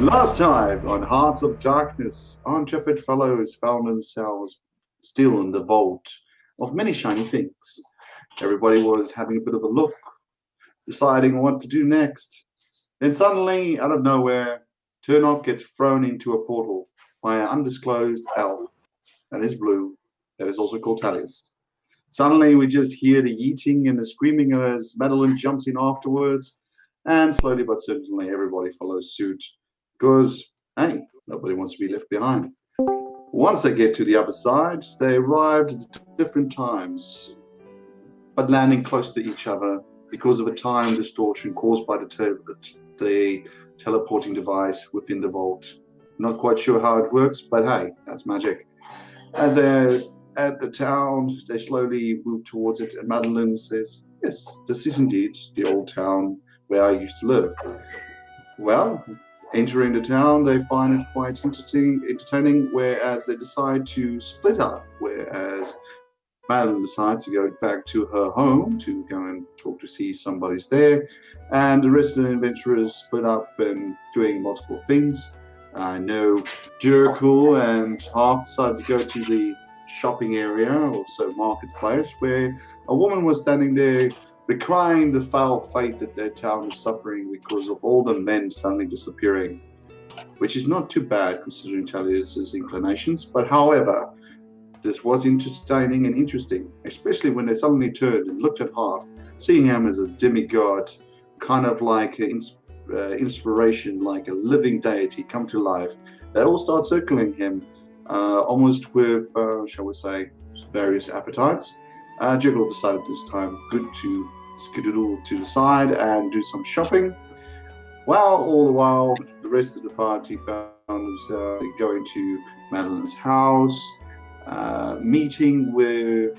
Last time on Hearts of Darkness, our intrepid fellows found themselves still in the vault of many shiny things. Everybody was having a bit of a look, deciding what to do next. Then suddenly, out of nowhere, Turnop gets thrown into a portal by an undisclosed elf that is blue, that is also called Talius. Suddenly, we just hear the yeeting and the screaming as Madeline jumps in afterwards, and slowly but certainly, everybody follows suit because, hey, nobody wants to be left behind. Once they get to the other side, they arrived at different times, but landing close to each other because of a time distortion caused by the teleporting device within the vault. Not quite sure how it works, but hey, that's magic. As they're at the town, they slowly move towards it, and Madeline says, "Yes, this is indeed the old town where I used to live." Well, entering the town, they find it quite entertaining, whereas they decide to split up, whereas Madeline decides to go back to her home to go and talk to see somebody's there, and the rest of the adventurers split up and doing multiple things. I know Jericho and Half decided to go to the shopping area, also marketplace, where a woman was standing there decrying the foul fate that their town is suffering because of all the men suddenly disappearing, which is not too bad considering Talius's inclinations. But however, this was entertaining and interesting, especially when they suddenly turned and looked at Half, seeing him as a demigod, kind of like an inspiration, like a living deity come to life. They all start circling him, almost with, shall we say, various appetites. Jekyll decided this time good to skedaddle to the side and do some shopping. While all the while, the rest of the party found themselves going to Madeline's house, meeting with,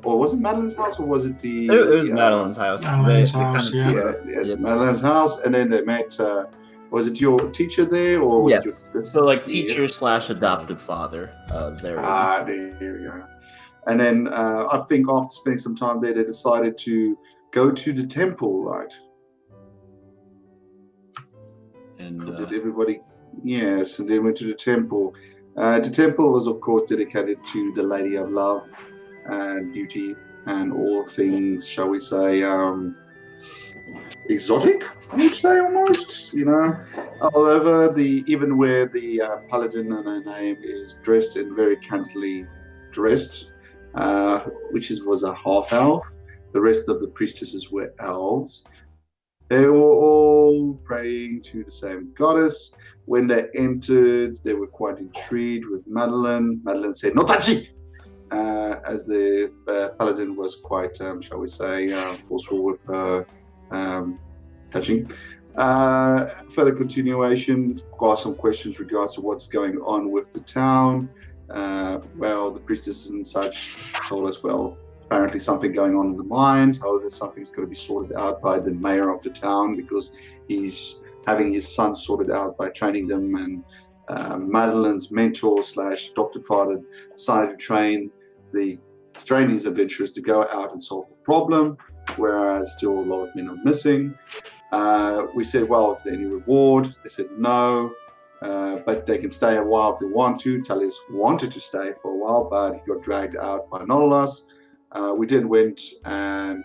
or was it Madeline's house, or was it the? It was Madeline's house. Madeline's house, yeah. Yeah, Madeline's house, and then they met. Was it your teacher there, or was Yes. it your, So like teacher / adoptive father. There. there we go. And then I think after spending some time there, they decided to go to the temple, right? And Did everybody? Yes, and they went to the temple. The temple was, of course, dedicated to the Lady of Love and Beauty and all things, shall we say, exotic, I would say, almost, you know. However, even where the paladin and her name is dressed and very cantily dressed, which was a half elf, the rest of the priestesses were elves. They were all praying to the same goddess. When they entered, they were quite intrigued with Madeline. Madeline said, "No touchy!" As the paladin was quite, shall we say, forceful with touching. Further continuation, got some questions regards to what's going on with the town. Well, the priestesses and such told us, well, apparently something going on in the mines. However, something's going to be sorted out by the mayor of the town because he's having his son sorted out by training them. And Madeline's mentor / adopted father decided to train these adventurers to go out and solve the problem, whereas still a lot of men are missing. We said, well, is there any reward? They said no. But they can stay a while if they want to. Talius wanted to stay for a while, but he got dragged out by Nolas. We then went and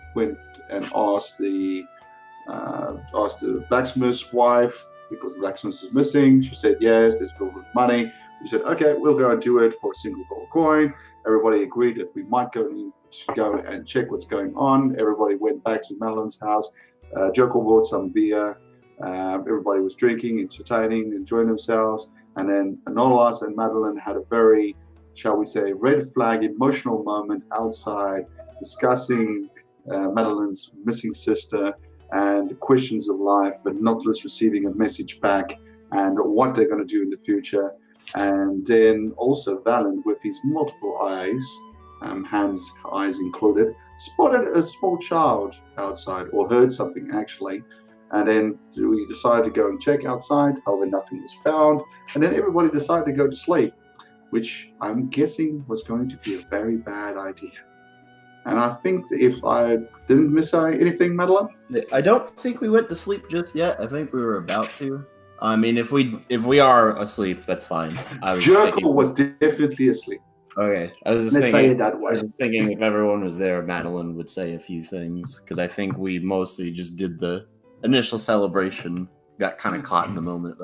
asked the blacksmith's wife because the blacksmith was missing. She said yes, there's a little bit of money. We said okay, we'll go and do it for a single gold coin. Everybody agreed that we might go and check what's going on. Everybody went back to Madeline's house. Joko bought some beer. Everybody was drinking, entertaining, enjoying themselves. And then Nolas and Madeline had a very, shall we say, red flag emotional moment outside discussing Madeline's missing sister and the questions of life and not just receiving a message back and what they're going to do in the future. And then also Valen, with his multiple eyes, hands, eyes included, spotted a small child outside, or heard something actually. And then we decided to go and check outside. However, nothing was found. And then everybody decided to go to sleep, which I'm guessing was going to be a very bad idea. And I think if I didn't miss anything, Madeline? I don't think we went to sleep just yet. I think we were about to. I mean, if we are asleep, that's fine. I was Jerkle thinking- was definitely asleep. Okay, I was just Let's say thinking. it that I way. was just thinking if everyone was there, Madeline would say a few things because I think we mostly just did the initial celebration, got kind of caught in the moment.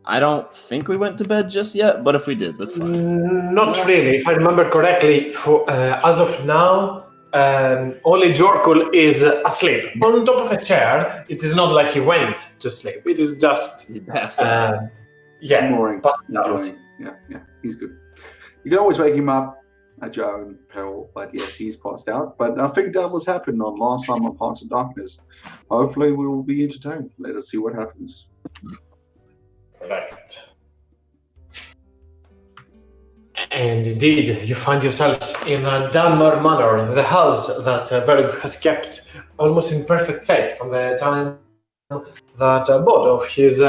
I don't think we went to bed just yet, but if we did, that's fine. Not really. If I remember correctly, as of now, only Jorkul is asleep on top of a chair. It is not like he went to sleep. It is just, He passed out. Mooring, passed out. enjoying. Yeah, he's good. You can always wake him up at your own peril, but yes, he's passed out. But I think that was happened on last time on Parts of Darkness. Hopefully, we will be entertained. Let us see what happens. Right. And indeed, you find yourselves in Dalmar Manor, the house that Berg has kept almost in perfect state from the time that both of his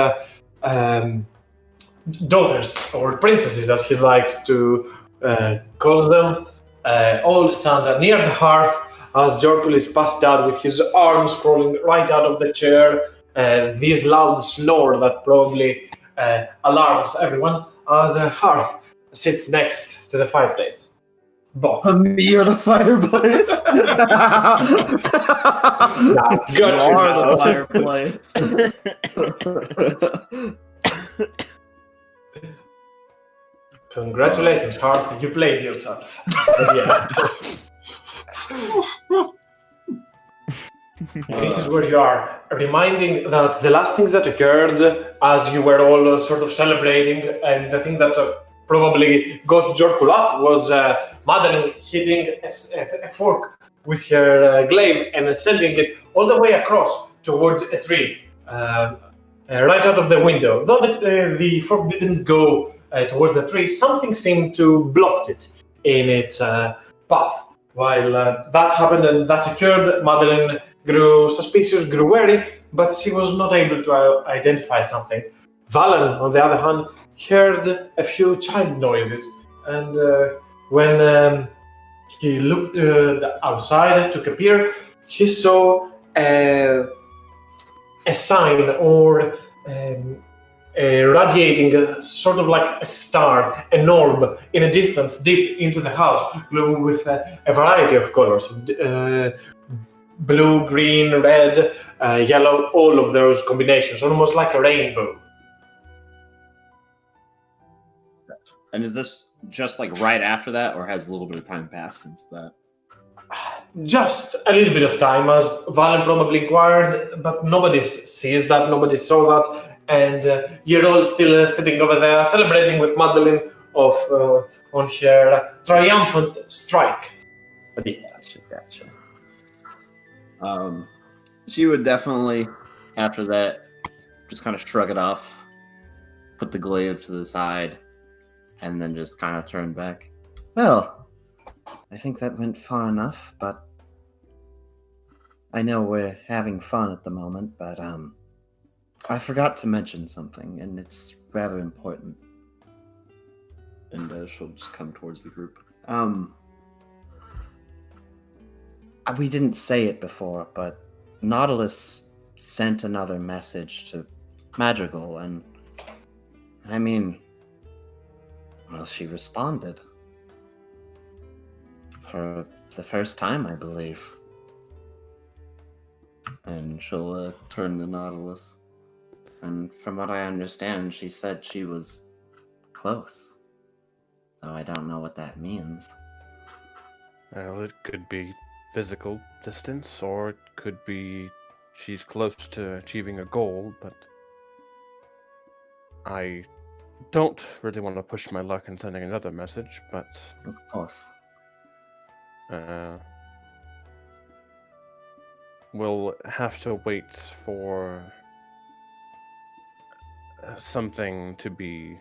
daughters, or princesses as he likes to call them, all stand near the hearth as Jorkul is passed out with his arms crawling right out of the chair. This loud snore that probably alarms everyone as Hearth sits next to the fireplace. Bob. Me or the fireplace? Got You you are now. the fireplace. Congratulations, Hearth. You played yourself. Yeah. This is where you are, reminding that the last things that occurred as you were all sort of celebrating, and the thing that probably got Jorkul up was Madeline hitting a fork with her glaive and sending it all the way across towards a tree, right out of the window. Though the fork didn't go towards the tree, something seemed to block it in its path. While that happened and that occurred, Madeline grew suspicious, grew wary, but she was not able to identify something. Valen, on the other hand, heard a few child noises, and when he looked outside, took a peer, he saw a sign or radiating sort of like a star, an orb in a distance deep into the house, glowing with a variety of colors. Blue, green, red, yellow, all of those combinations, almost like a rainbow. And is this just like right after that, or has a little bit of time passed since that? Just a little bit of time, as Valen probably inquired, but nobody sees that, nobody saw that, and you're all still sitting over there celebrating with Madeline on her triumphant strike. But yeah. Gotcha. She would definitely, after that, just kind of shrug it off, put the glaive to the side, and then just kind of turn back. Well, I think that went far enough, but I know we're having fun at the moment, but I forgot to mention something, and it's rather important. And she'll just come towards the group. We didn't say it before, but Nautilus sent another message to Madrigal, and I mean, well, she responded. For the first time, I believe. And she'll turn to Nautilus. And from what I understand, she said she was close. Though I don't know what that means. Well, it could be physical distance, or it could be she's close to achieving a goal, but I don't really want to push my luck in sending another message, but Of course. we'll have to wait for something to be...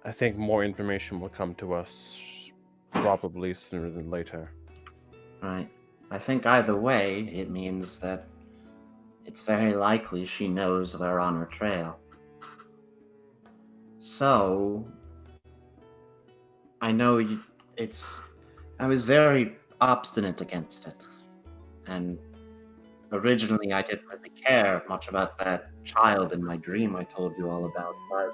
I think more information will come to us probably sooner than later. Right. I think either way, it means that it's very likely she knows we're on her trail. So, I know I was very obstinate against it. And originally I didn't really care much about that child in my dream I told you all about, but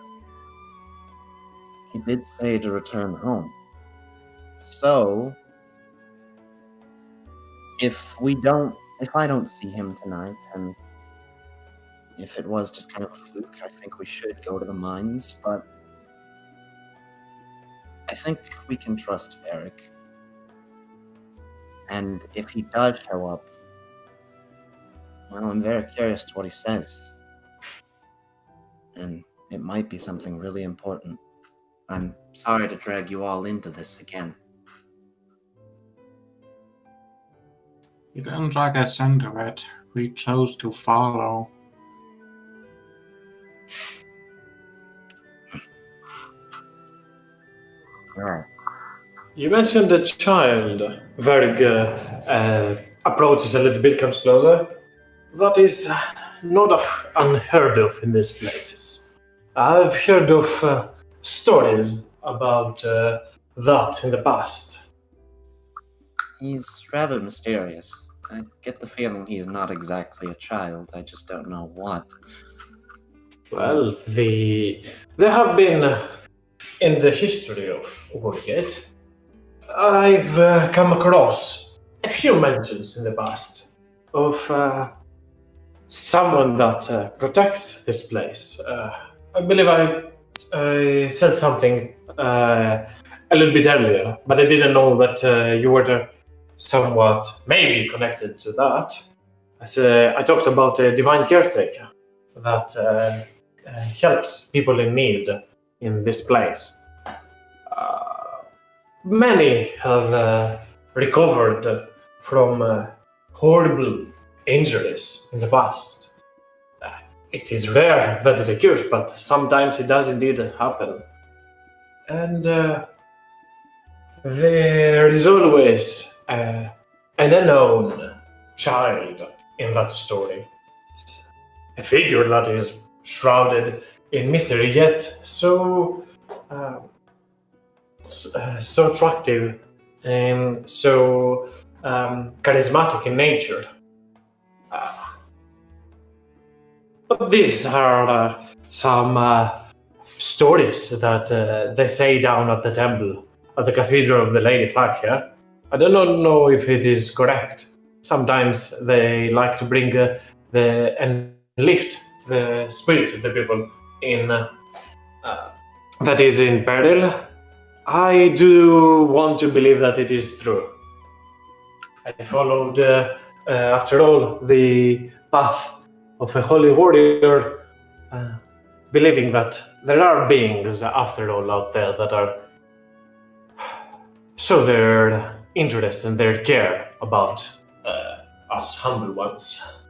he did say to return home. So, if I don't see him tonight, and if it was just kind of a fluke, I think we should go to the mines, but I think we can trust Varric. And if he does show up, well, I'm very curious to what he says. And it might be something really important. I'm sorry to drag you all into this again. You didn't drag us into it. We chose to follow. Alright. You mentioned the child. Varg approaches a little bit, comes closer. That is not unheard of in these places. I've heard of stories about that in the past. He's rather mysterious. I get the feeling he's not exactly a child. I just don't know what. Well, there have been, in the history of Woodgate, I've come across a few mentions in the past of someone that protects this place. I believe I said something a little bit earlier, but I didn't know that you were somewhat maybe connected to that. I talked about a divine caretaker that helps people in need in this place. Many have recovered from horrible injuries in the past. It is rare that it occurs, but sometimes it does indeed happen. And there is always an unknown child in that story. A figure that is shrouded in mystery, yet so attractive and so charismatic in nature. But these are some stories that they say down at the temple, at the Cathedral of the Lady Farkia. I do not know if it is correct. Sometimes they like to bring and lift the spirit of the people in that is in peril. I do want to believe that it is true. I followed, after all, the path of a holy warrior, believing that there are beings, after all, out there that are show their interest and their care about us humble ones.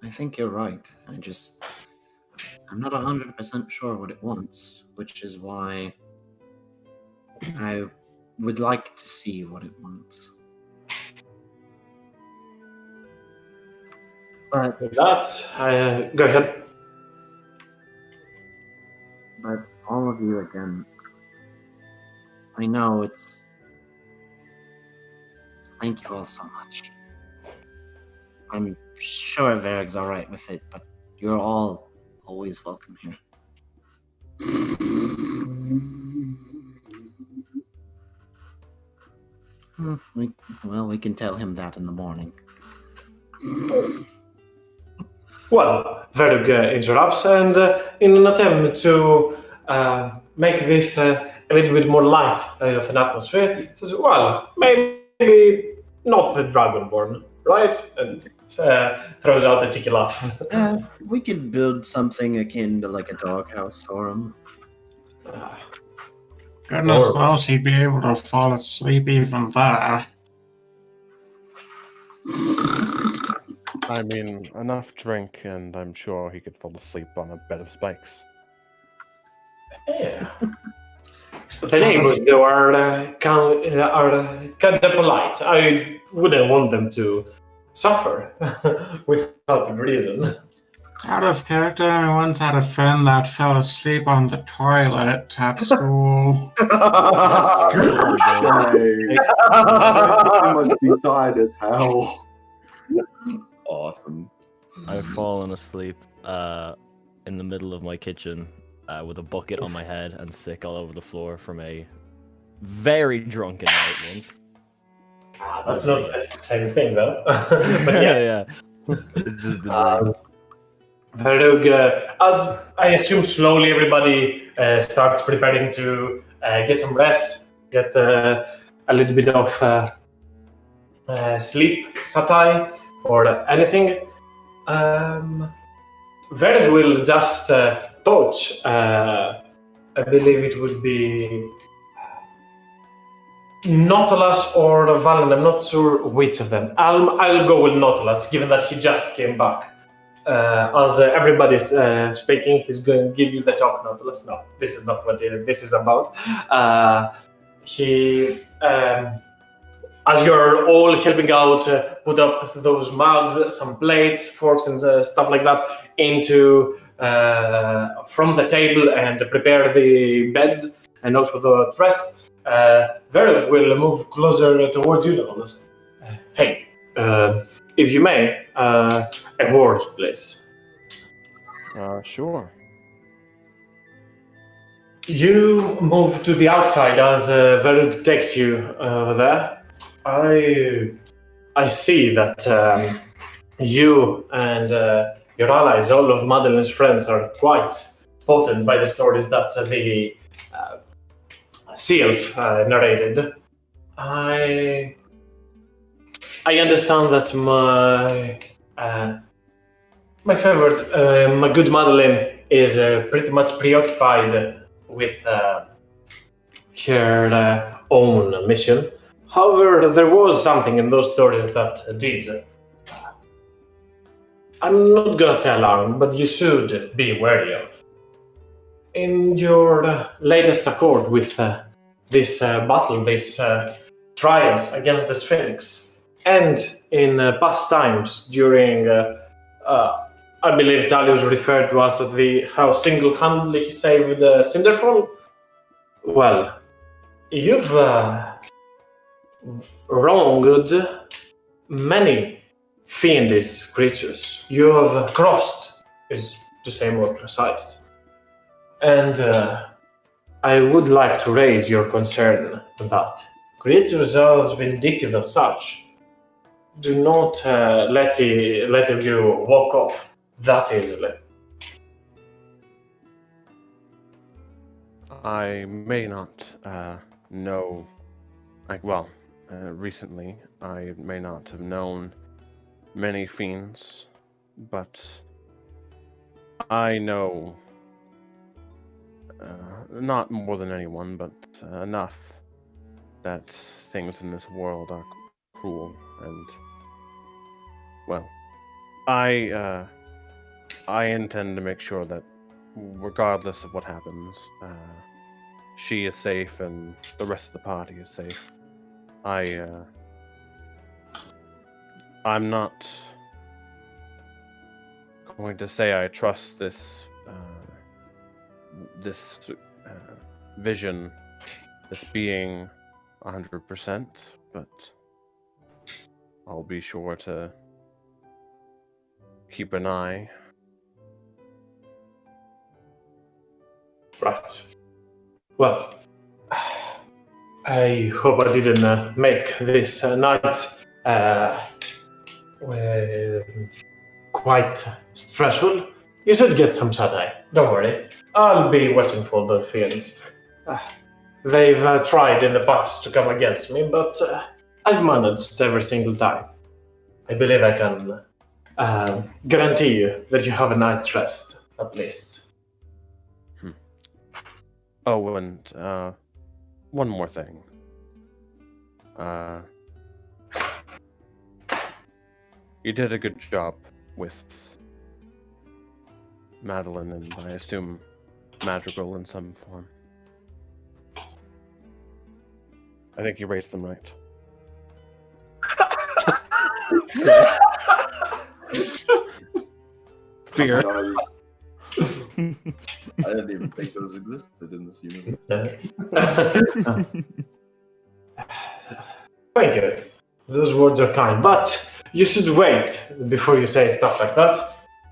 I think you're right. I'm not 100% sure what it wants, which is why I would like to see what it wants. But With that, go ahead. all of you again, I know it's... Thank you all so much. I'm sure Varric's alright with it, but you're all always welcome here. We can tell him that in the morning. Well, Varg interrupts, and in an attempt to make this a little bit more light of an atmosphere, says, well, maybe not the Dragonborn, right? And throws out the cheeky laugh. We could build something akin to like a doghouse for him. Goodness knows he'd be able to fall asleep even there. I mean, enough drink, and I'm sure he could fall asleep on a bed of spikes. Yeah. The neighbors, though, are kind of polite. I wouldn't want them to suffer without a reason. Out of character, I once had a friend that fell asleep on the toilet at school. You must be tired as hell. awesome. I've fallen asleep in the middle of my kitchen with a bucket on my head and sick all over the floor from a very drunken night once. That's not the same thing, though. But yeah. yeah. It's just the Verug, as I assume slowly everybody starts preparing to get some rest, get a little bit of sleep, satai, or anything. Verug will just touch, I believe it would be Nautilus or Valen, I'm not sure which of them. I'll go with Nautilus, given that he just came back. As everybody's speaking, he's going to give you the talk, Nautilus. No, this is not what this is about. As you're all helping out, put up those mugs, some plates, forks, and stuff like that into from the table and prepare the beds and also the dress. Verug will move closer towards you, Nautilus. Hey, if you may, a word, please. Sure. You move to the outside as Verug takes you there. I see that you and your allies, all of Madeline's friends, are quite potent by the stories that the Sylph narrated. I understand that my favorite, my good Madeline, is pretty much preoccupied with her own mission. However, there was something in those stories that did. I'm not gonna say alarm, but you should be wary of. In your latest accord with this battle, this trials against the Sphinx, and in past times during, I believe Dalius referred to us as how single-handedly he saved Cinderfall. Well, you've wronged many fiendish creatures. You have crossed, is to say more precise. And I would like to raise your concern about creatures as vindictive as such. Do not let you walk off that easily. I may not know. Recently, I may not have known many fiends, but I know not more than anyone, but enough that things in this world are cruel, and well, I intend to make sure that, regardless of what happens, she is safe and the rest of the party is safe. I'm not going to say I trust this vision, this being 100%, but I'll be sure to keep an eye. Right. Well, I hope I didn't make this night quite stressful. You should get some shut-eye. Don't worry. I'll be watching for the fiends. They've tried in the past to come against me, but I've managed every single time. I believe I can guarantee you that you have a night's rest, at least. Oh, and one more thing. You did a good job with Madeline and, I assume, Madrigal in some form. I think you raised them right. Fear. I didn't even think those existed in this universe. Thank you. Those words are kind, but you should wait before you say stuff like that.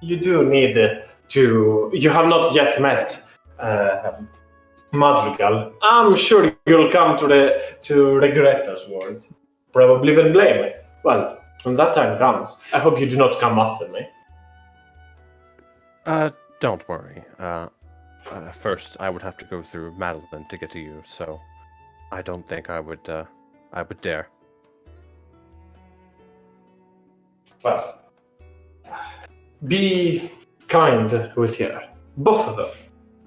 You do need to. You have not yet met Madrigal. I'm sure you'll come to regret those words. Probably even blame me. Well, when that time comes, I hope you do not come after me. Don't worry. First, I would have to go through Madeline to get to you, so I don't think I would dare. Well, be kind with her, both of them.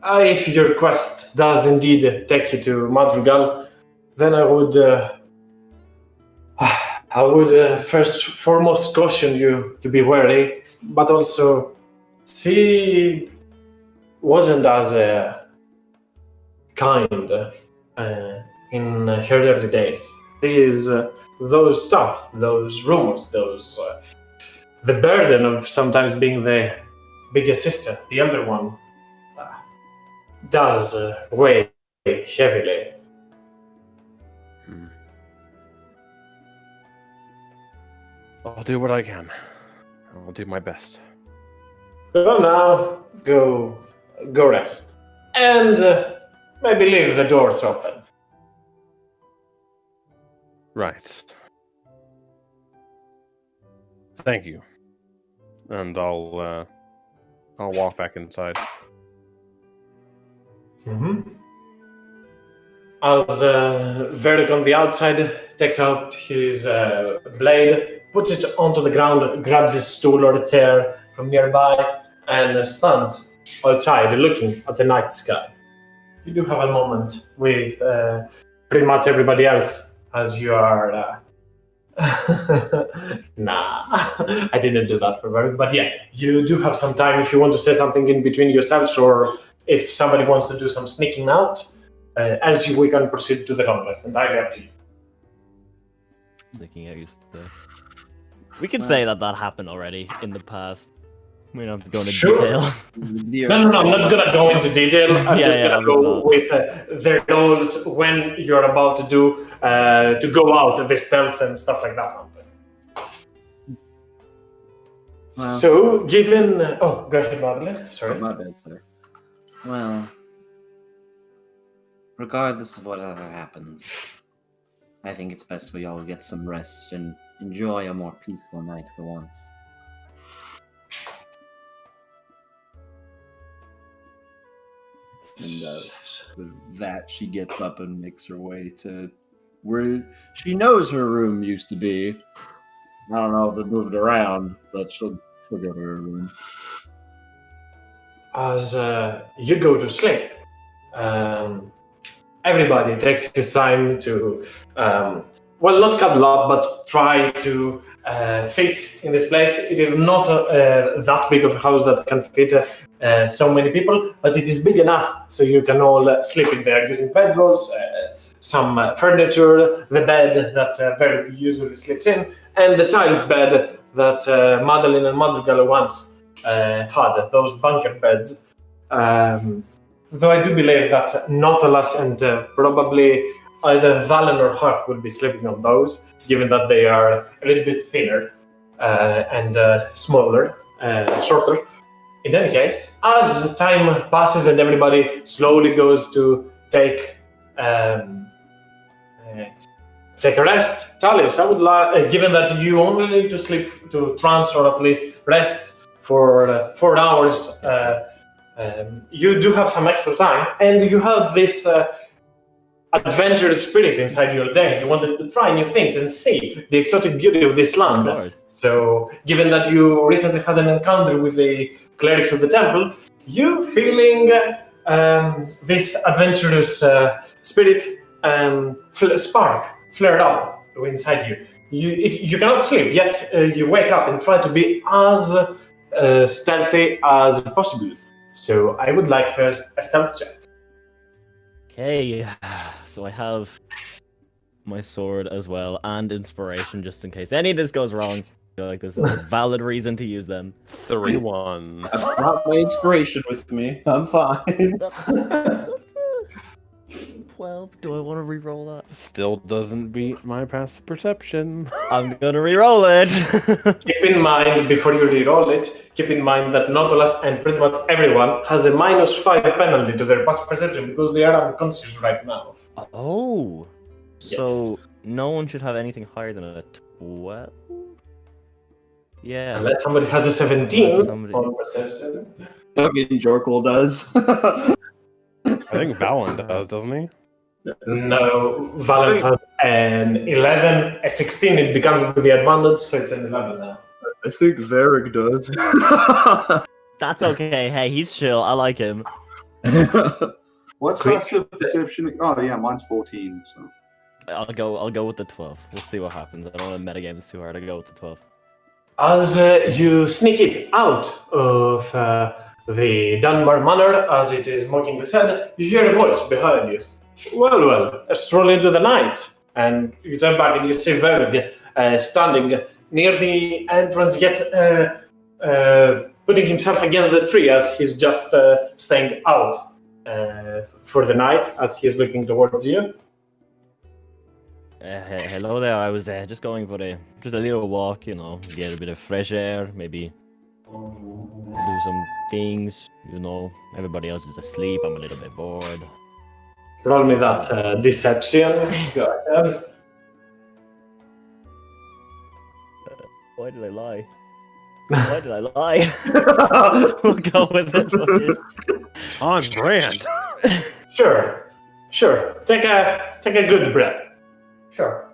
If your quest does indeed take you to Madrigal, then I would first foremost caution you to be wary, but also she wasn't as kind in her early days. Those stuff, those rumors, the burden of sometimes being the bigger sister, the elder one, does weigh heavily. I'll do what I can. I'll do my best. So now, go rest. And maybe leave the doors open. Right. Thank you. And I'll walk back inside. Mm-hmm. As Verdic on the outside takes out his blade, puts it onto the ground, grabs a stool or a chair from nearby, and stands outside looking at the night sky. You do have a moment with pretty much everybody else as you are... Nah, I didn't do that for Verdic, but yeah, you do have some time if you want to say something in between yourselves, or if somebody wants to do some sneaking out. Else we can proceed to the conquest, entirely up to you. Sneaking out, you say. We can say that happened already in the past. We don't have to go into detail. No, I'm not gonna go into detail. I'm just gonna go with their roles when you're about to go out, the stealths and stuff like that. Well, So, given... go ahead, Madeline. Sorry. My bad, sir. Well, regardless of whatever happens, I think it's best we all get some rest and enjoy a more peaceful night for once. And with that, she gets up and makes her way to where she knows her room used to be. I don't know if it moved around, but she'll go to her room. As you go to sleep, everybody takes his time to, not cuddle up, but try to fit in this place. It is not that big of a house that can fit so many people, but it is big enough so you can all sleep in there using bedrolls, some furniture, the bed that Verdic usually sleeps in, and the child's bed that Madeline and Madrigal once had, those bunker beds. Though I do believe that Nautilus and probably either Valen or Hark will be sleeping on those, given that they are a little bit thinner and smaller, shorter. In any case, as time passes and everybody slowly goes to take a rest, Talius, I would like, given that you only need to sleep to trance or at least rest for 4 hours, you do have some extra time, and you have this adventurous spirit inside your day. You wanted to try new things and see the exotic beauty of this land. So, given that you recently had an encounter with the clerics of the temple, you feeling this adventurous spirit spark flared up inside you. You cannot sleep, yet you wake up and try to be as stealthy as possible. So I would like first a stealth check. Okay, so I have my sword as well and inspiration just in case any of this goes wrong. I feel like this is a valid reason to use them. 3 1s. I've brought my inspiration with me. I'm fine. 12. Do I want to re-roll that? Still doesn't beat my passive perception. I'm gonna re-roll it. Keep in mind, before you re-roll it, keep in mind that Nautilus and pretty much everyone has a -5 penalty to their passive perception because they are unconscious right now. Oh. So Yes. no one should have anything higher than a 12? Yeah. Unless somebody has a 17 Unless somebody- on perception. I mean, Jorkul does. I think Valen does, doesn't he? No, Valen has an 11, a 16, it becomes with the advantage, so it's an 11 now. I think Varric does. That's okay. Hey, he's chill. I like him. What's Quick. passive perception? Oh yeah, mine's 14. So I'll go with the 12. We'll see what happens. I don't want to metagame this too hard. I'll go with the 12. As you sneak it out of the Dunbar Manor, as it is mocking the head, you hear a voice behind you. Well, a stroll into the night. And you turn back and you see Verg standing near the entrance, yet putting himself against the tree as he's just staying out for the night as he's looking towards you. Hello there. I was just going for just a little walk, get a bit of fresh air, maybe do some things. Everybody else is asleep. I'm a little bit bored. Roll me that deception. Go ahead. Why did I lie? Why did I lie? We'll go with it. On brand. Sure. Take a good breath. Sure.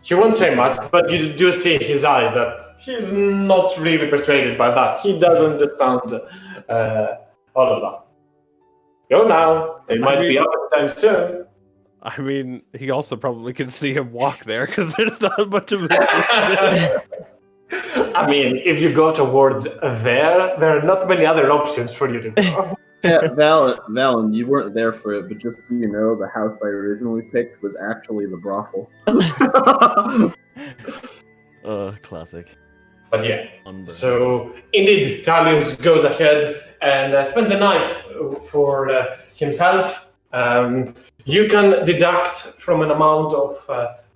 He won't say much, but you do see his eyes that he's not really persuaded by that. He does understand all of that. Go now. They might be up anytime soon. I mean, he also probably can see him walk there because there's not much of a I mean, if you go towards there are not many other options for you to go. Yeah, Valen, you weren't there for it, but just so you know, the house I originally picked was actually the brothel. Classic. But yeah. Unbelievable. So, indeed, Talius goes ahead and spends the night for himself. You can deduct from an amount of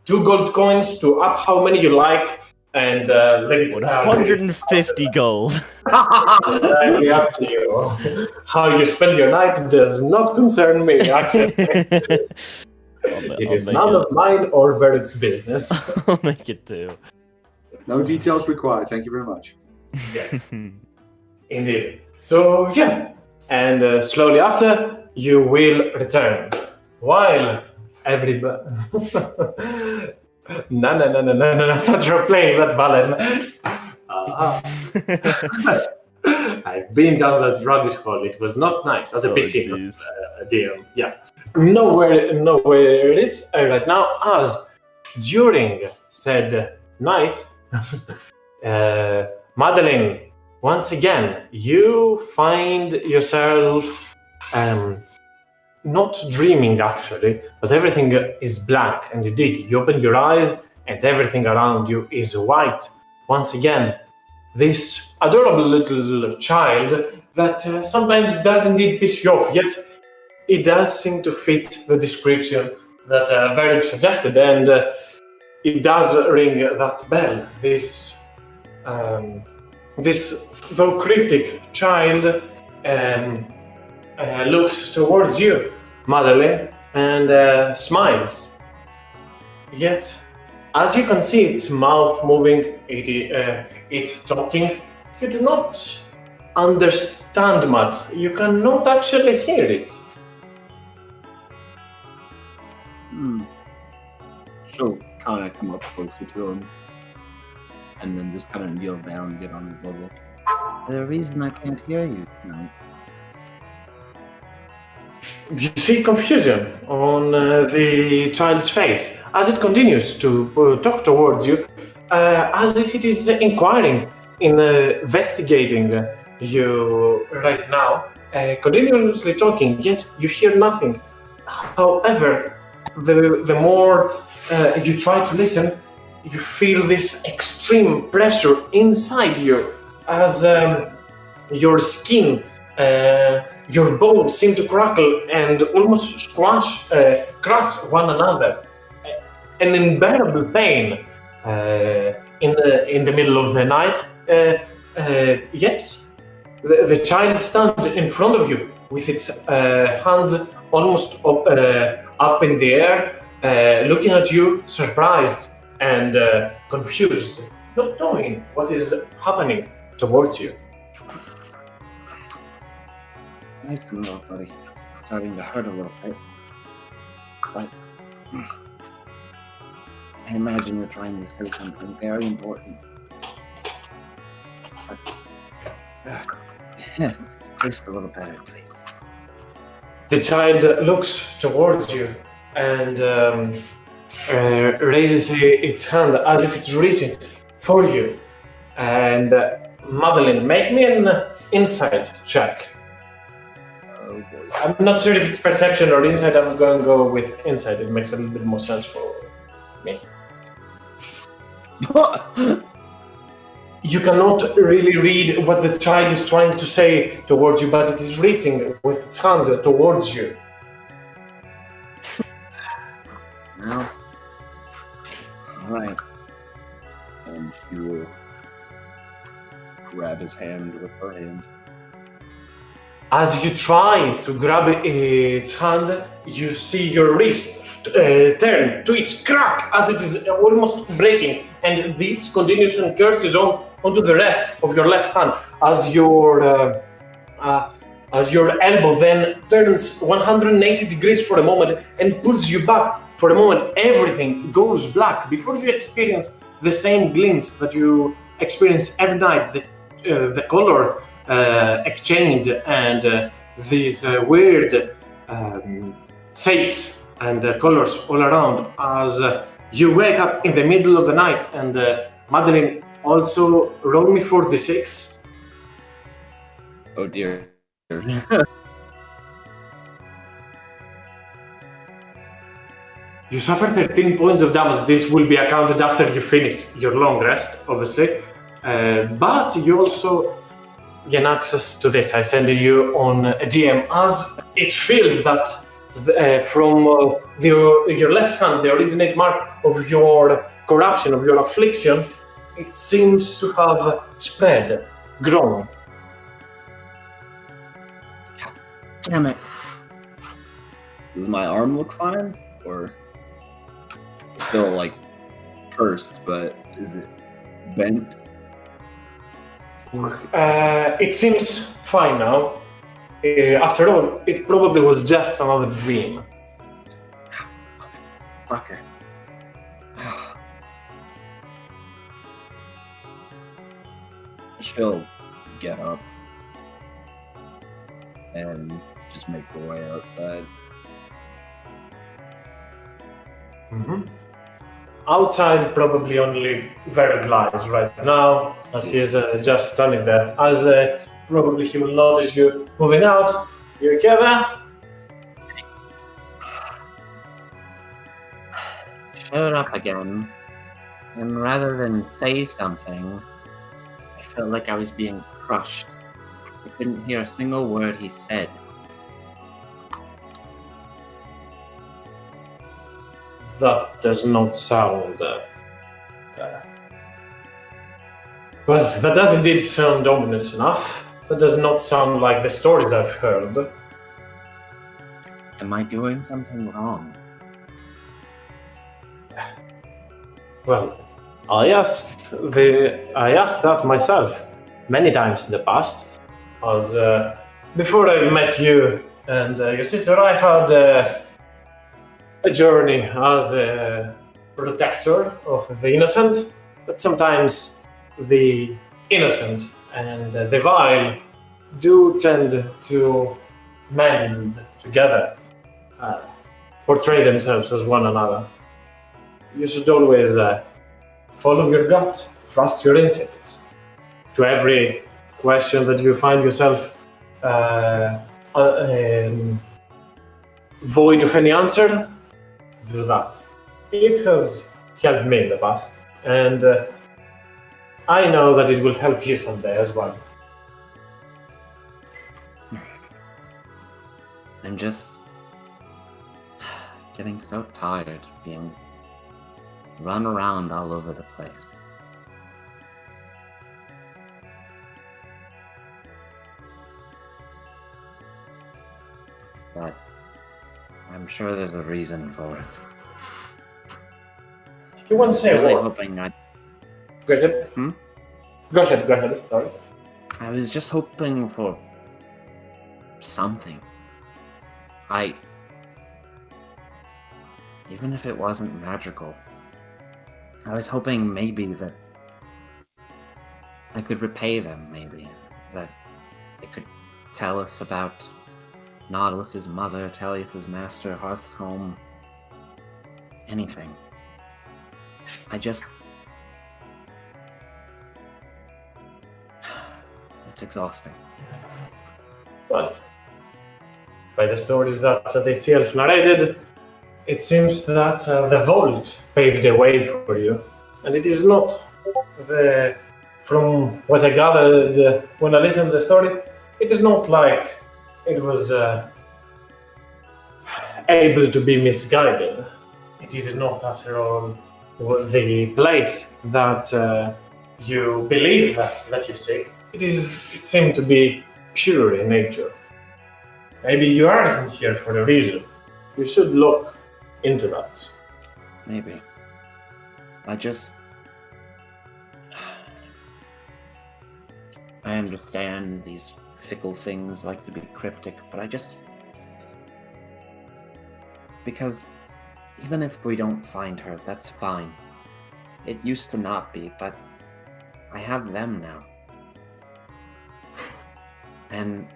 2 gold coins to up how many you like, and leave it 150 gold. entirely up to you. How you spend your night does not concern me, actually. It is none of mine or Veric's business. I'll make it too. no details required. Thank you very much. Yes, indeed. So, yeah. And slowly after, you will return. While everybody... No, not role-playing that, Valen. I've been down that rabbit hole. It was not nice as a PC DM. Yeah. Nowhere it is right now, as during said night, Madeline, once again, you find yourself not dreaming actually, but everything is blank, and indeed, you open your eyes and everything around you is white. Once again, this adorable little child that sometimes does indeed piss you off, yet it does seem to fit the description that Varric suggested, and it does ring that bell. This though cryptic child looks towards you, Madeline, and smiles. Yet, as you can see its mouth moving, it talking, you do not understand much. You cannot actually hear it. She'll kind of come up closer to him, and then just kind of kneel down and get on his level. The reason I can't hear you tonight. You see confusion on the child's face as it continues to talk towards you, as if it is inquiring, investigating you right now, continuously talking, yet you hear nothing. However, the more you try to listen, you feel this extreme pressure inside you as your skin your bones seem to crackle and almost crush one another. An unbearable pain in the middle of the night. Yet the child stands in front of you with its hands almost up in the air, looking at you, surprised and confused, not knowing what is happening towards you. Nice to know, buddy. It's starting to hurt a little bit. But I imagine you're trying to say something very important. Taste a little better, please. The child looks towards you and raises its hand as if it's reaching for you. And Madeline, make me an insight check. Oh boy. I'm not sure if it's perception or insight. I'm going to go with insight. It makes a little bit more sense for me. You cannot really read what the child is trying to say towards you, but it is reaching with its hand towards you. Now, alright. And she will grab his hand with her hand. As you try to grab its hand, you see your wrist turn to its crack as it is almost breaking, and this continues and curses onto the rest of your left hand as your elbow then turns 180 degrees for a moment and pulls you back for a moment. Everything goes black before you experience the same glimpse that you experience every night. The color exchange and these weird shapes and colors all around as you wake up in the middle of the night. And Madeline, also roll me 4d6. Oh dear. You suffer 13 points of damage. This will be accounted after you finish your long rest, obviously. But you also gain access to this. I send you on a DM as it feels that from your left hand, the originate mark of your corruption, of your affliction, it seems to have spread, grown. Damn it. Does my arm look fine? Or still like cursed, but is it bent? It seems fine now. After all, it probably was just another dream. Fucker. She'll get up and just make her way outside. Mm-hmm. Outside, probably only Varric lies right now, as he's just standing there. As probably he will notice you moving out. You okay there? Showed up again, and rather than say something, I felt like I was being crushed. I couldn't hear a single word he said. That does not sound... well, that does indeed sound ominous enough. That does not sound like the stories I've heard. Am I doing something wrong? Well, I asked that myself many times in the past. As before I met you and your sister, I had a journey as a protector of the innocent, but sometimes the innocent and the vile do tend to mend together, portray themselves as one another. You should always follow your gut, trust your instincts. To every question that you find yourself void of any answer, do that. It has helped me in the past, and I know that it will help you someday as well. I'm just getting so tired being run around all over the place. But I'm sure there's a reason for it. You want to say really what? hoping I Go ahead. Hmm? Go ahead. Sorry. I was just hoping for something. Even if it wasn't magical, I was hoping maybe that I could repay them, maybe. That they could tell us about Nautilus's mother, Tellius's master, Hearthstone, anything. It's exhausting. But by the stories that the sea elf narrated, it seems that the vault paved the way for you, and it is not from what I gathered when I listened to the story, it is not like it was able to be misguided. It is not, after all, the place that you believe that you seek. It seemed to be pure in nature. Maybe you are here for a reason. We should look into that. Maybe. I understand these fickle things like to be cryptic, but because even if we don't find her, that's fine. It used to not be, but I have them now. And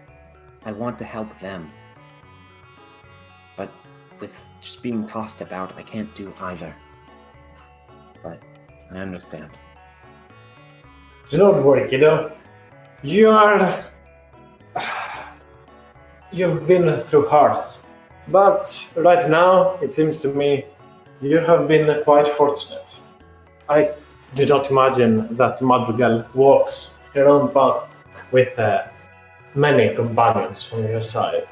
I want to help them. But with just being tossed about, I can't do either. But I understand. Do not worry, kiddo. You've been through hearts. But right now, it seems to me, you have been quite fortunate. I do not imagine that Madrigal walks her own path with many companions on your side.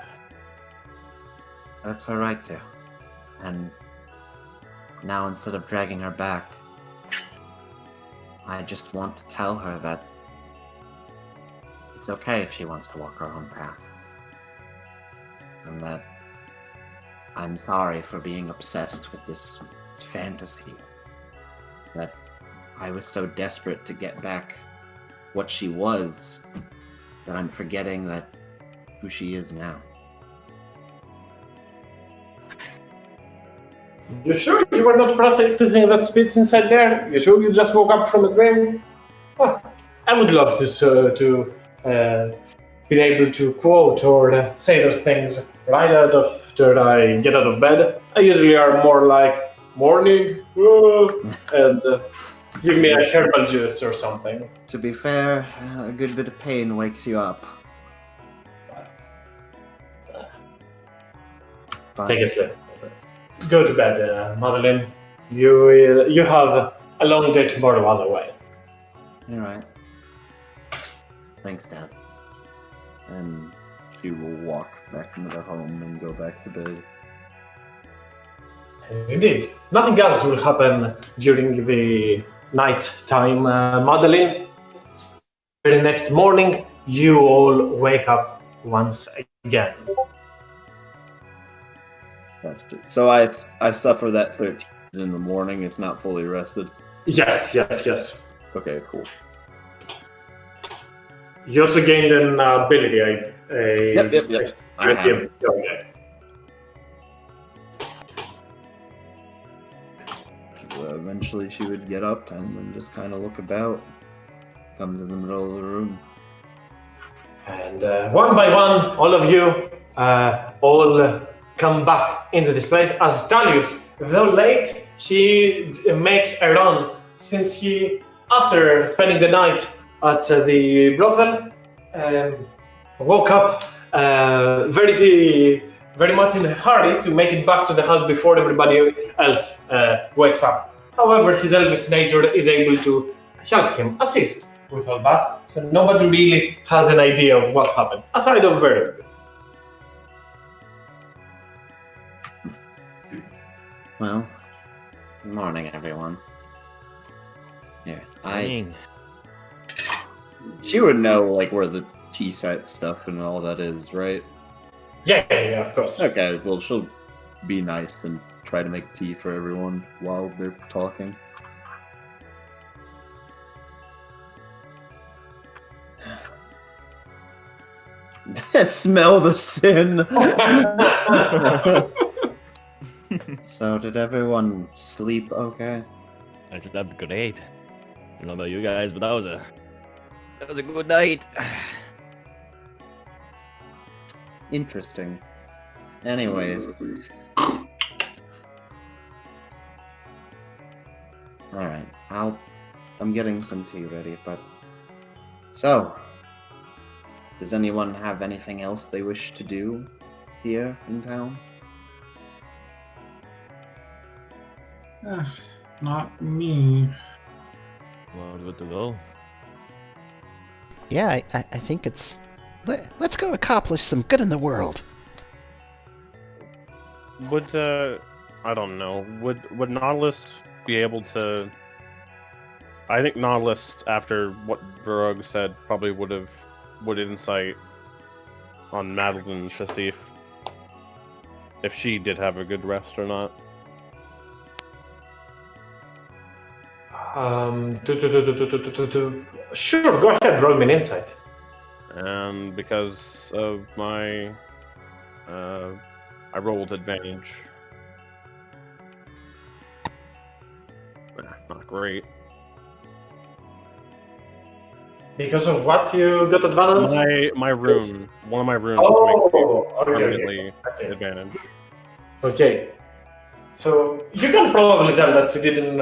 That's her right to. And now, instead of dragging her back, I just want to tell her that it's okay if she wants to walk her own path. And that I'm sorry for being obsessed with this fantasy. That I was so desperate to get back what she was that I'm forgetting who she is now. You sure you were not practicing that spits inside there? You sure you just woke up from a dream? Oh, I would love to be able to quote or say those things right after I get out of bed. I usually are more like morning and give me a herbal juice or something. To be fair, a good bit of pain wakes you up. But Take a sleep. Go to bed, Madeline. You have a long day tomorrow on the way. All right. Thanks, Dad. And she will walk back into their home and go back to bed. Indeed. Nothing else will happen during the night time, Madeline. The next morning, you all wake up once again. Gotcha. So I suffer that 13 in the morning. It's not fully rested. Yes. Okay, cool. You also gained an ability. Yep. I have it. Okay. So eventually she would get up and then just kind of look about, come to the middle of the room. And one by one, all of you all come back into this place. As Tellius, though late, he makes a run since he, after spending the night at the brothel, woke up very much in a hurry to make it back to the house before everybody else wakes up. However, his elvish nature is able to help him, assist with all that, so nobody really has an idea of what happened, aside of Verib. Well, good morning, everyone. Here, Dang. she would know like where the tea set stuff and all that is, right? Yeah, of course. Okay, well she'll be nice and try to make tea for everyone while they're talking. Smell the sin. So, did everyone sleep okay? I slept great. I don't know about you guys, but that was a good night. Interesting. Anyways. Alright, I'm getting some tea ready, but... So, does anyone have anything else they wish to do here in town? Not me. Well, good to go. Yeah, I think it's. Let's go accomplish some good in the world. Would I don't know. Would Nautilus be able to? I think Nautilus, after what Varug said, probably would insight on Madeline to see if she did have a good rest or not. Sure, go ahead, roll me an insight. And because of my, I rolled advantage. Not great. Because of what you got advantage? My rune, one of my runes Oh, makes me okay. permanently I see. advantage. Okay. So you can probably tell that she didn't.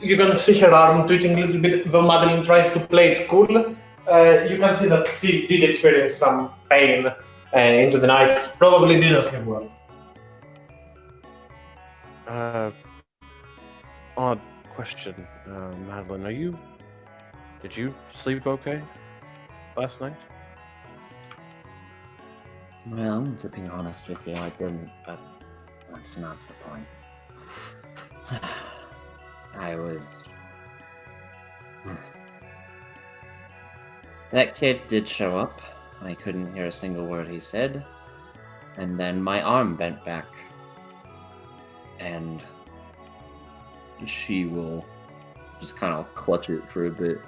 You can see her arm twitching a little bit, though Madeline tries to play it cool. You can see that she did experience some pain into the night. Probably didn't sleep well. Odd question, Madeline. Did you sleep okay last night? Well, to be honest with you, I didn't, but that's not the point. That kid did show up. I couldn't hear a single word he said. And then my arm bent back. And she will just kind of clutch it for a bit.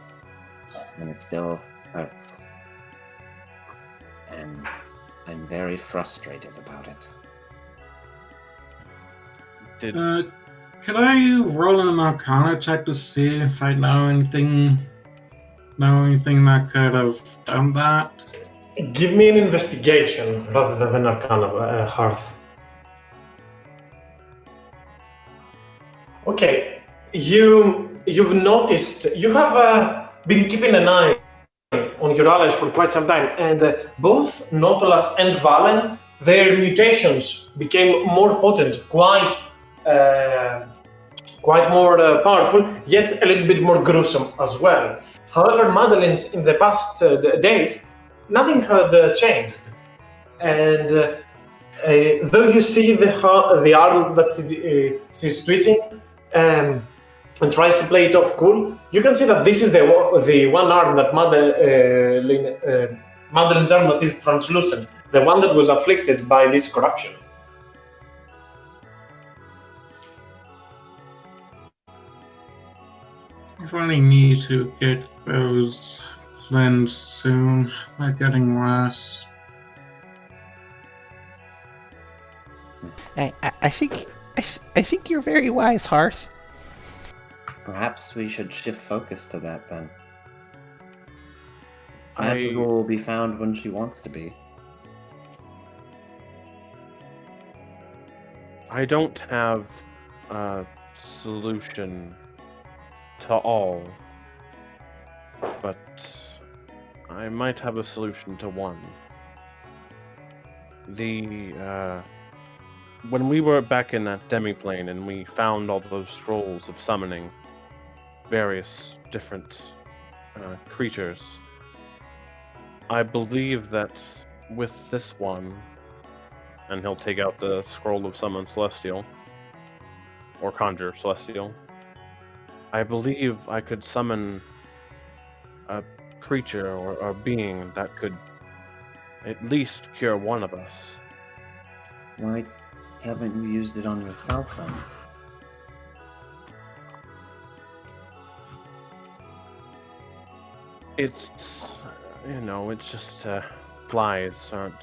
And it still hurts. And I'm very frustrated about it. Could I roll an Arcana check to see if I know anything that could have done that? Give me an investigation rather than Arcana, Hearth. Okay, you've noticed, you have been keeping an eye on your allies for quite some time, and both Nautilus and Valen, their mutations became more potent, quite more powerful, yet a little bit more gruesome as well. However, Madeline's in the past days, nothing had changed, and though you see the arm that she's twitching and tries to play it off cool, you can see that this is the one arm that Madeline's arm that is translucent, the one that was afflicted by this corruption. I really need to get those cleansed soon. They're getting worse. I think you're very wise, Hearth. Perhaps we should shift focus to that then. I Magical will be found when she wants to be. don't have a solution to all, but I might have a solution to one. When we were back in that demiplane and we found all those scrolls of summoning various different creatures, I believe that with this one, and he'll take out the scroll of summon celestial, or conjure celestial. I believe I could summon a creature or a being that could at least cure one of us. Why haven't you used it on yourself then? It's, it's just flies aren't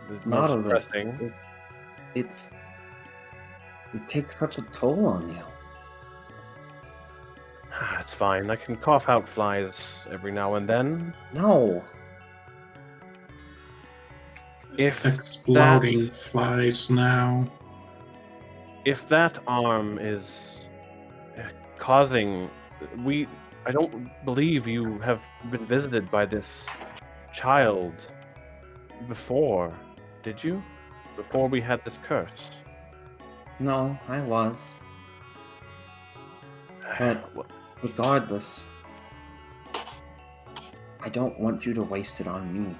the Not most of this. pressing. It takes such a toll on you. It's fine. I can cough out flies every now and then. No. If Exploding flies now. if that arm is causing, I don't believe you have been visited by this child before, did you? Before we had this curse. No, I was. But regardless, I don't want you to waste it on me.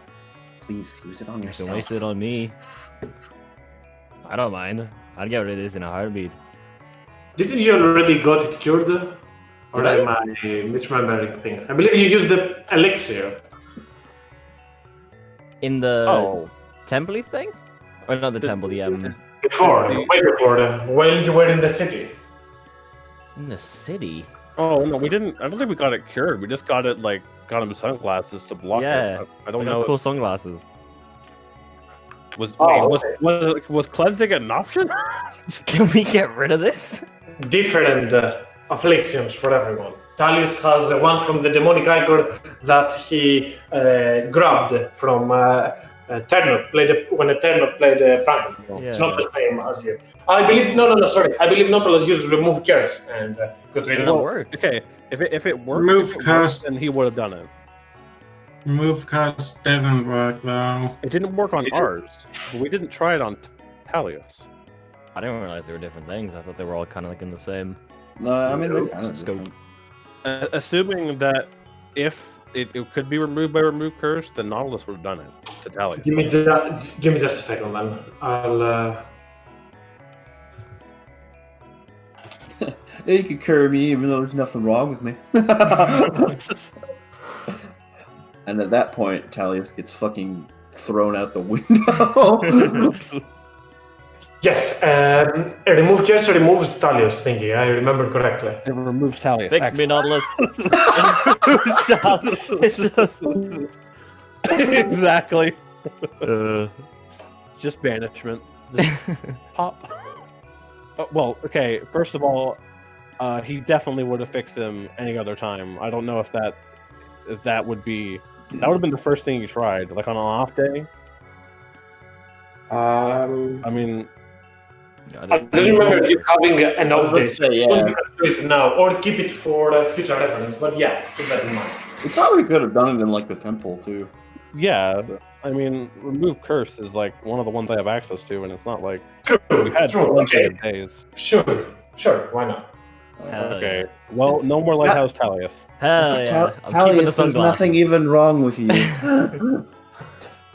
Please use it on You yourself. can waste it on me. I don't mind. I'd get rid of this in a heartbeat. Didn't you already got it cured? Or Did I? am I misremembering things? I believe you used the elixir. In the Oh, temple thing? Or not the temple, the Before, way before, while you were in the city. in the city. oh no, we didn't. I don't think we got it cured. We just got him sunglasses to block Yeah, it. I don't I got know. cool sunglasses. Was cleansing an option? Can we get rid of this? Different afflictions for everyone. Talius has one from the demonic icon that he grabbed from Ternop, when a Ternop played Prank. It's not the same as you. I believe, no, sorry. I believe Nautilus used remove curse and got rid of Well, it. worked. Okay, if it worked, Remove if it worked, curse. then he would have done it. Move cost didn't work though. It didn't work on ours, but we didn't try it on Talius. I didn't realize they were different things. I thought they were all kind of like in the same. No, I mean, they're kind of Scope. different. Assuming that if it could be removed by remove curse, then Nautilus would have done it to Talius. Give me just a second, man. I'll. Yeah, you could cure me even though there's nothing wrong with me. And at that point, Talius gets fucking thrown out the window. Yes, remove curse removes Talius thingy. I remember correctly. It removes Talius. Fix me, Excellent. Nautilus. Stop. It's just. Exactly. Uh, Just banishment. Just pop. Well, okay. First of all, he definitely would have fixed him any other time. I don't know if that would have been the first thing you tried, like on an off day. I mean, I don't remember you having an off day. Let's say, yeah. Don't do it now, or keep it for future reference. But yeah, keep that in mind. We probably could have done it in like the temple too. yeah. I mean, remove curse is like one of the ones I have access to, and it's not like True, we had true. plenty Okay, of days. sure. Why not? Hell Okay. yeah. Well, no more Lighthouse Talius. Hell yeah. I'm keeping the Talius, there's sunglasses. nothing even wrong with you.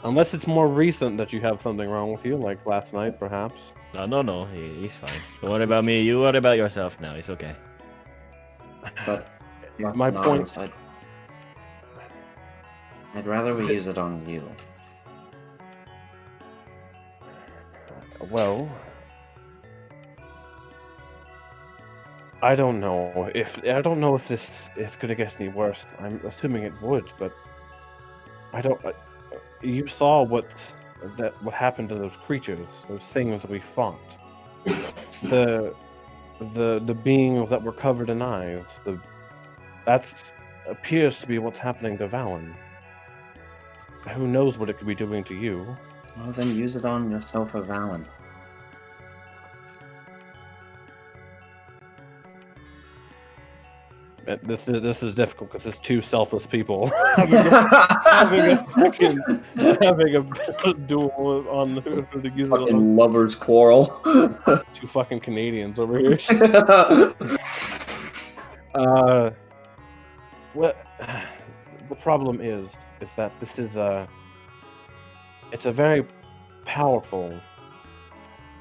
Unless it's more recent that you have something wrong with you, like last night, perhaps. No. He's fine. Don't worry about me. You worry about yourself now. It's okay. But My no, point- I'd rather we use it on you. Well, I don't know if this is gonna get any worse. I'm assuming it would, but I don't. You saw what happened to those creatures, those things we fought. The beings that were covered in eyes. That appears to be what's happening to Valen. Who knows what it could be doing to you? Well, then use it on yourself or Valen. This is difficult because it's two selfless people having a duel on who to use it on. Fucking lovers quarrel. Two fucking Canadians over here. What the problem is that this is it's a very powerful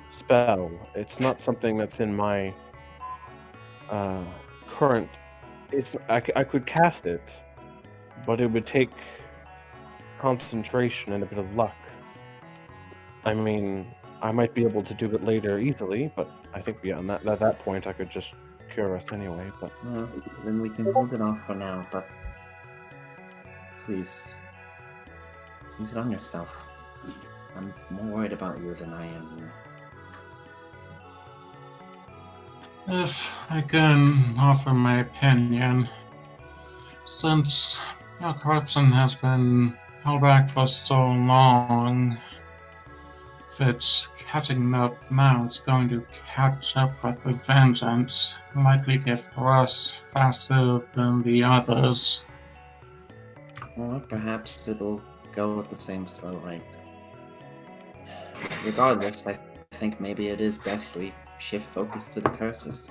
spell. It's not something that's in my current. I could cast it, but it would take concentration and a bit of luck. I mean, I might be able to do it later easily, but I think at that point I could just cure us anyway. But Well, then we can hold it off for now, but please, use it on yourself. I'm more worried about you than I am you. If I can offer my opinion, since your corruption has been held back for so long, if it's catching up now, it's going to catch up with the vengeance, likely get us faster than the others. Or perhaps it'll go at the same slow rate. Regardless, I think maybe it is best we shift focus to the curses.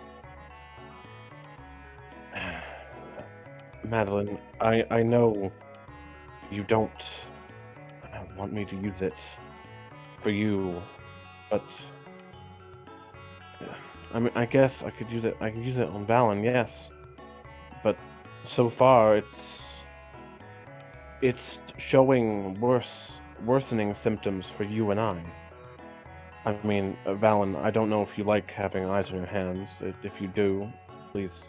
Madeline, I know you don't want me to use it for you, but I mean, I guess I could use it. I could use it on Valen, yes, but so far it's showing worsening symptoms for you and I. I mean, Valen, I don't know if you like having eyes on your hands. If you do, please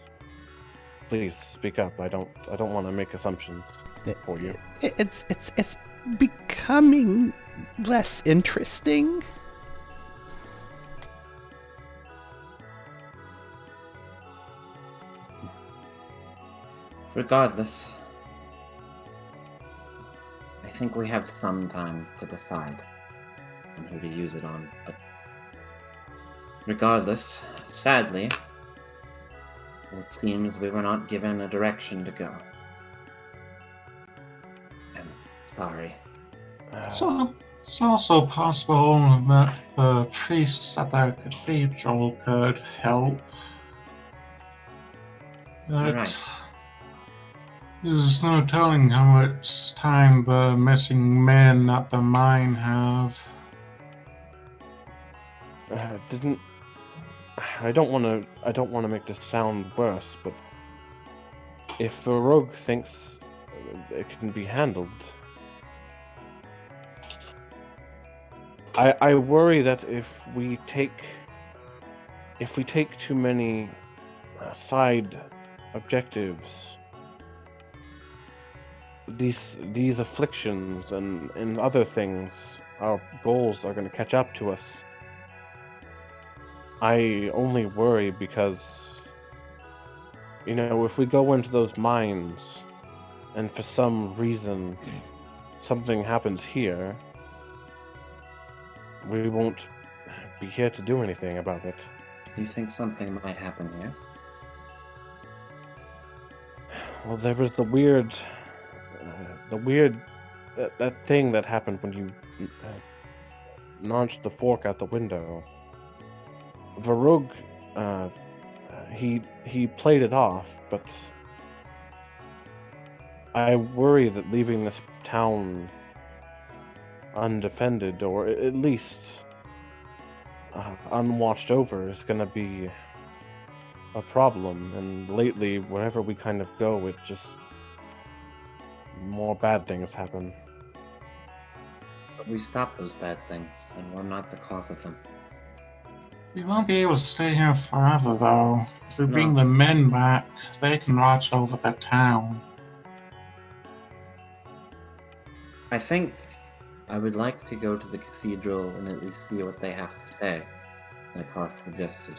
speak up. I don't want to make assumptions for you. It's becoming less interesting. Regardless, I think we have some time to decide on who to use it on, but regardless, sadly, it seems we were not given a direction to go. I'm sorry. So it's also possible that the priests at the cathedral could help. But Right. there's no telling how much time the missing men at the mine have. I don't want to make this sound worse, but if a rogue thinks it can be handled, I worry that if we take too many side objectives, these afflictions and other things, our goals are going to catch up to us. I only worry because, you know, if we go into those mines and for some reason something happens here, we won't be here to do anything about it. You think something might happen here? Well, there was the weird that thing that happened when you launched the fork out the window. Varug, he played it off, but I worry that leaving this town undefended, or at least unwatched over, is gonna be a problem. And lately, wherever we kind of go, it just more bad things happen. But we stop those bad things, and we're not the cause of them. We won't be able to stay here forever, though. If we bring No. the men back, they can watch over the town. I think I would like to go to the cathedral and at least see what they have to say, like Hearth suggested,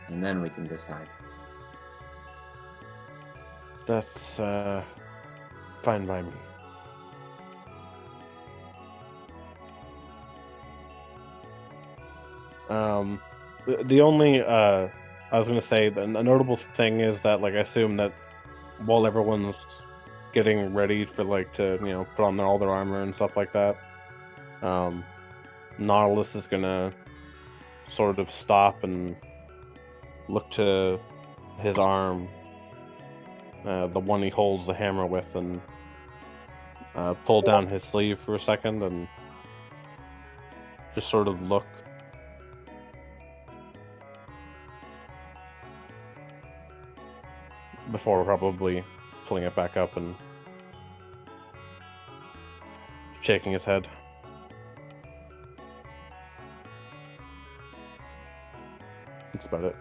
and then we can decide. That's fine by me. The only I was gonna say a notable thing is that, like, I assume that while everyone's getting ready for, like, to, you know, put on all their armor and stuff like that, Nautilus is gonna sort of stop and look to his arm, the one he holds the hammer with, and pull down his sleeve for a second and just sort of look. before probably pulling it back up and shaking his head. That's about it.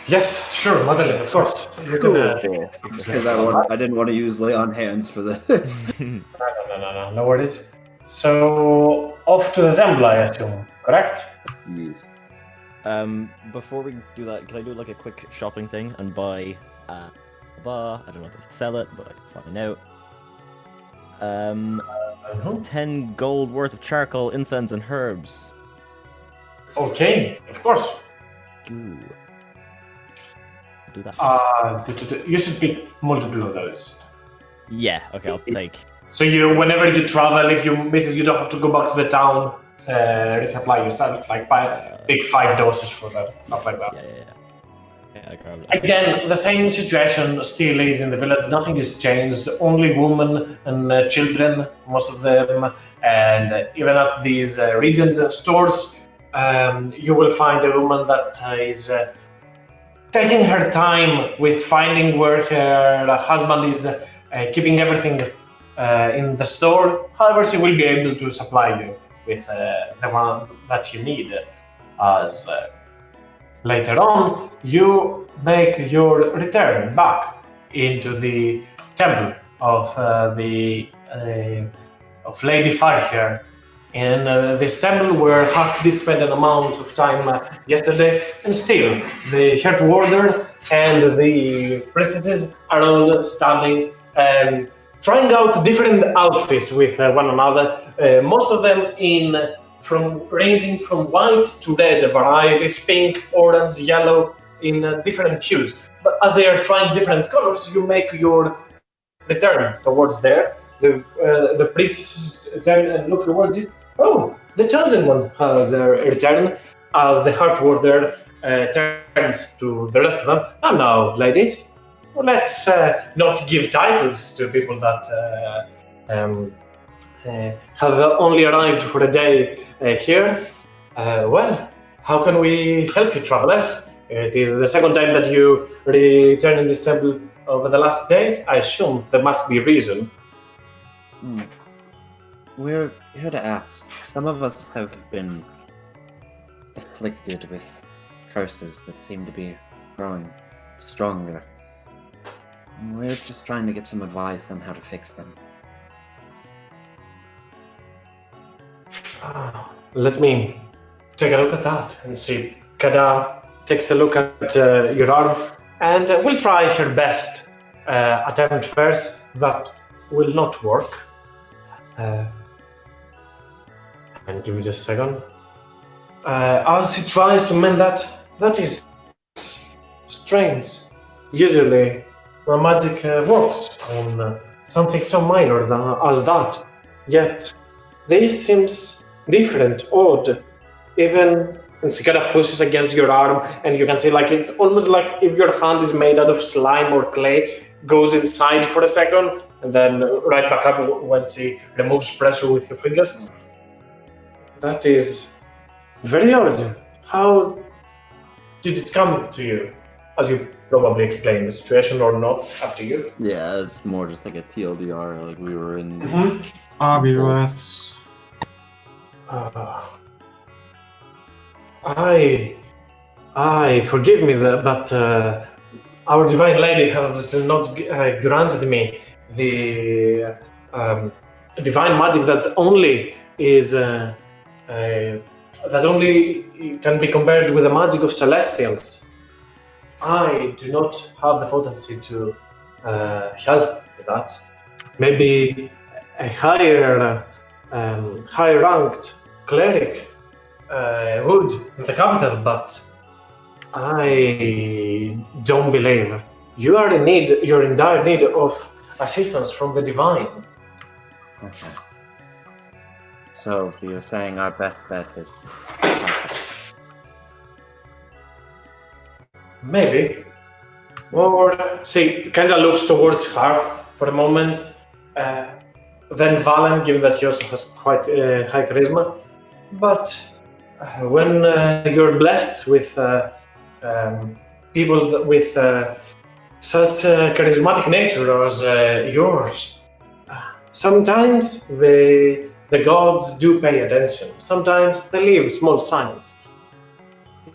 Yes, sure, Madeline, of course. You can take it. Because I didn't want to use lay on hands for this. No worries. So, off to the temple, I assume, correct? Yes. Before we do that, can I do like a quick shopping thing and buy a bar? I don't know if to sell it, but I can find out. 10 gold worth of charcoal, incense, and herbs. Okay, of course. Ooh. Do that. You should pick multiple of those. Yeah, okay, I'll take. So whenever you travel, if you miss it, you don't have to go back to the town, resupply yourself, like pick 5 doses for that, stuff like that. Yeah, I grabbed it. Again, the same situation still is in the village. Nothing has changed. Only women and children, most of them, and even at these Regent stores, you will find a woman that is taking her time with finding where her husband is keeping everything in the store. However, she will be able to supply you with the one that you need. As later on, you make your return back into the temple of of Lady Firehair. In this temple where Huck did spend an amount of time yesterday, and still the head warder and the priestesses are all standing and trying out different outfits with one another. Most of them ranging from white to red varieties, pink, orange, yellow, in different hues. But as they are trying different colors, you make your return towards there. The priestesses turn and look towards you. Oh, the chosen one has a return, as the heart warder turns to the rest of them. And now, ladies, let's not give titles to people that have only arrived for a day here. Well, how can we help you, travelers? It is the second time that you return in this temple over the last days. I assume there must be a reason. We're here to ask. Some of us have been afflicted with curses that seem to be growing stronger. We're just trying to get some advice on how to fix them. Let me take a look at that and see. Kada takes a look at your arm and will try her best attempt first. That will not work. And give me just a second. As he tries to mend that is strange. Usually, where magic works on something so minor as that. Yet, this seems different, odd. Even when she kind of pushes against your arm, and you can see it's almost like if your hand is made out of slime or clay, goes inside for a second, and then right back up when she removes pressure with her fingers. That is very odd. How did it come to you? As you probably explained the situation or not, up to you. Yeah, it's more just like a TLDR, like we were in... Obvious. Forgive me, but our Divine Lady has not granted me the divine magic that only is that only can be compared with the magic of Celestials. I do not have the potency to help with that. Maybe a higher ranked cleric would in the capital, but I don't believe. You're in dire need of assistance from the divine. Okay. So, you're saying our best bet is... Maybe. Or, see, kinda looks towards Harf for a moment. Then Valen, given that he also has quite high charisma. But when you're blessed with People with such a charismatic nature as yours. Sometimes the gods do pay attention. Sometimes they leave small signs.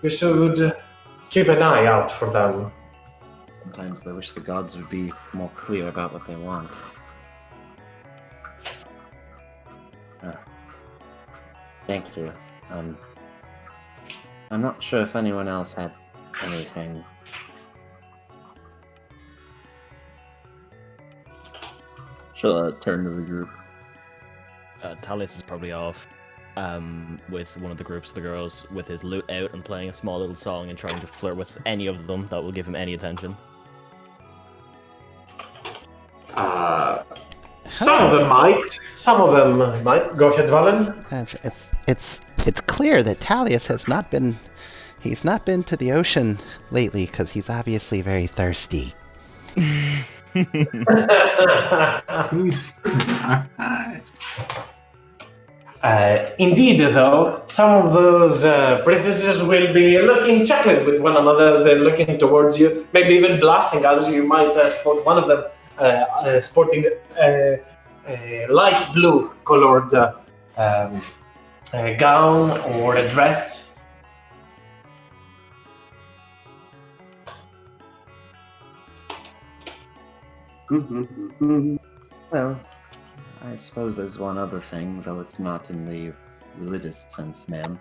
You should keep an eye out for them. Sometimes I wish the gods would be more clear about what they want. Thank you. I'm not sure if anyone else had anything. She'll turn to the group. Talis is probably off with one of the groups of the girls with his lute out and playing a small little song and trying to flirt with any of them that will give him any attention. Some of them might. Some of them might. Go ahead, Valen. It's clear that Talius has not been. He's not been to the ocean lately because he's obviously very thirsty. Indeed, though, some of those princesses will be looking chocolate with one another as they're looking towards you, maybe even blushing as you might spot one of them sporting a light blue colored gown or a dress. Well, I suppose there's one other thing, though it's not in the religious sense, ma'am.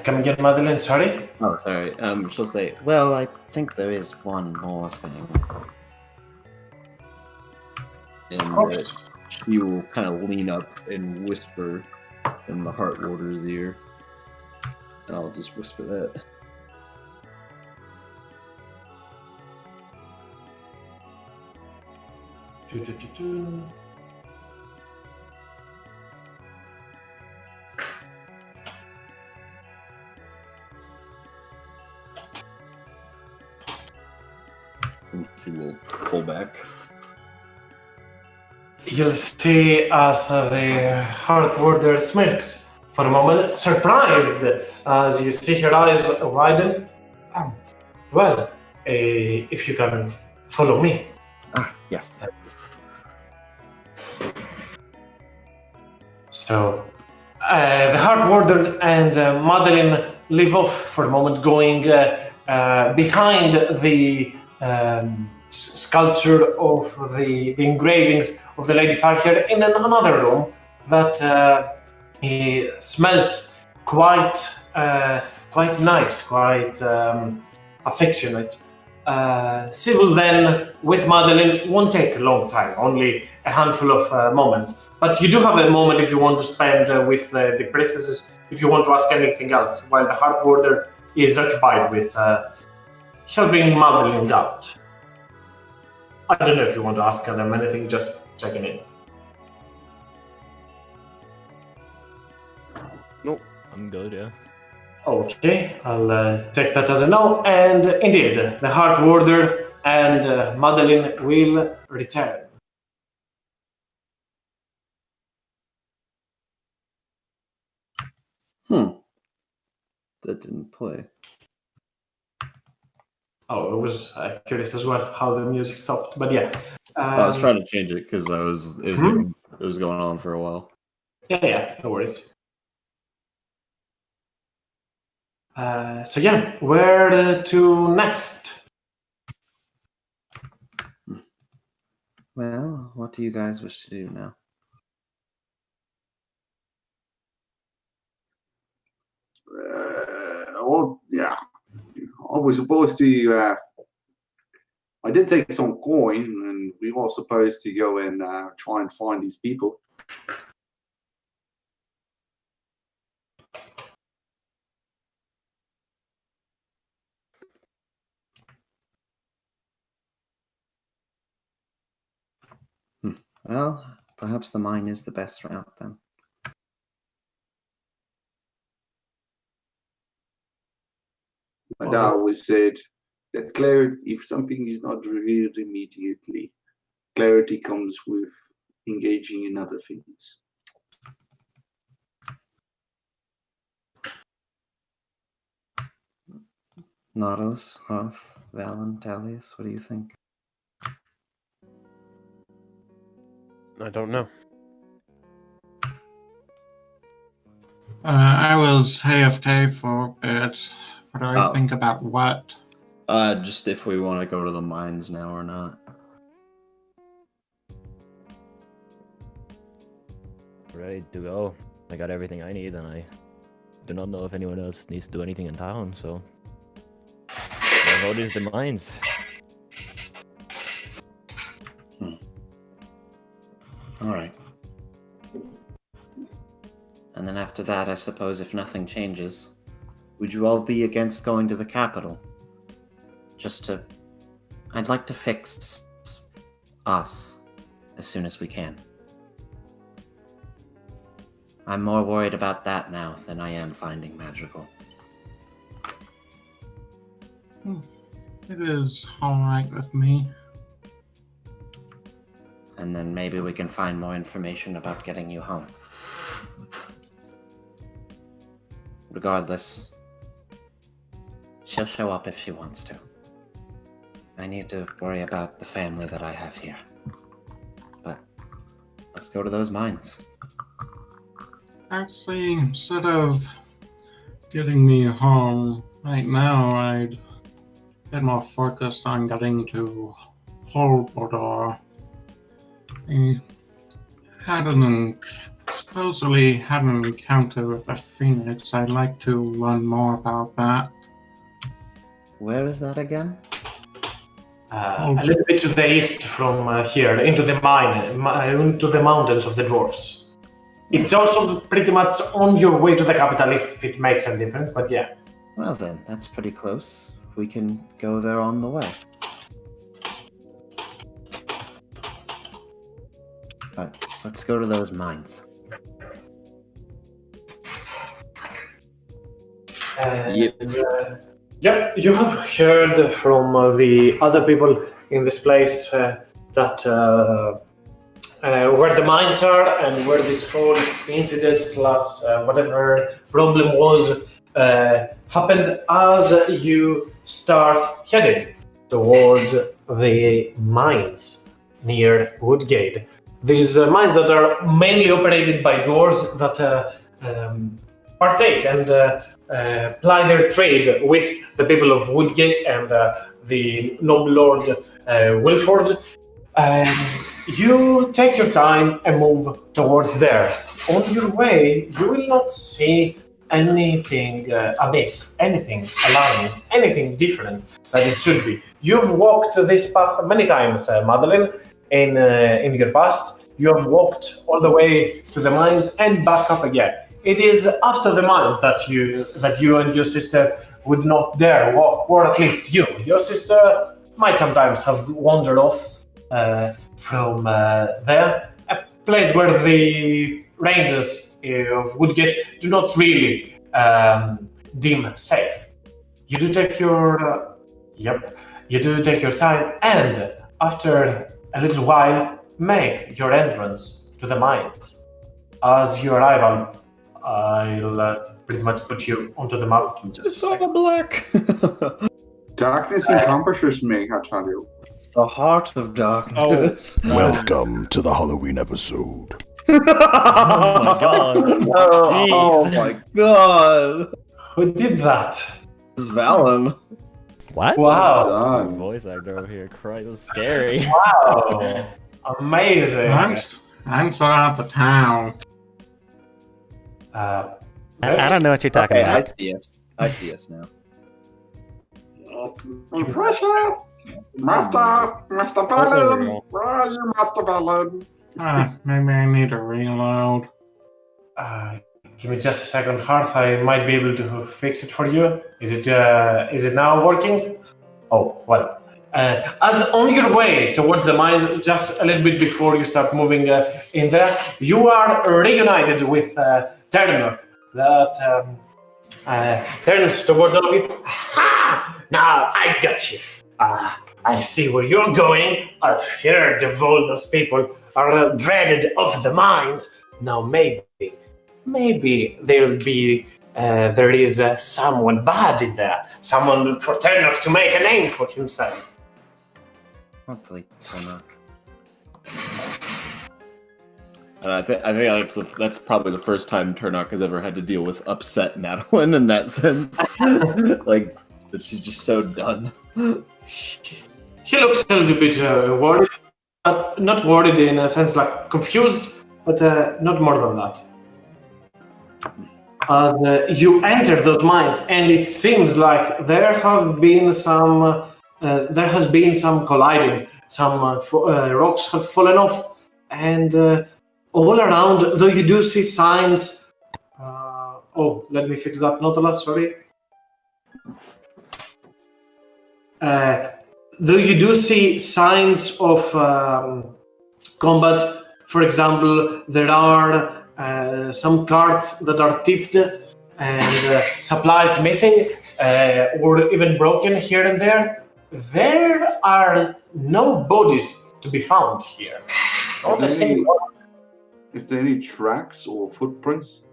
Come again, Madeline, sorry? Oh, sorry. She'll say, well, I think there is one more thing. And she will kind of lean up and whisper in the Heart Warder's ear. And I'll just whisper that. And she will pull back. You'll see as the Heart Warder smirks for a moment, surprised as you see her eyes widen. Well, if you can follow me. Ah, yes. So, the Heart Warden and Madeline leave off for a moment, going behind the sculpture of the engravings of the Lady Farhier in another room that smells quite nice, quite affectionate. Sybil then, with Madeline, won't take a long time, only a handful of moments. But you do have a moment if you want to spend with the princesses, if you want to ask anything else, while the Heart Warder is occupied with helping Madeline out. I don't know if you want to ask them anything, just checking in. Nope. I'm good, yeah. Okay, I'll take that as a no. And indeed, the Heart Warder and Madeline will return. That didn't play. Oh, I was curious as well how the music stopped, but yeah. I was trying to change it because it was going on for a while. Yeah, no worries. So yeah, where to next? Well, what do you guys wish to do now? Yeah. I was supposed to. I did take some coin, and we were supposed to go and try and find these people. Well, perhaps the mine is the best route then. My dad always said that clarity, if something is not revealed immediately, clarity comes with engaging in other things. Nautilus, Hoth, Valen, Talius, what do you think? I don't know. I was AFK for a bit. What do I Oh. think about what? Just if we want to go to the mines now or not. Ready to go. I got everything I need, and I do not know if anyone else needs to do anything in town, so... My vote is the mines. Alright. And then after that, I suppose if nothing changes, would you all be against going to the capital? I'd like to fix us as soon as we can. I'm more worried about that now than I am finding magical. It is alright with me. And then maybe we can find more information about getting you home. Regardless, she'll show up if she wants to. I need to worry about the family that I have here. But let's go to those mines. Actually, instead of getting me home right now, I'd get more focused on getting to Holbodor. I supposedly had an encounter with a phoenix. I'd like to learn more about that. Where is that again? A little bit to the east from here, into the into the mountains of the dwarves. It's also pretty much on your way to the capital if it makes a difference, but yeah. Well then, that's pretty close. We can go there on the way. But let's go to those mines. Yep, you have heard from the other people in this place that where the mines are and where this whole incident / whatever problem was happened as you start heading towards the mines near Woodgate. These mines that are mainly operated by dwarves that partake and ply their trade with the people of Woodgate and the noble lord Wilford. You take your time and move towards there. On your way, you will not see anything amiss, anything alarming, anything different than it should be. You've walked this path many times, Madeline, in your past. You have walked all the way to the mines and back up again. It is after the mines that you and your sister would not dare walk, or at least you. Your sister might sometimes have wandered off from there, a place where the rangers of Woodgate do not really deem safe. You do take your time, and after a little while, make your entrance to the mines. As you arrive, I'll pretty much put you onto the mountain. Just saw the black. Darkness encompasses me, I tell you. It's the heart of darkness. Welcome to the Halloween episode. Oh my god. Oh my god. Who did that? It's Valen. What? Wow! Done. Voice actor over here crying. It was scary. Wow! Amazing! I'm so out of town. I don't know what you're talking Okay, I about. see us. I see us now. Precious! Master Valen! Where are you, Master Valen? Maybe I need to reload. Give me just a second, Hearth. I might be able to fix it for you. Is it now working? Oh, well. As on your way towards the mines, just a little bit before you start moving in there, you are reunited with Terno. That turns towards all of you. Ha! Now I got you. I see where you're going. I've heard of all those people are dreaded of the mines. Now maybe there'll be there is someone bad in there, someone for Turnok to make a name for himself. Hopefully, Turnok. And I think that's probably the first time Turnok has ever had to deal with upset Madeline in that sense. Like, that she's just so done. He looks a little bit worried, but not worried in a sense like confused, but not more than that. As you enter those mines, and it seems like there has been some colliding. Some rocks have fallen off, and all around, though you do see signs. Let me fix that Nautilus. Sorry. Though you do see signs of combat, for example, there are some carts that are tipped and supplies missing or even broken here and there. There are no bodies to be found here. Not a single one. Is there any tracks or footprints?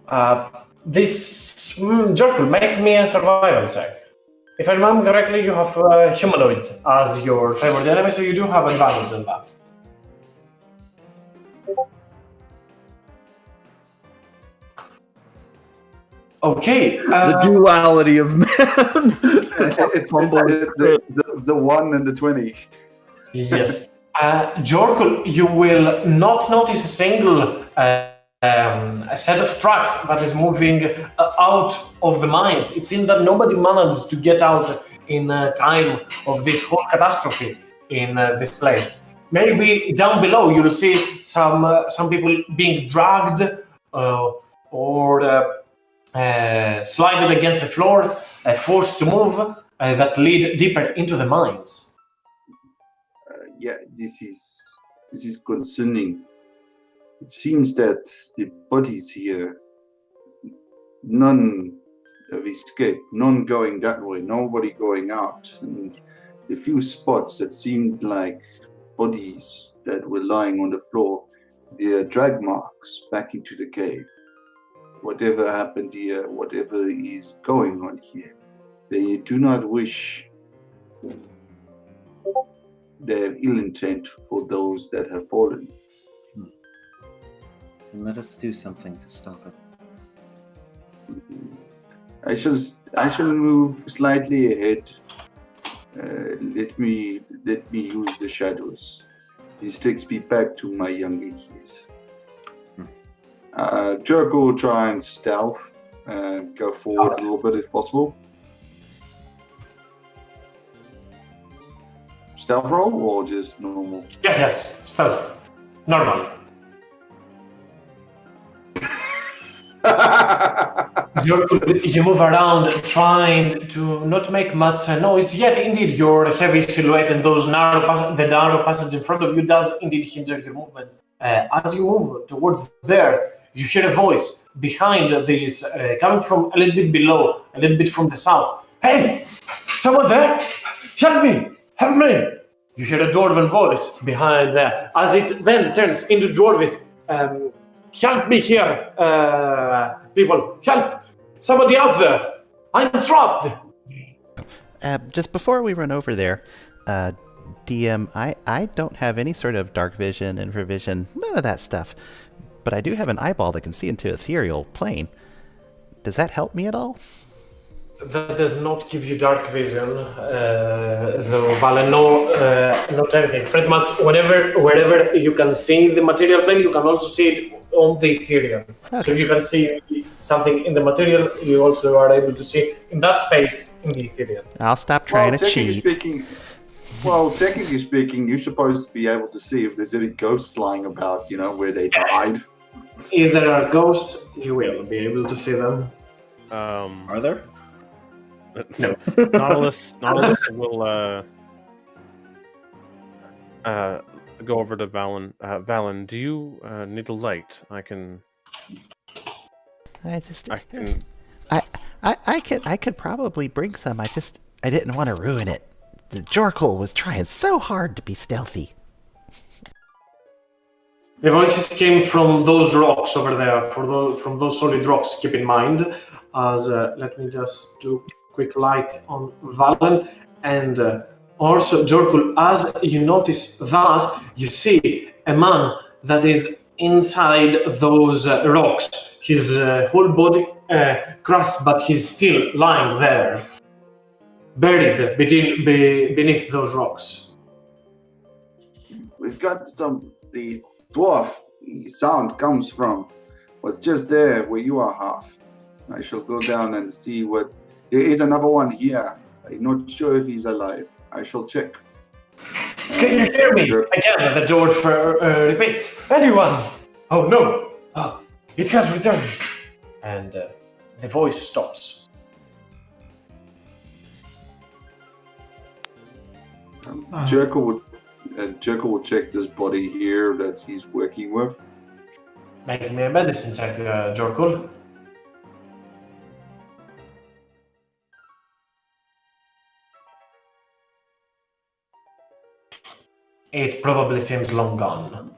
Jorkul, make me a survival check. If I remember correctly, you have humanoids as your favorite enemy, so you do have advantage on that. Okay. The duality of man. It's the 1 and the 20. Yes. Jorkul, you will not notice a single a set of trucks that is moving out of the mines. It seems that nobody managed to get out in time of this whole catastrophe in this place. Maybe down below you'll see some people being dragged or slided against the floor, forced to move, that lead deeper into the mines. Yeah, this is concerning. It seems that the bodies here, none have escaped, none going that way, nobody going out. And the few spots that seemed like bodies that were lying on the floor, their drag marks back into the cave. Whatever happened here, whatever is going on here, they do not wish. They have ill intent for those that have fallen. And let us do something to stop it. I shall move slightly ahead. Let me use the shadows. This takes me back to my younger years. Jorkul will try and stealth, go forward a little bit if possible. Stealth roll or just normal? Yes, stealth. Normal. You move around trying to not make much noise, yet indeed your heavy silhouette and the narrow passage in front of you does indeed hinder your movement. As you move towards there, you hear a voice behind this, coming from a little bit below, a little bit from the south. Hey, someone there? Help me! Help me! You hear a Dwarven voice behind there, as it then turns into Dwarvish. Help me here, people. Help! Somebody out there! I'm trapped! Just before we run over there, DM, I don't have any sort of dark vision, infravision, none of that stuff. But I do have an eyeball that can see into ethereal plane. Does that help me at all? That does not give you dark vision, though, Valen, not anything. Pretty much wherever you can see the material plane, you can also see it on the ethereal. Okay. So if you can see something in the material, you also are able to see in that space in the ethereal. I'll stop trying to cheat. Technically speaking, you're supposed to be able to see if there's any ghosts lying about, where they died. If there are ghosts, you will be able to see them. Are there? No. Nautilus will go over to Valen. Valen, do you need a light? I could probably bring some. I didn't want to ruin it. Jorkul was trying so hard to be stealthy. The voices came from those rocks over there, from those solid rocks. Keep in mind, as let me just do quick light on Valen, and also Jorkul. As you notice that, you see a man that is inside those rocks. His whole body crushed, but he's still lying there, buried beneath those rocks. We've got the dwarf sound comes from was just there where you are, Half. I shall go down and see what. There is another one here. I'm not sure if he's alive. I shall check. Can you hear me? Again, the dwarf repeats. Anyone? Oh no! Oh, it has returned. And the voice stops. Jerkle would check this body here that he's working with. Make me a medicine check, Jorkul. It probably seems long gone.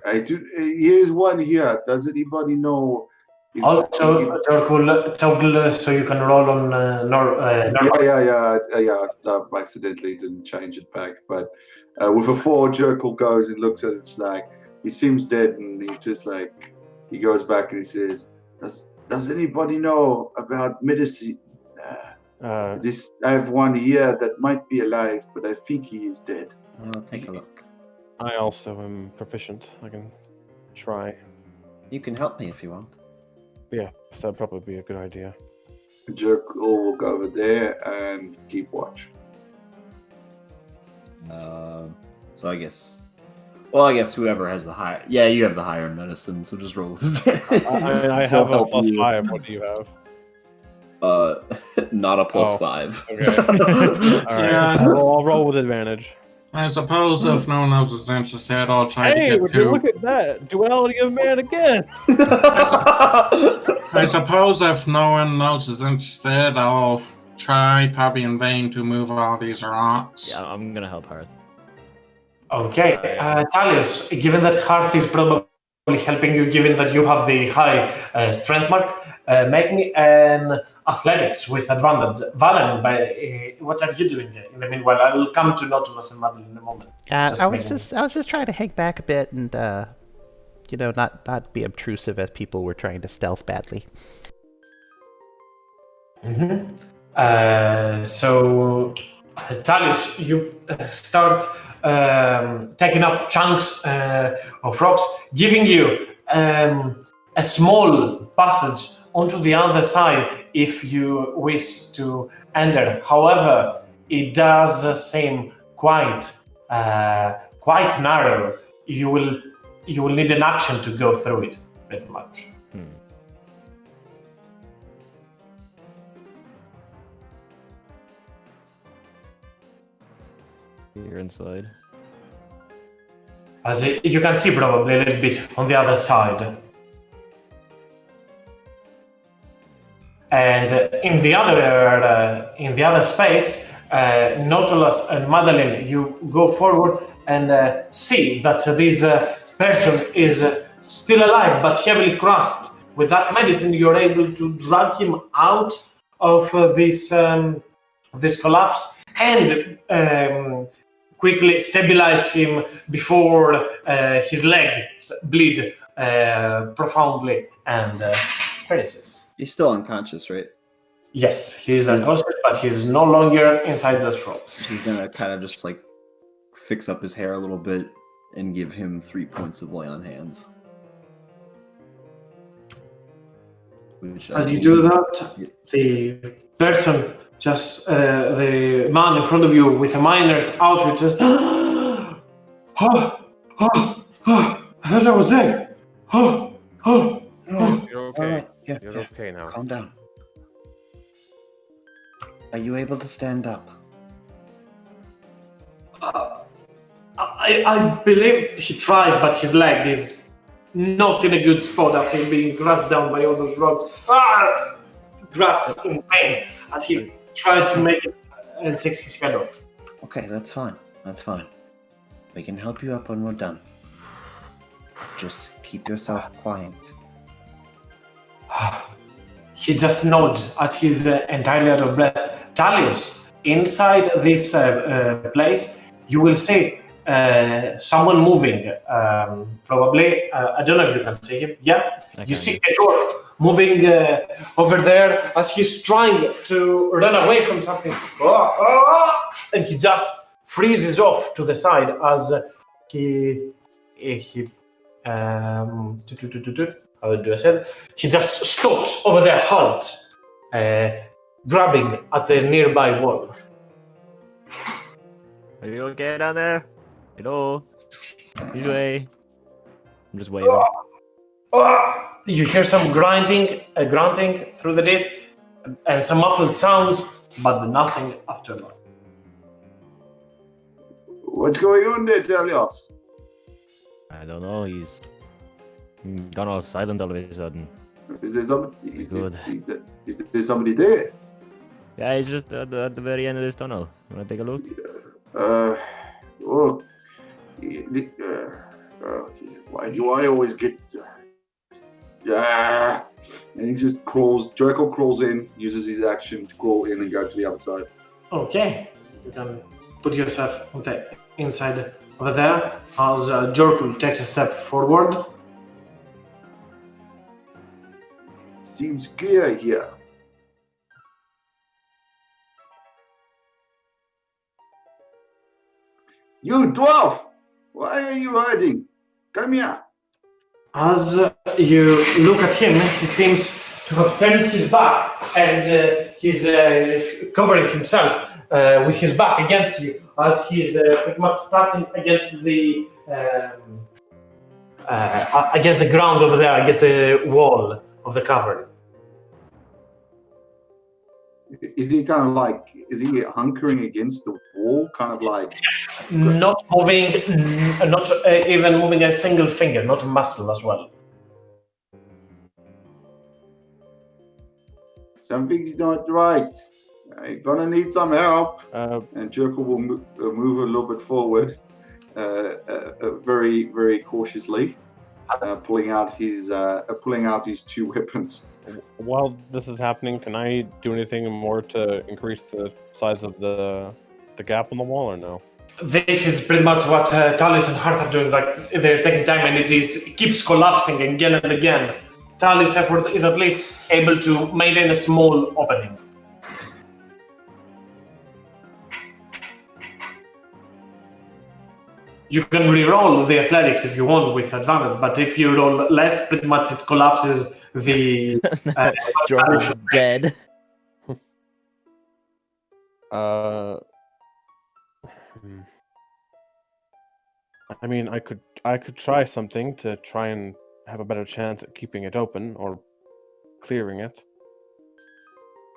I do. Here's one here. Does anybody know? Also, Jorkul, toggle so you can roll on Yeah. I accidentally didn't change it back, but with a 4, Jerkle goes and looks at it. It's like he seems dead, and he just like he goes back and he says, "Does anybody know about medicine? This I have one here that might be alive, but I think he is dead." I'll take a look. I also am proficient. I can try. You can help me if you want. Yeah, that'd probably be a good idea. Jerkle will go over there and keep watch. So I guess whoever has the higher. Yeah, you have the higher medicine, so just roll with it. I have a +5. What do you have? Not a +5. Okay. All right. Yeah. I'll roll with advantage. I suppose if no one else is interested, I'll try to Hey, get would you to. look at that? Duality of man again! I suppose if no one else is interested, I'll try, probably in vain, to move all these rocks. Yeah, I'm gonna help Hearth. Okay, Talius, given that Hearth is probably helping you, given that you have the high strength mark, make me an athletics with advantage. Valen, what are you doing in the meanwhile? I will come to Notimus and Madeline in a moment. I was just trying to hang back a bit and not be obtrusive as people were trying to stealth badly. Mm-hmm. So, Talius, you start taking up chunks of rocks, giving you a small passage onto the other side if you wish to enter. However, it does seem quite narrow. You will need an action to go through it, pretty much. You're inside. As you can see, probably a little bit on the other side. And in the other space, Nautilus and Madeline, you go forward and see that this person is still alive but heavily crushed. With that medicine, you're able to drag him out of this collapse and quickly stabilize him before his legs bleed profoundly and perishes. He's still unconscious, right? Yes, he's unconscious, but he's no longer inside those ropes. He's gonna kind of just like fix up his hair a little bit and give him 3 points of lay on hands. As you do that, the person, just the man in front of you with a miner's outfit, just I thought I was dead. You're okay. Alright, yeah, You're okay now. Calm down. Are you able to stand up? I believe he tries, but his leg is not in a good spot after being grasped down by all those rocks. Grasps in pain as he tries to make it and takes his head off. Okay, that's fine. That's fine. We can help you up when we're done. Just keep yourself quiet. He just nods as he's entirely out of breath. Talius, inside this place, you will see someone moving. Probably, I don't know if you can see him. Yeah, you see a dwarf moving over there as he's trying to run away from something. And he just freezes off to the side as he how do I say it? He just stops over there, halts, grabbing at the nearby wall. Are you okay down there? Hello? This way. I'm just waving. You hear some grunting through the teeth, and some muffled sounds, but nothing after that. What's going on there, Talios? I don't know, he's gone all silent all of a sudden. Is there somebody? Is there somebody there? Yeah, he's just at the very end of this tunnel. Wanna take a look? Why do I always get? Yeah, and he just Draco crawls in, uses his action to crawl in and go to the other side. Okay, you can put yourself on the inside over there as Jorkul takes a step forward. Seems clear here. You dwarf! Why are you hiding? Come here. As you look at him, he seems to have turned his back and he's covering himself with his back against you as he's pretty much starting against the ground over there, against the wall of the cavern. Is he kind of like, is he hunkering against the wall? Kind of like... Yes, not moving, not even moving a single finger, not a muscle as well. Something's not right. You're gonna need some help. And Jerkel will move a little bit forward, very, very cautiously, pulling out his two weapons. While this is happening, can I do anything more to increase the size of the gap on the wall, or no? This is pretty much what Talius and Hearth are doing. Like, they're taking time, and it keeps collapsing again and again. Talius' effort is at least able to maintain a small opening. You can re-roll the athletics if you want with advantage, but if you roll less, pretty much it collapses the... Jordan is dead. I mean, I could try something to try and have a better chance at keeping it open or clearing it.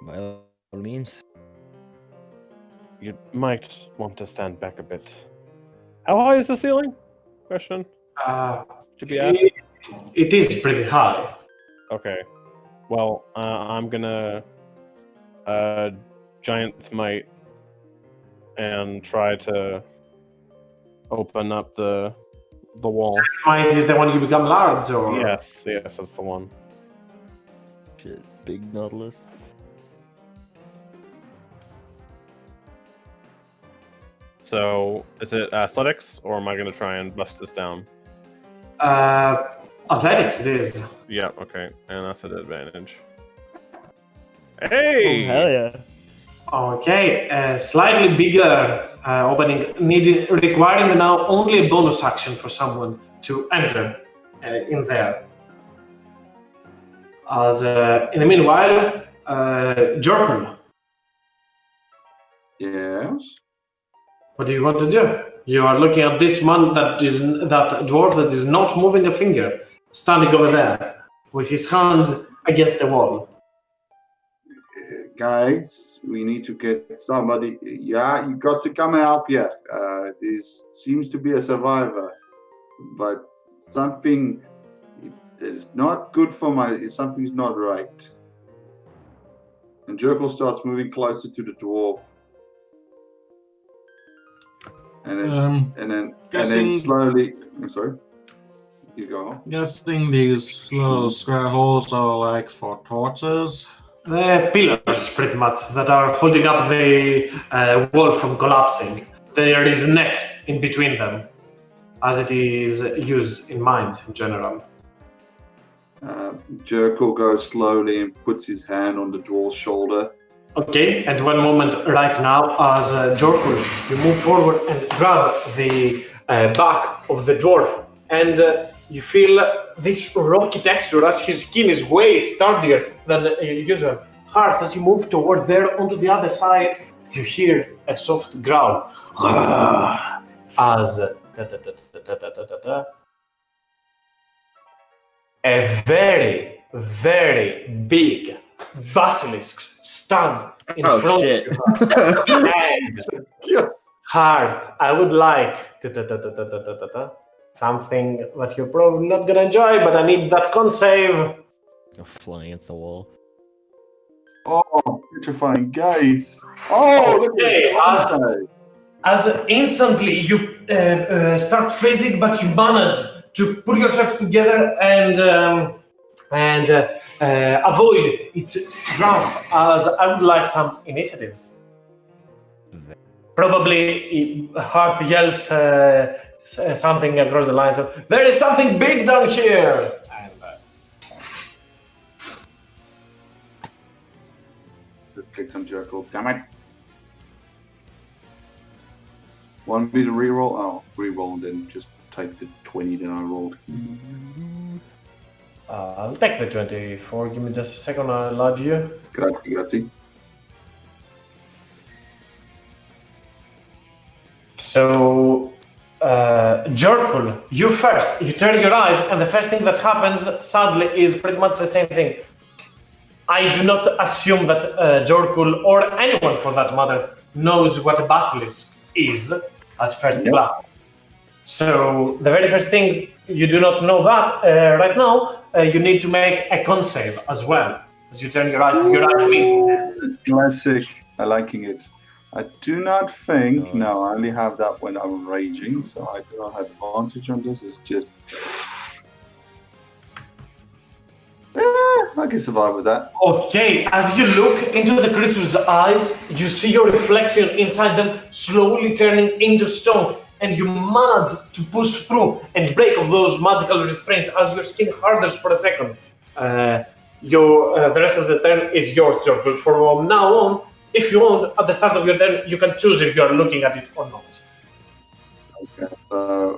By all means. You might want to stand back a bit. How high is the ceiling? Question. Should be asked. It is pretty high. Okay. Well, I'm gonna giant smite and try to open up the wall. Smite is the one you become large, or? Yes, that's the one. Shit, big Nautilus. So, is it athletics, or am I gonna try and bust this down? Athletics it is. Yeah, okay, and that's an advantage. Hey! Oh, hell yeah. Okay, slightly bigger opening, requiring now only a bonus action for someone to enter in there. As in the meanwhile, Jorkul, Yes. what do you want to do? You are looking at this man that dwarf that is not moving a finger, standing over there with his hands against the wall. Guys, we need to get somebody. Yeah, you got to come help here. This seems to be a survivor, but something is not good for something's not right. And Jerkel starts moving closer to the dwarf. And then, and then guessing- slowly. I'm sorry. You go on. Guessing these little square holes are like for torches. The pillars, pretty much, that are holding up the wall from collapsing. There is a net in between them, as it is used in mines in general. Jerkle goes slowly and puts his hand on the dwarf's shoulder. Okay, at one moment right now, as Jorkul, you move forward and grab the back of the dwarf, and you feel this rocky texture as his skin is way sturdier than usual. Hearth, as you move towards there onto the other side, you hear a soft growl as a very, very big basilisk stands in front shit. of you. And Yes. Hearth, I would like something that you're probably not gonna enjoy, but I need that con save. Flying against the wall. Oh, petrifying gaze. Oh, look Okay, at that. As instantly you start freezing, but you manage to put yourself together and avoid its grasp. As I would like some initiatives. Probably Hearth yells something across the lines of, "There is something big down here!" And, Clicks on Jerkle. Damn it. Want me to reroll? Oh, reroll and then just take the 20 that I rolled. I'll take the 24. Give me just a second. I'll add you. Grazie. So, Jorkul, you first. You turn your eyes, and the first thing that happens, sadly, is pretty much the same thing. I do not assume that Jorkul, or anyone for that matter, knows what a basilisk is at first glance. So, the very first thing, you do not know that right now, you need to make a con save as well. As you turn your eyes meet. Classic. I liking it. I do not think. No, I only have that when I'm raging, so I do not have advantage on this. It's just. I can survive with that. Okay, as you look into the creature's eyes, you see your reflection inside them slowly turning into stone, and you manage to push through and break off those magical restraints as your skin hardens for a second. The rest of the turn is yours, Jorkul. From now on, if you want, at the start of your turn, you can choose if you are looking at it or not. Okay, so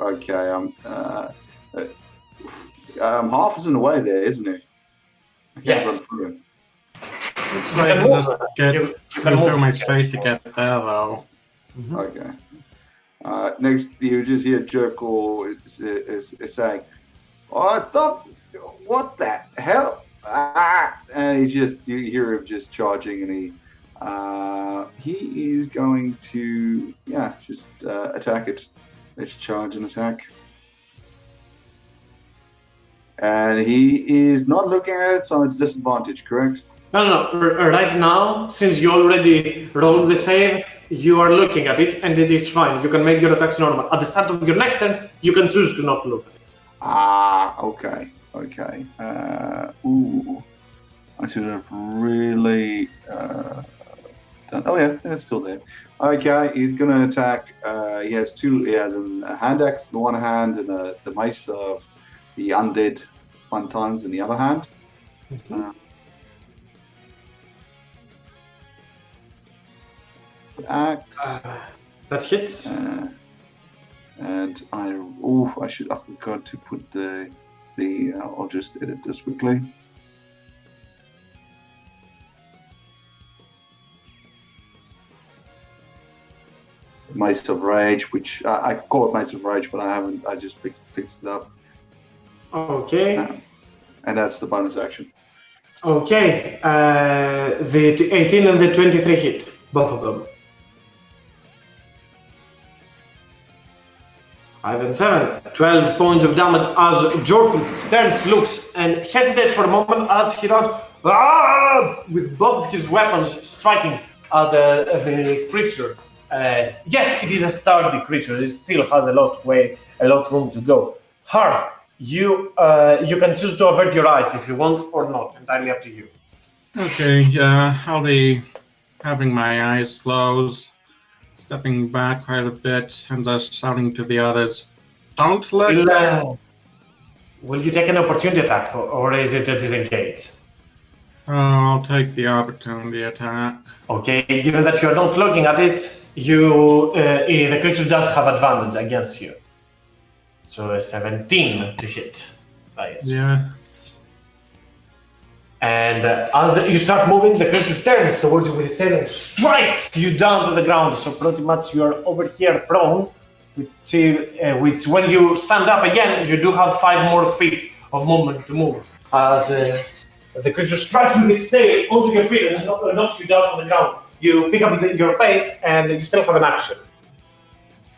half is in the way there, isn't it? I can't Yes. run through it. So I can just get You can through move. my space to get there, though. Okay. Next, you just hear Jerkle is saying, "Oh, stop! What the hell?" And you hear him just charging, and he is going to just attack it. Let's charge and attack. And he is not looking at it, so it's disadvantage, correct? No. Right now, since you already rolled the save, you are looking at it, and it is fine. You can make your attacks normal. At the start of your next turn, you can choose to not look at it. Okay. I should have really done. Oh yeah, it's still there. Okay, he's gonna attack. He has a hand axe in one hand and the mace of the undead fun times in the other hand. Axe. That hits. And I forgot to put the I'll just edit this quickly. Mace of Rage, which I call it Mace of Rage, but I haven't. I just fixed it up, Okay. and that's the bonus action. Okay. The 18 and the 23 hit, both of them. 5 and 7. 12 points of damage as Jorkul turns, looks, and hesitates for a moment as he runs with both of his weapons striking at the creature. yet it is a sturdy creature. It still has a lot room to go. Hearth, you can choose to avert your eyes if you want or not. Entirely up to you. Okay, yeah, I'll be having my eyes closed, stepping back quite a bit, and just shouting to the others, "Don't let go!" Will you take an opportunity attack, or is it a disengage? I'll take the opportunity attack. Okay, given that you're not looking at it, the creature does have advantage against you. So a 17 to hit. Yeah. And as you start moving, the creature turns towards you with its tail and strikes you down to the ground. So pretty much you're over here prone, which when you stand up again, you do have 5 more feet of movement to move. As the creature strikes with its tail onto your feet and knocks you down to the ground. You pick up your pace and you still have an action.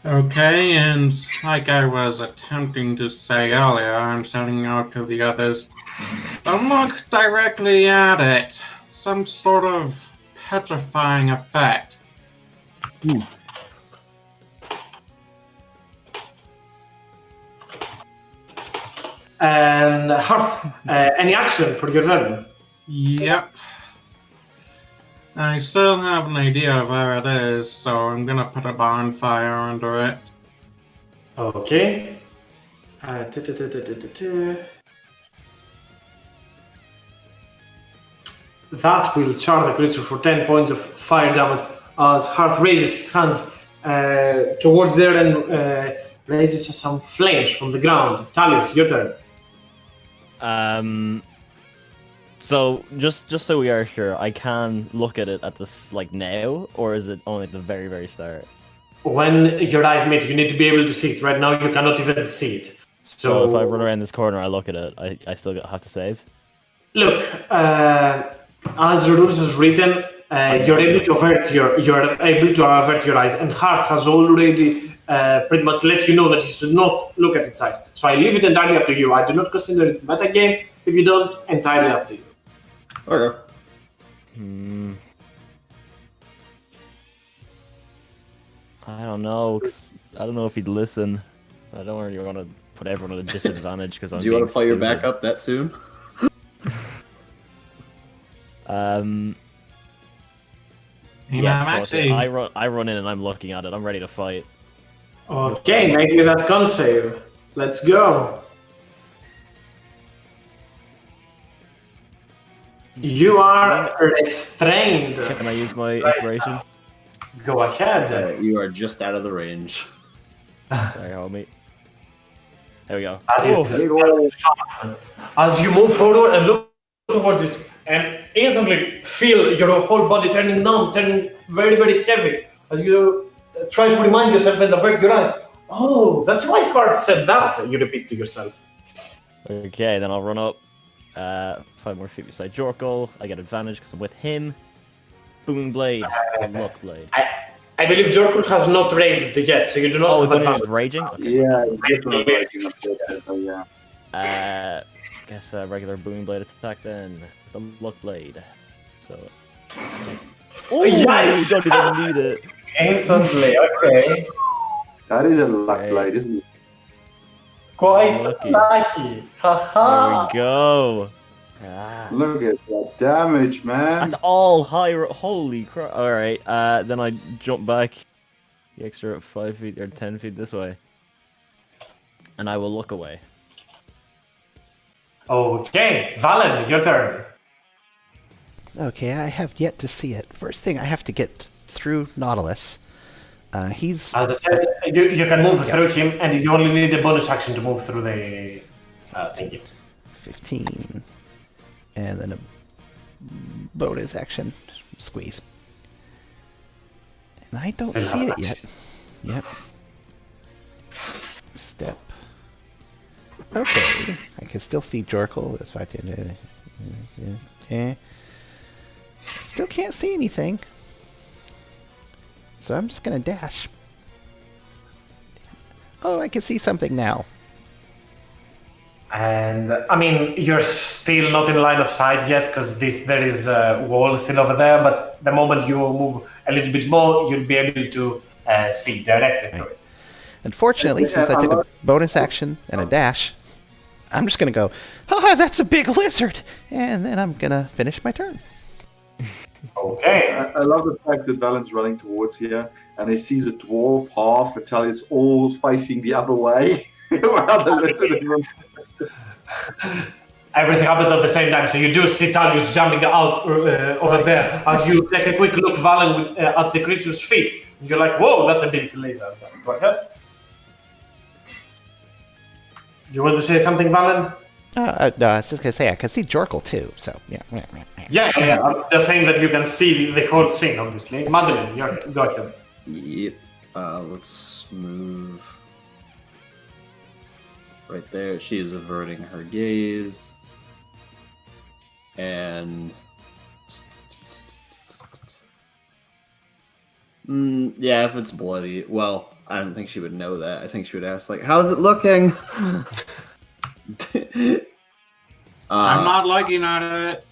Okay, and like I was attempting to say earlier, I'm shouting out to the others, "Don't look directly at it. Some sort of petrifying effect." And Hearth, any action for your turn? Yep. I still have an idea of where it is, so I'm gonna put a bonfire under it. Okay. That will char the creature for 10 points of fire damage as Hearth raises his hands towards there and raises some flames from the ground. Talius, your turn. So just so we are sure, I can look at it at this like now, or is it only at the very, very start? When your eyes meet, you need to be able to see it. Right now, you cannot even see it. So if I run around this corner, I look at it, I still have to save? Look, as the rules is written, you're able to avert your eyes, and Hearth has already pretty much let you know that you should not look at its eyes. So I leave it entirely up to you. I do not consider it metagame. If you don't, entirely up to you. Okay. I don't know. 'Cause I don't know if he'd listen. I don't really want to put everyone at a disadvantage because I'm. Do you want to play your stupid. backup that soon? Yeah, I'm fuck actually. it. I run in and I'm looking at it. I'm ready to fight. Okay, make me that con save. Let's go. You are restrained. Can I use my inspiration? Go ahead. You are just out of the range. Sorry, hold me. There we go. That is fun. As you move forward and look towards it, and instantly feel your whole body turning numb, turning very, very heavy, as you try to remind yourself and avert your eyes. Oh, that's why Hearth said that, you repeat to yourself. Okay, then I'll run up 5 more feet beside Jorkle. I get advantage because I'm with him. Booming Blade. Luck Blade. I believe Jorkle has not raged yet, so you do not Oh, have it's only advantage. just raging? Okay. Yeah, definitely rating up there, so yeah. Guess regular Booming Blade attack then. The Luck Blade. So. Oh, Yikes! you don't even need it. Instantly, okay. That is a luck Okay. blade, isn't it? Quite Lucky. lucky. Haha. There we go. Ah. Look at that damage, man. That's all high. Holy crap. Alright, then I jump back the extra 5 feet or 10 feet this way. And I will look away. Okay, Valen, your turn. Okay, I have yet to see it. First thing, I have to get through Nautilus. He's As I said, you can move through him, and you only need a bonus action to move through the thingy. 15. And then a bonus action. Squeeze. And I don't Still see have it yet. Yep. Step. Okay. I can still see Jorkle. That's 5, 10. Still can't see anything. So I'm just going to dash. Oh, I can see something now. And I mean, you're still not in line of sight yet because there is a wall still over there. But the moment you move a little bit more, you'll be able to see directly through it. Unfortunately, since I took a bonus action and a dash, I'm just going to go, oh, that's a big lizard! And then I'm going to finish my turn. Okay. I love the fact that Valen's running towards here, and he sees a dwarf, half, and Talius all facing the other way. While the lizard is on. Everything happens at the same time, so you do see Talius jumping out over there. As you take a quick look, Valen, at the creature's feet, you're like, whoa, that's a big lizard. Go ahead. You want to say something, Valen? No, I was just going to say, I can see Jorkle too, so yeah. Yeah. I'm just saying that you can see the whole scene, obviously. Madeline, go ahead. Yep. Let's move right there. She is averting her gaze. And yeah, if it's bloody, well, I don't think she would know that. I think she would ask, like, how's it looking? I'm not looking at it.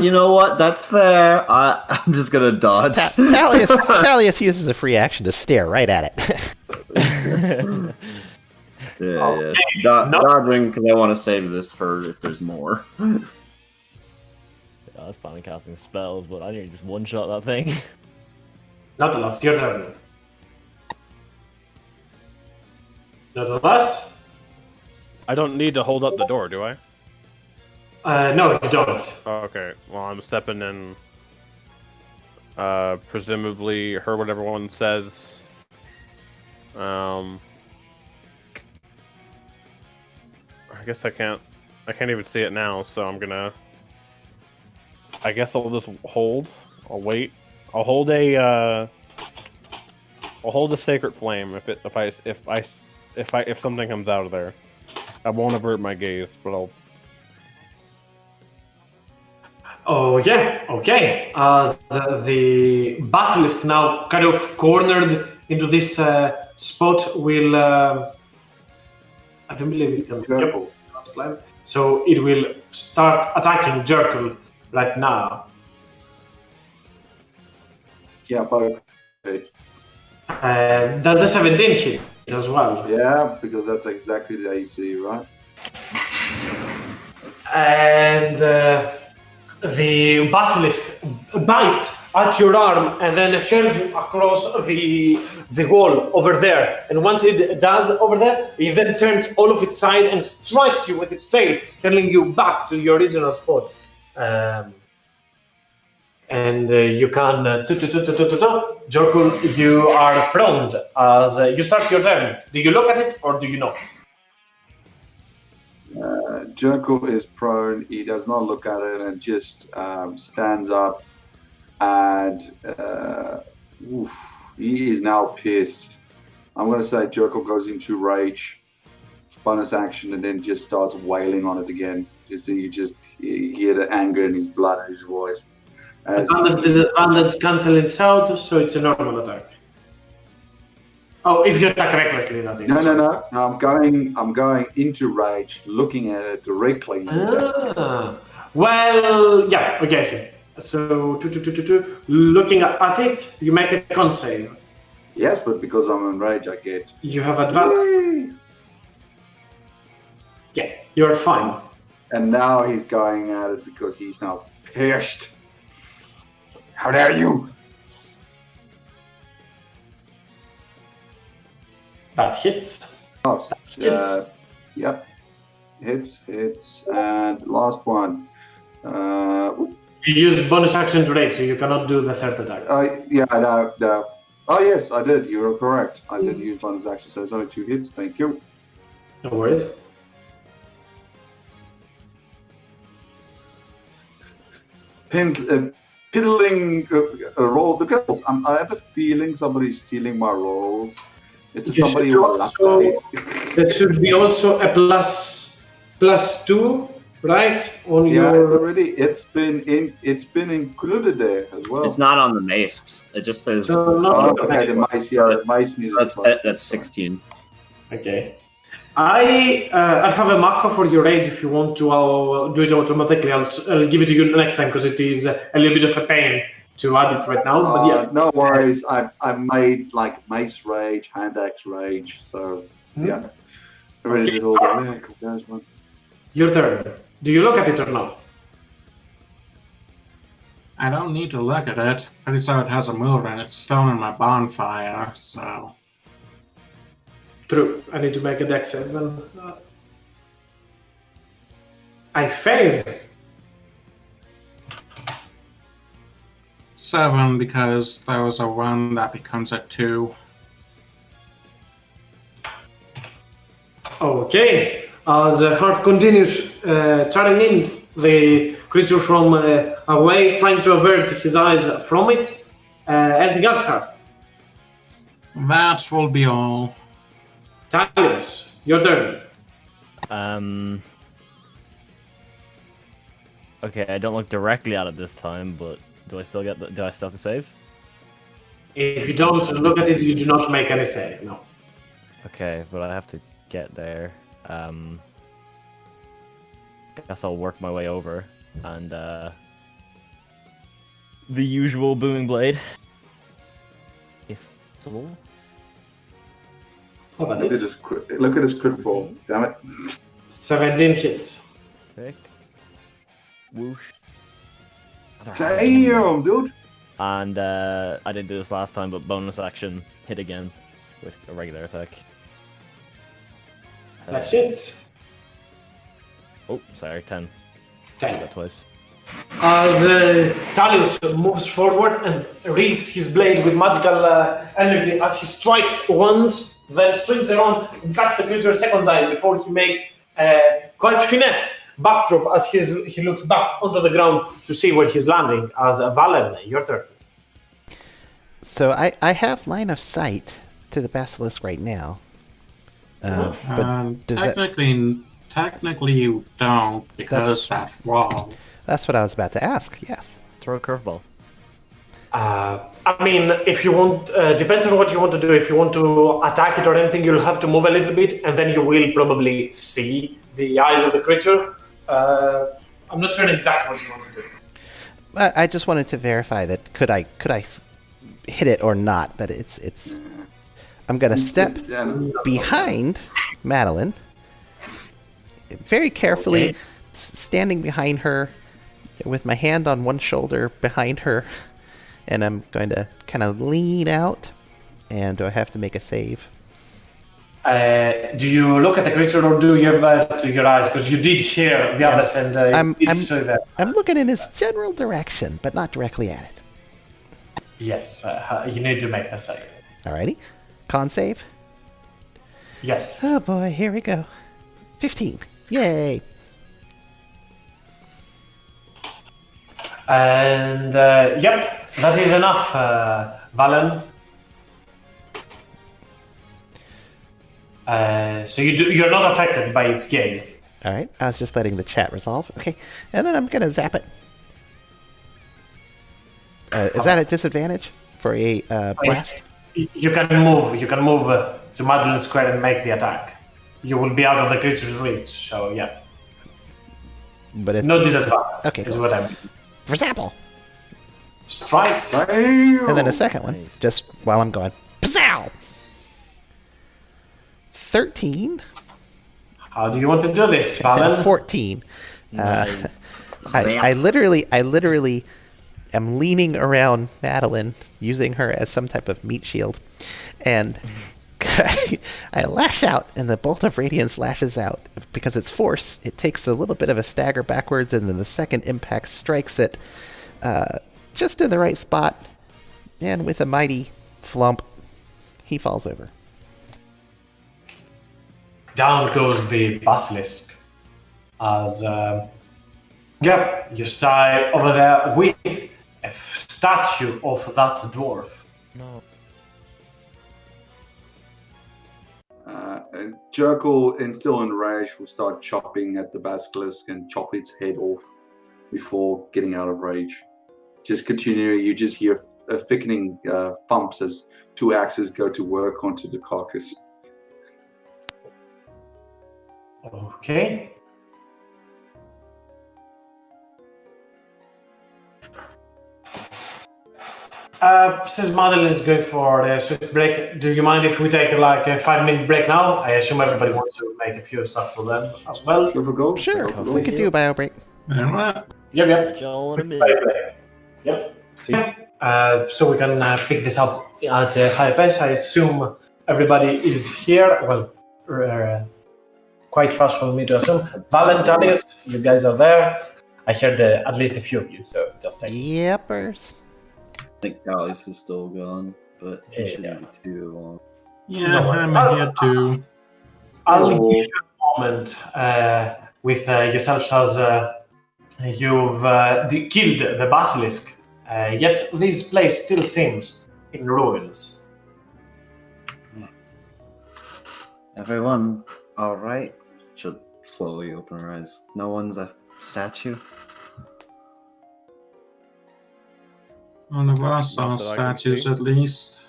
You know what? That's fair. I'm just gonna dodge. Talius uses a free action to stare right at it. Yeah. Dodging because I want to save this for if there's more. I was planning casting spells, but I nearly just one-shot that thing. Not the last, your turn. Not the last? I don't need to hold up the door, do I? No, you don't. Okay, well, I'm stepping in. Presumably, heard what everyone says. I guess I can't even see it now, so I'm gonna. I guess I'll just hold. I'll wait. I'll hold a sacred flame if something comes out of there. I won't avert my gaze, but I'll. Oh yeah, okay. As the basilisk now kind of cornered into this spot will, I don't believe it can Jerkle. So it will start attacking Jerkle right now. Yeah, both. Okay. Does the 17 hit as well? Yeah, because that's exactly the AC, right? And the basilisk bites at your arm and then hurls you across the wall over there. And once it does over there, it then turns all of its side and strikes you with its tail, hurling you back to your original spot. And you can... Jorkul, you are prone as you start your turn. Do you look at it or do you not? Jerkle is prone. He does not look at it and just stands up, and he is now pissed. I'm going to say Jerkle goes into rage, bonus action, and then just starts wailing on it again. You hear the anger in his blood and his voice. Disadvantage cancel itself, so it's a normal attack. Oh, if you attack recklessly, that is. No. I'm going into rage, looking at it directly. Well, yeah, okay, I see. So, looking at it, you make a con save. Yes, but because I'm in rage, I get. You have advantage. Yeah, you're fine. And now he's going at it because he's now pissed. How dare you? That hits. Oh, Hits. Yep. Hits, and last one. You use bonus action to rage, so you cannot do the third attack. No. Oh, yes, I did. You were correct. I did use bonus action, so it's only 2 hits. Thank you. No worries. Piddling roll. Because I have a feeling somebody's stealing my rolls. It's somebody who there should be also a plus 2, right? On your... already. It's been included there as well. It's not on the mace. It just says. Okay, the mice. Yeah, the mice need. That's 16. Okay. I have a marker for your rage if you want to do it automatically. I'll give it to you next time because it is a little bit of a pain to add it right now, but yeah. No worries. I made like Mace Rage, Hand Axe Rage, so yeah. I already did all the work of those ones. Your turn. Do you look at it or not? I don't need to look at it. Pretty sure it has a move and it's still in my bonfire, so. True. I need to make a dex save then. I failed. 7 because there was a 1 that becomes a 2. Okay. As Heart continues charging in the creature from away, trying to avert his eyes from it. Anything else, Heart? That will be all. Talius, your turn. Okay, I don't look directly at it this time, but do I still have to save? If you don't look at it, you do not make any save. No. Okay, but I have to get there. Guess I'll work my way over and the usual booming blade, if possible. How about Look it? at his crit roll. Damn it. 17 hits. Pick. Whoosh. Damn, dude. And I didn't do this last time, but bonus action, hit again with a regular attack. That hits. Oh, sorry, 10. 10. That twice. As Talius moves forward and wreathes his blade with magical energy as he strikes once, then swings around and cuts the creature a second time before he makes quite finesse backdrop as he looks back onto the ground to see where he's landing. As Valen, your turn. So I have line of sight to the basilisk right now. But does that... Technically you don't, because that's wrong. That's what I was about to ask, yes. Throw a curveball. I mean, if you want, depends on what you want to do. If you want to attack it or anything, you'll have to move a little bit, and then you will probably see the eyes of the creature. I'm not sure exactly what you want to do. I just wanted to verify that could I hit it or not, but it's I'm gonna step behind Madeline, very carefully, standing behind her with my hand on one shoulder behind her, and I'm going to kind of lean out. And do I have to make a save? Do you look at the creature or do you have to your eyes? Because you did hear the others, and I'm looking in his general direction, but not directly at it. Yes, you need to make a save. Alrighty, con save. Yes. Oh boy, here we go. 15. Yay! And yep, that is enough, Valen. So you're not affected by its gaze. All right, I was just letting the chat resolve. Okay, and then I'm gonna zap it. Is that a disadvantage for a blast? You can move. You can move to Madeline Square and make the attack. You will be out of the creature's reach. So yeah. But it's no disadvantage. Okay, is cool. what I mean. For example, strikes. And then a second one, just while I'm going. Pzow! 13. How do you want to do this, Valen? 14. Nice. I literally am leaning around Madeline, using her as some type of meat shield, and I lash out, and the bolt of radiance lashes out. Because it's force, it takes a little bit of a stagger backwards, and then the second impact strikes it just in the right spot, and with a mighty flump, he falls over. Down goes the basilisk as you sigh over there with a statue of that dwarf. No. Jerkle, and still enraged, will start chopping at the basilisk and chop its head off before getting out of rage. Just continue. You just hear thickening thumps as two axes go to work onto the carcass. Okay. Since Madeline is going for a swift break, do you mind if we take like a 5-minute break now? I assume everybody wants to make a few stuff for them as well. Sure, go. Sure, Go. we could do a bio break. And what? Yep. Y'all in a Quick minute. break. Yep. See. So we can pick this up at a higher pace. I assume everybody is here. Well, quite fast for me to assume. Valentinius, you guys are there. I heard at least a few of you, so just saying. Yepers. I think Gallus is still gone, but he shouldn't Yeah. be too long. Yeah, No, I'm here too. I'll give you a moment with yourselves as you've killed the basilisk. Yet this place still seems in ruins. Everyone, all right? She'll slowly open her eyes. No one's a statue? None of us Not are that I can statues, see. at least.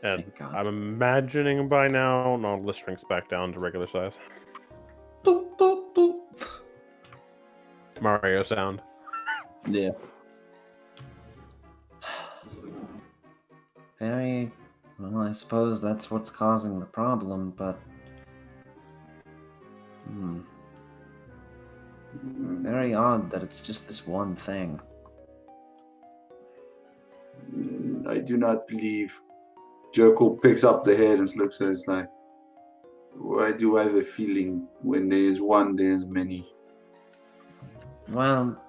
And Thank God. I'm imagining by now Nautilus shrinks back down to regular size. Doop, doop, doop. Mario sound. Yeah. Very well, I suppose that's what's causing the problem, but very odd that it's just this one thing. I do not believe. Jerko picks up the head and looks at it like, why do I have a feeling when there's one, there's many? Well,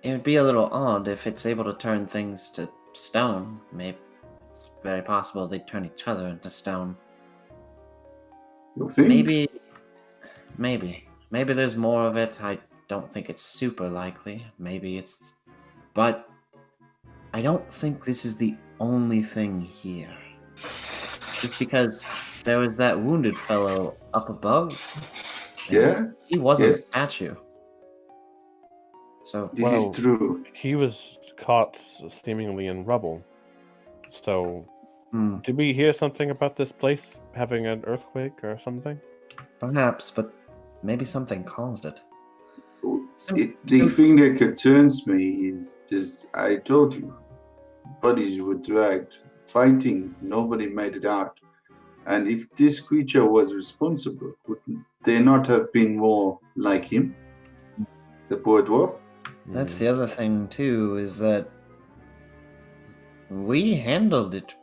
it would be a little odd if it's able to turn things to stone. Maybe it's very possible they turn each other into stone. You think? Maybe there's more of it. I don't think it's super likely. But I don't think this is the only thing here. Just because there was that wounded fellow up above. and Yeah, He wasn't Yes. a statue. So, this Well, is true. He was caught seemingly in rubble. So, did we hear something about this place having an earthquake or something? perhaps, but maybe something caused it. The thing that concerns me is just, I told you, bodies were dragged, fighting, nobody made it out. And if this creature was responsible, would there not have been more like him? The poor dwarf? That's the other thing, too, is that we handled it.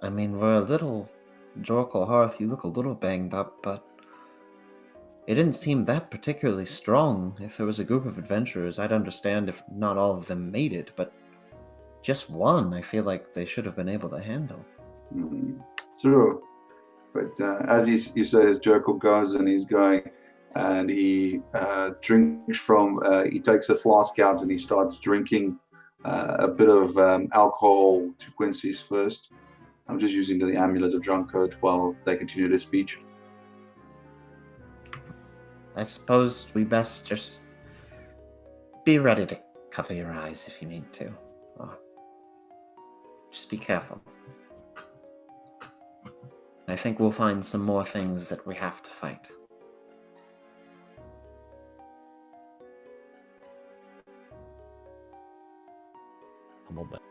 I mean, we're a little... Jorkle Hearth, you look a little banged up, but it didn't seem that particularly strong. If there was a group of adventurers, I'd understand if not all of them made it, but just one, I feel like they should have been able to handle. True. But as you said, as Jerko goes and he's going, and he drinks from, he takes a flask out and he starts drinking a bit of alcohol to quench his thirst. I'm just using the amulet of drunkard while they continue their speech. I suppose we best just be ready to cover your eyes if you need to. Or just be careful. I think we'll find some more things that we have to fight. I'm on that.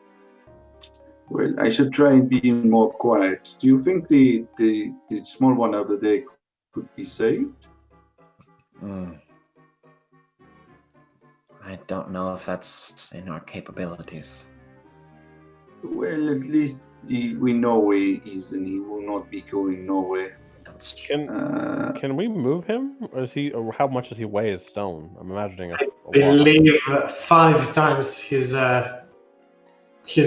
Well, I should try and be more quiet. Do you think the small one over there could be saved? I don't know if that's in our capabilities. Well, at least we know where he is, and he will not be going nowhere. That's Can we move him? Or is he? Or how much does he weigh as stone? I'm imagining a lot. Believe 5 times his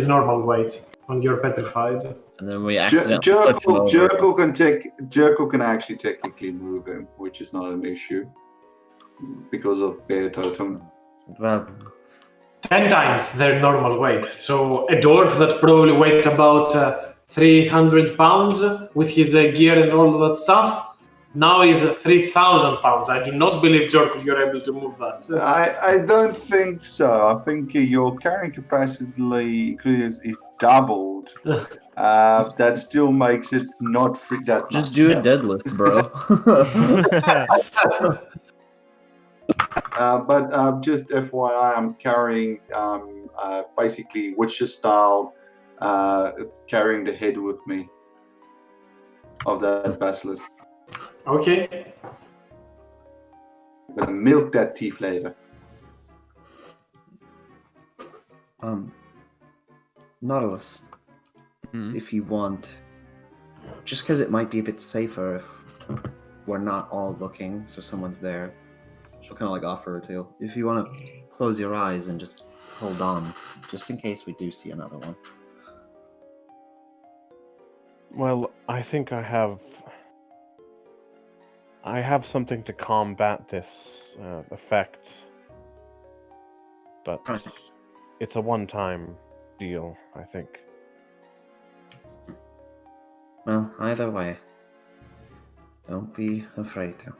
normal weight when you're petrified. and then we accidentally push him over. Jerko can actually technically move him, which is not an issue because of bear totem. Well, 10 times their normal weight. So a dwarf that probably weighs about 300 pounds with his gear and all that stuff now is 3,000 pounds. I do not believe, Jorko, you're able to move that. I don't think so. I think your carrying capacity is doubled. That still makes it not free that much. just do a deadlift, bro. But just FYI, I'm carrying basically Witcher style, carrying the head with me of that basilisk. Okay. I'm gonna milk that teeth later. Nautilus, if you want, just because it might be a bit safer if we're not all looking, so someone's there. She'll kind of like offer her tail. If you want to close your eyes and just hold on, just in case we do see another one. Well, I think I have something to combat this effect, but it's a one-time deal, I think. Well, either way, don't be afraid to.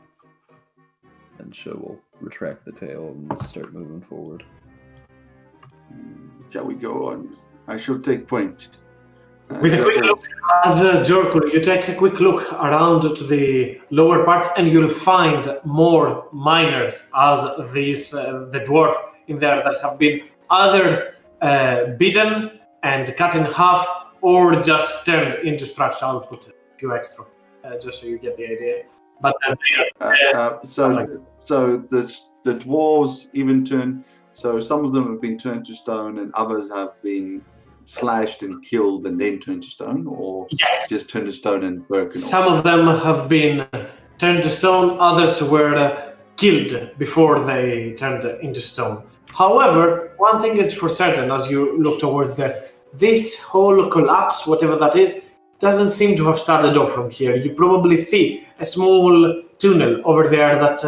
And Sho will retract the tail and start moving forward. Shall we go on? I shall take point. With a quick look, as Jorkul, you take a quick look around to the lower parts, and you'll find more miners as the dwarf in there that have been either beaten and cut in half, or just turned into structure. I'll put a few extra, just so you get the idea. But so the dwarves even turn. So some of them have been turned to stone, and others have been slashed and killed and then turned to stone, or yes, just turned to stone and broken. Some of them have been turned to stone. Others were killed before they turned into stone. However, one thing is for certain, as you look towards this whole collapse, whatever that is, doesn't seem to have started off from here. You probably see a small tunnel over there that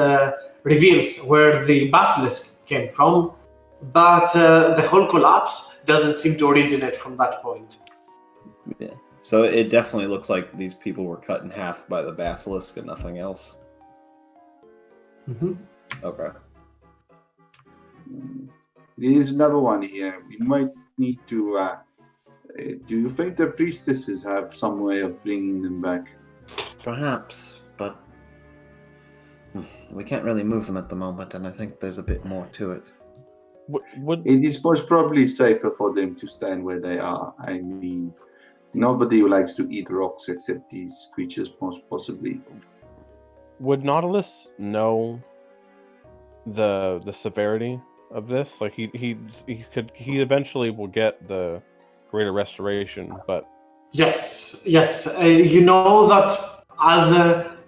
reveals where the basilisk came from, but the whole collapse doesn't seem to originate from that point. Yeah. So it definitely looks like these people were cut in half by the basilisk and nothing else. Mm-hmm. Okay. There's another one here. We might need to. Do you think the priestesses have some way of bringing them back? Perhaps, but we can't really move them at the moment, and I think there's a bit more to it. It is most probably safer for them to stand where they are. I mean, nobody likes to eat rocks except these creatures, most possibly. Would Nautilus know the severity of this? Like he eventually will get the greater restoration, but yes. You know that as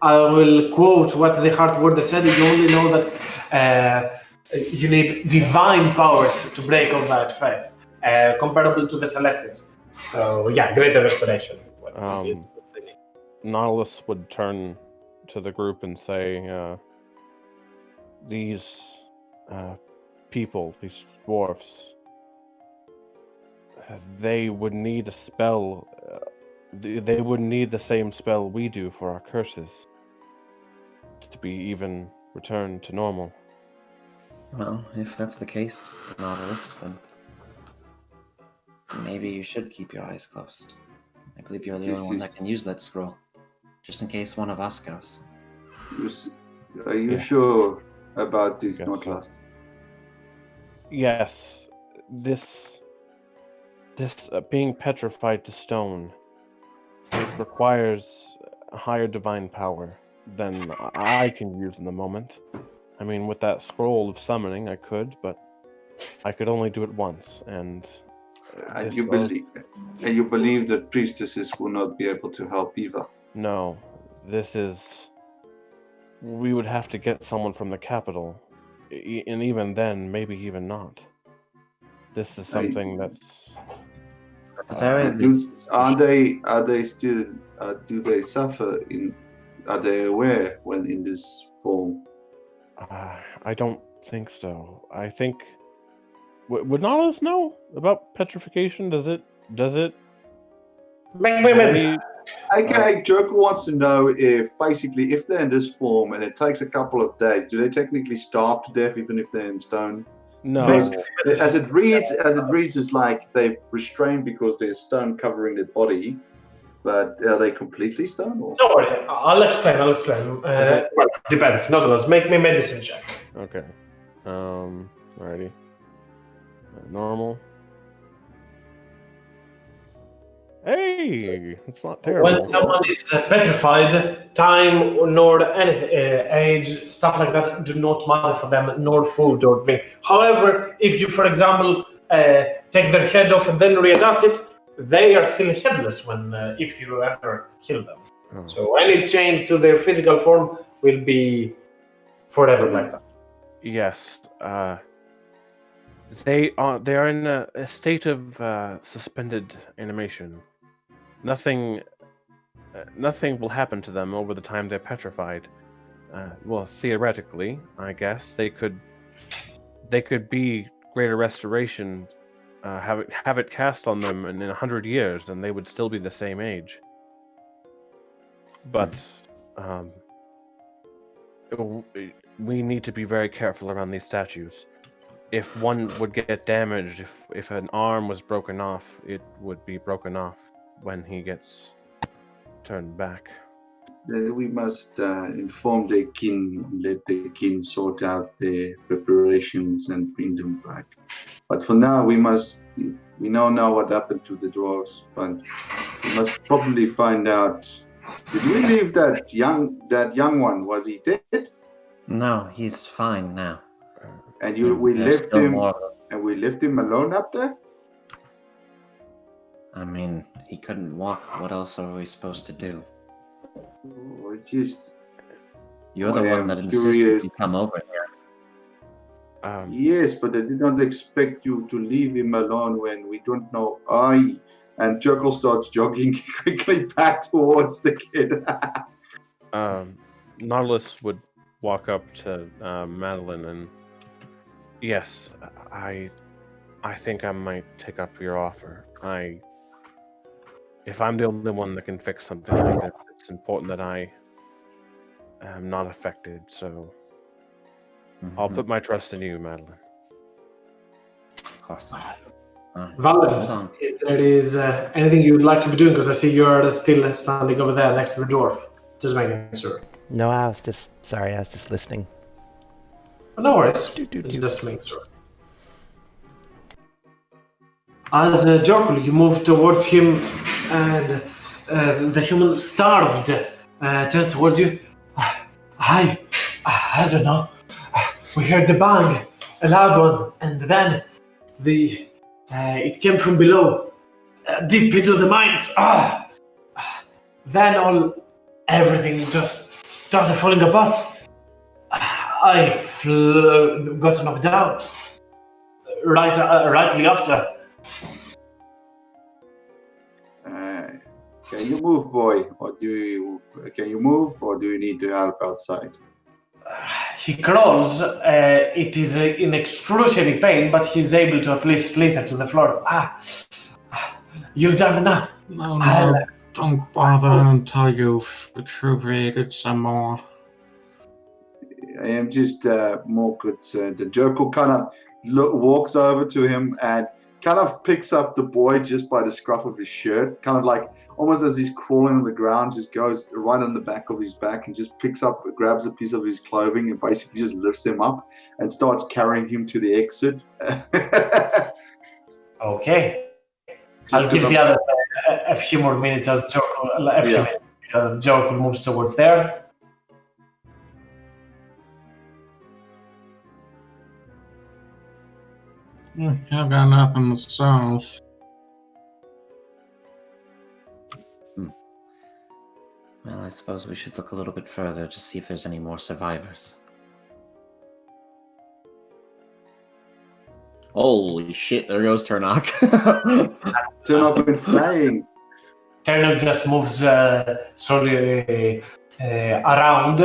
I will quote what the Heart Warder said. You only know that. You need divine powers to break off that effect, comparable to the Celestials. So, yeah, greater restoration. Nautilus would turn to the group and say, these people, these dwarfs, they would need a spell. They would need the same spell we do for our curses to be even returned to normal. Well, if that's the case, Nautilus, then maybe you should keep your eyes closed. I believe you're the only one that can use that scroll, just in case one of us goes. Are you sure about this, Nautilus? Yes. This being petrified to stone, it requires a higher divine power than I can use in the moment. I mean, with that scroll of summoning, I could, but I could only do it once, and... you believe that priestesses will not be able to help either? No, we would have to get someone from the capital, and even then, maybe even not. This is something that's... Are they still, do they suffer are they aware when in this form? I don't think so. I think... Would Nautilus know about petrification? Does it? Joker wants to know if they're in this form and it takes a couple of days, do they technically starve to death even if they're in stone? No. As it reads, it's like they're restrained because there's stone covering their body. But are they completely stone? Or? Don't worry, I'll explain. Well, depends. Nautilus, make me medicine check. Okay. Alrighty. Normal. Hey, it's not terrible. When someone is petrified, time nor anything, age, stuff like that do not matter for them, nor food or drink. However, if you, for example, take their head off and then reattach it, they are still headless when if you ever kill them. Oh. So any change to their physical form will be forever like that. Yes. They are in a state of suspended animation. Nothing will happen to them over the time they're petrified. Well, theoretically, I guess they could be greater restoration. Have it cast on them in 100 years, and they would still be the same age. But we need to be very careful around these statues. If one would get damaged, if an arm was broken off, it would be broken off when he gets turned back. Then we must inform the kin, let the kin sort out their preparations and bring them back. But for now, we know now what happened to the dwarves, but we must probably find out. Did we leave that young one? Was he dead? No, he's fine now. And we There's left still him, more of them. and we left him alone up there. I mean, he couldn't walk. What else are we supposed to do? Or just You're the I one am that insisted curious. you come over here. Yes, but I did not expect you to leave him alone when we don't know. And Jekyll starts jogging quickly back towards the kid. Nautilus would walk up to Madeline and, yes, I think I might take up your offer. If I'm the only one that can fix something like this, it's important that I am not affected. So I'll put my trust in you, Madeline. Of course. Valen, if there is anything you would like to be doing, because I see you're still standing over there next to the dwarf. Just making sure. No, I was just listening. No worries. Just make sure. As Jorkul, you move towards him, and the human, starved, turns towards you. I don't know. We heard the bang, a loud one, and then it came from below, deep into the mines. Then everything just started falling apart. I got knocked out rightly after. Can you move, boy? Can you move, or do you need to help outside? He crawls. It is in excruciating pain, but he's able to at least slither to the floor. You've done enough. No, don't bother until you've recuperated some more. I am just more concerned. The Jekyll kind of walks over to him and kind of picks up the boy just by the scruff of his shirt, kind of like almost as he's crawling on the ground, just goes right on the back of his back and just grabs a piece of his clothing and basically just lifts him up and starts carrying him to the exit. Okay. I'll give the others a few more minutes as Jekyll moves towards there. I've got nothing myself. Well, I suppose we should look a little bit further to see if there's any more survivors. Holy shit, there goes Turnock. Turnock been flying. Turnock just moves slowly around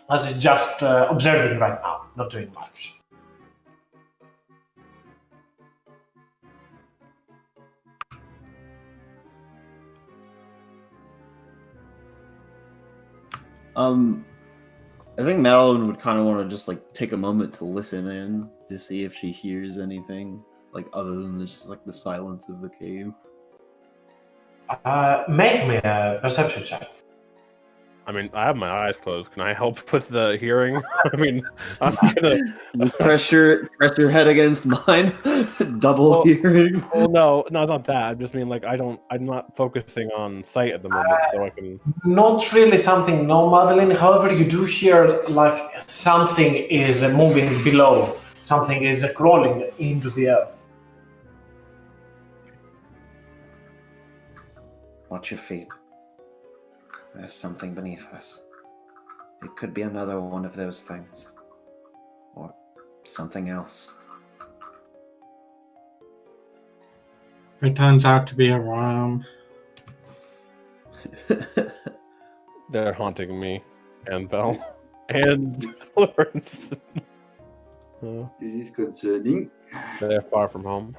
as he's just observing right now, not doing much. I think Madeline would kind of want to just like take a moment to listen in to see if she hears anything, like other than just like the silence of the cave. Make me a perception check. I mean, I have my eyes closed. Can I help with the hearing? I mean, I'm gonna. Press your head against mine. Double Well- hearing. Well, no, not that. I just mean like I'm not focusing on sight at the moment, so I can. Not really something, no, Madeline. However, you do hear like something is moving below. Something is crawling into the earth. Watch your feet. There's something beneath us. It could be another one of those things. Or something else. It turns out to be a worm. They're haunting me and Belle and Lawrence. This is concerning. They're far from home.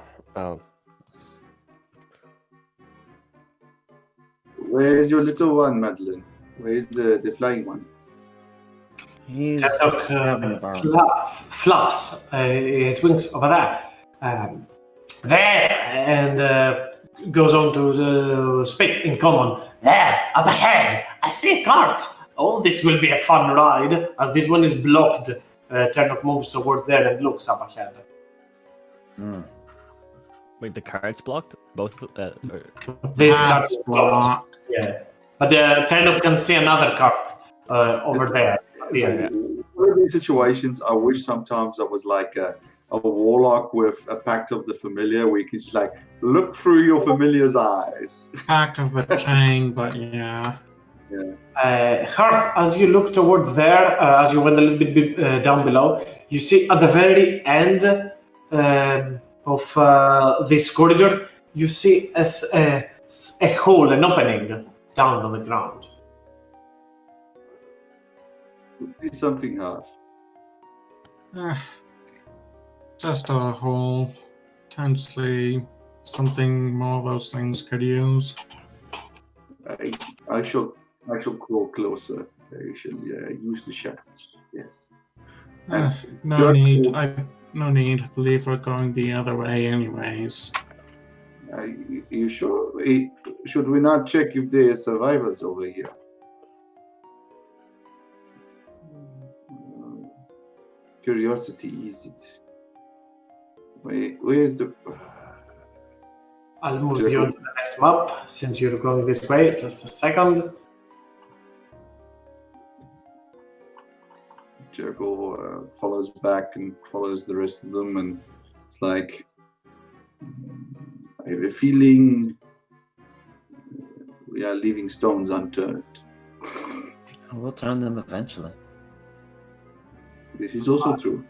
Where's your little one, Madeline? Where's the flying one? He's Flaps its wings over there. There, and goes on to speak in common. There, up ahead, I see a cart. Oh, this will be a fun ride, as this one is blocked. Turnok moves towards there and looks up ahead. Wait, the cart's blocked? Both? This Ah, cart is blocked. Yeah, but Turnok can see another cart over there. Yeah. One of these situations, I wish sometimes I was like a warlock with a pact of the familiar, where you can just like look through your familiar's eyes. Pact of the chain, but yeah. Hearth, as you look towards there, as you went a little bit down below, you see at the very end of this corridor, you see a hole, an opening down on the ground. It's something hard. Just a hole. Potentially something more of those things could use. I shall crawl closer. I shall use the shadows. Yes. No Jack need. will- No need. I believe we're going the other way, anyways. You sure? Should we not check if there are survivors over here? Curiosity, is it? Where's the? I'll move Jacob. you on to the next map, since you're going this way. Just a second. Jericho follows back and follows the rest of them, and it's like I have a feeling we are leaving stones unturned. We'll turn them eventually. This is also true.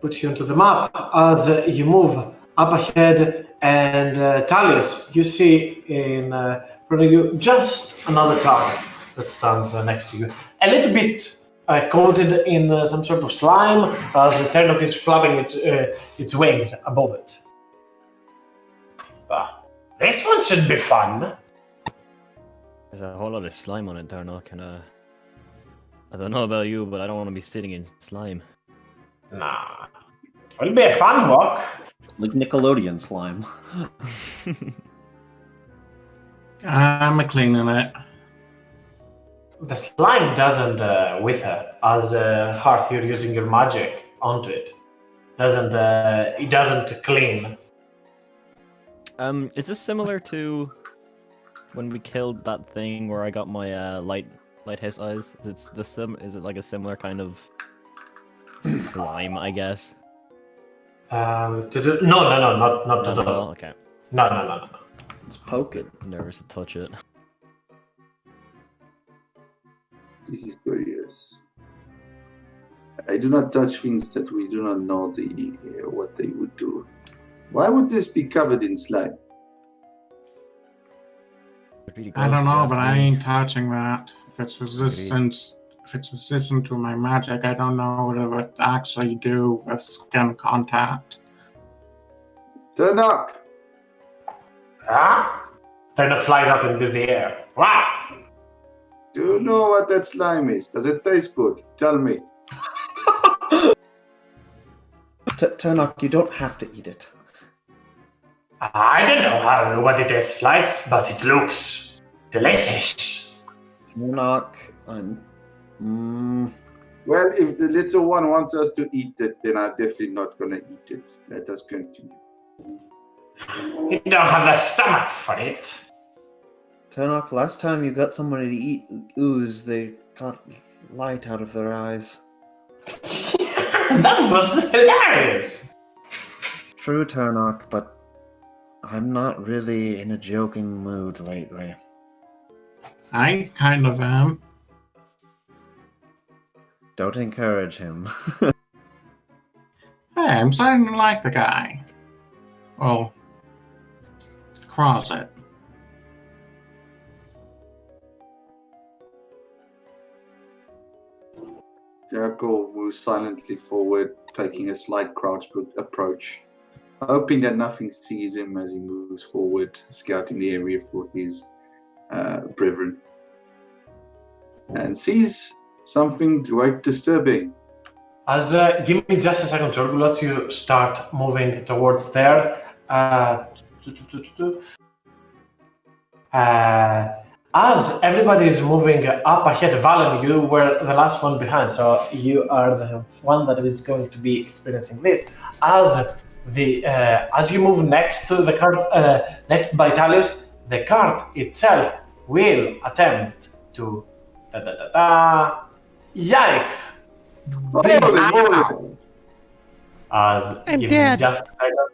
Put you onto the map as you move up ahead, and Talius, you see in front of you just another cart that stands next to you. A little bit coated in some sort of slime, as the Turnok is flapping its wings above it. This one should be fun. There's a whole lot of slime on it, Turnok, and I don't know about you, but I don't want to be sitting in slime. Nah. It'll be a fun walk. Like Nickelodeon slime. I'm cleaning it. The slime doesn't wither, as Hearth, you're using your magic onto it. It doesn't clean. Is this similar to when we killed that thing where I got my lighthouse eyes? Is it like a similar kind of slime, I guess? No, not at all. Okay. No. Let's poke it. I'm nervous to touch it. This is curious. I do not touch things that we do not know what they would do. Why would this be covered in slime? Really I gross, don't know, if but you I ask me. ain't touching that. If it's resistant to my magic, I don't know what it would actually do with skin contact. Turn up! Ah? Turnok flies up into the air. What? Do you know what that slime is? Does it taste good? Tell me. Turnok, you don't have to eat it. I don't know what it tastes like, but it looks delicious. Monarch, I'm. Well, if the little one wants us to eat it, then I'm definitely not going to eat it. Let us continue. You don't have the stomach for it. Turnok, last time you got somebody to eat ooze, they got light out of their eyes. That was hilarious. True, Turnok, but I'm not really in a joking mood lately. I kind of am. Don't encourage him. Hey, I'm starting to like the guy. Well, cross it. Jericho moves silently forward, taking a slight crouch approach, hoping that nothing sees him as he moves forward, scouting the area for his brethren. And sees something quite disturbing. As give me just a second, Jorgul, as you start moving towards there. As everybody is moving up ahead, Valen, you were the last one behind, so you are the one that is going to be experiencing this. As you move next to the cart, next by Talius, the cart itself will attempt to yikes! As I'm give dead. Me just a second,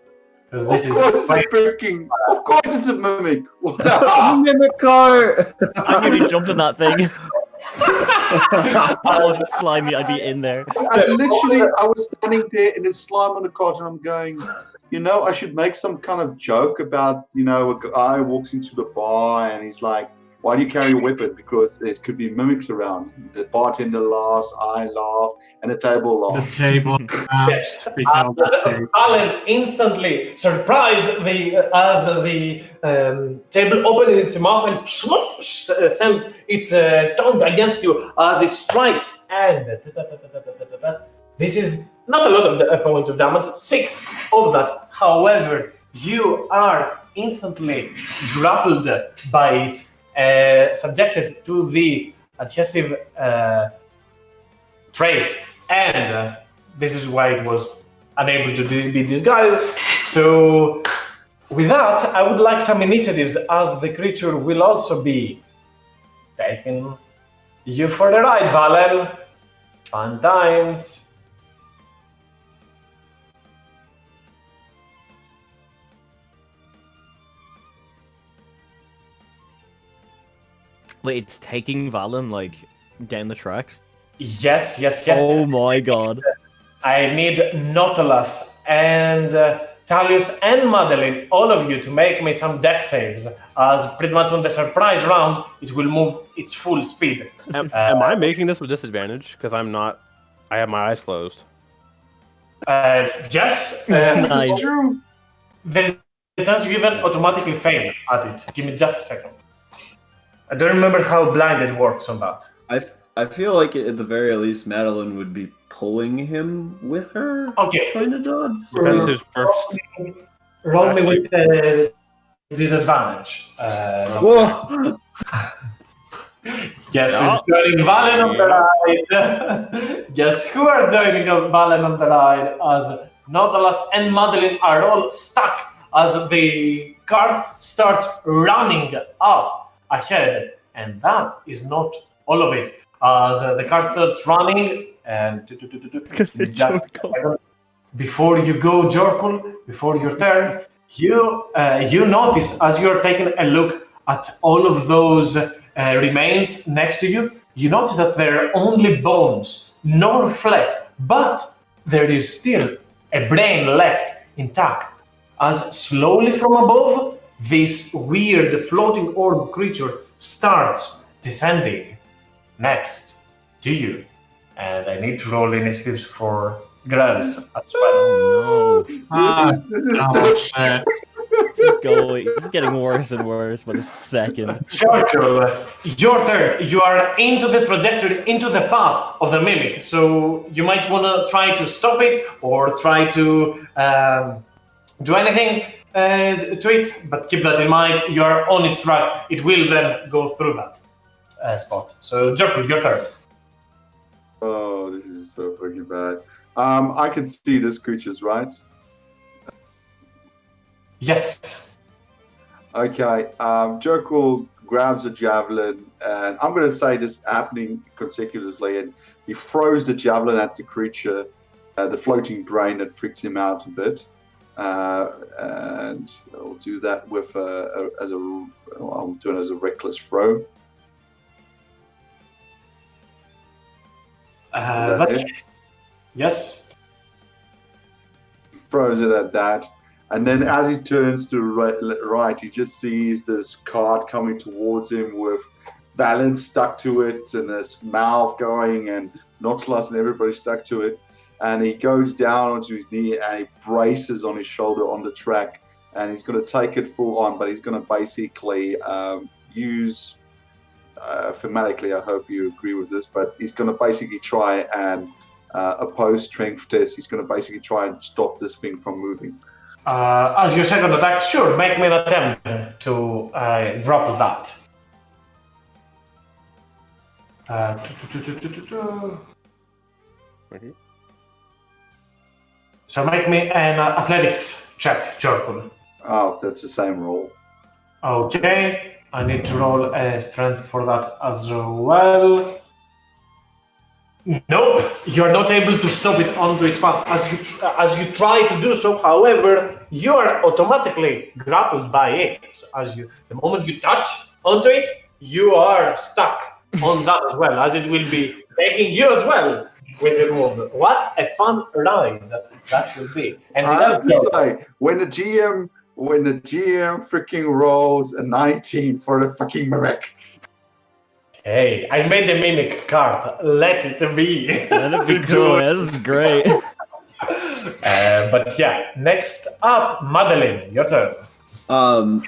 because Of this is course it's a freaking. Of course it's a mimic. Mimic cart! I nearly jumped in that thing. I was slimy, I'd be in there. I was standing there in the slime on the cart, and I'm going. I should make some kind of joke about, a guy walks into the bar and he's like, "Why do you carry a weapon?" Because there could be mimics around. The bartender laughs, I laugh, and the table The laughs. table Yes. because Alan instantly surprised as the table opened its mouth and sends its tongue against you as it strikes. And this is not a lot of points of damage, 6 of that. However, you are instantly grappled by it, subjected to the adhesive trait, and this is why it was unable to be disguised. So with that, I would like some initiatives, as the creature will also be taking you for the ride, Valen. Fun times. Wait, it's taking Valen, like, down the tracks? Yes. Oh my god. I need Nautilus and Talius and Madeline, all of you, to make me some deck saves, as pretty much on the surprise round, it will move its full speed. Am I making this with disadvantage? Because I'm not. I have my eyes closed. Yes, Nice. it's true. There's a chance you even automatically fail at it. Give me just a second. I don't remember how blinded works on that. I feel like at the very least, Madeline would be pulling him with her, Okay. trying to dodge. This is his first. Roll me with disadvantage. Whoa! Guess who's joining Valen on the ride? Guess who are joining Valen on the ride? As Nautilus and Madeline are all stuck as the cart starts running up ahead. And that is not all of it. As the car starts running, and just a second. Before you go, Jorkul, before your turn, you notice, as you're taking a look at all of those remains next to you, you notice that there are only bones, no flesh, but there is still a brain left intact. As slowly from above, this weird floating orb creature starts descending next to you. And I need to roll initiatives for Grels as well. Oh Ah, This is oh shit. no. It's getting worse and worse by the second. Jorkul, your turn. You are into the trajectory, into the path of the mimic. So you might want to try to stop it or try to do anything to it. But keep that in mind. You are on its track. It will then go through that. spot. So, Jorkul, your turn. Oh, this is so fucking bad. I can see this creature's right. Yes. Okay, Jorkul grabs a javelin, and I'm going to say this happening consecutively, and he throws the javelin at the creature, the floating brain that freaks him out a bit. And I'll do that with I'll do it as a reckless throw. That hits. Yes. Throws it at that, and then as he turns to right, he just sees this card coming towards him with Valen stuck to it, and this mouth going, and Nautilus and everybody stuck to it. And he goes down onto his knee and he braces on his shoulder on the track, and he's going to take it full on, but he's going to basically use, thematically, I hope you agree with this, but he's going to basically try and oppose strength test. He's going to basically try and stop this thing from moving. As your second attack, sure, make me an attempt to grapple that. Okay. So make me an athletics check, Jorkul. Oh, that's the same roll. Okay, I need to roll a strength for that as well. Nope, you are not able to stop it onto its path. As you try to do so, however, you are automatically grappled by it. So the moment you touch onto it, you are stuck on that as well, as it will be taking you as well with the move. What a fun ride that will be. And I have to say, when the GM freaking rolls a 19 for the fucking mimic. Hey, I made the mimic card. Let it be. Let it be cool. This is great. But yeah, next up, Madeline, your turn.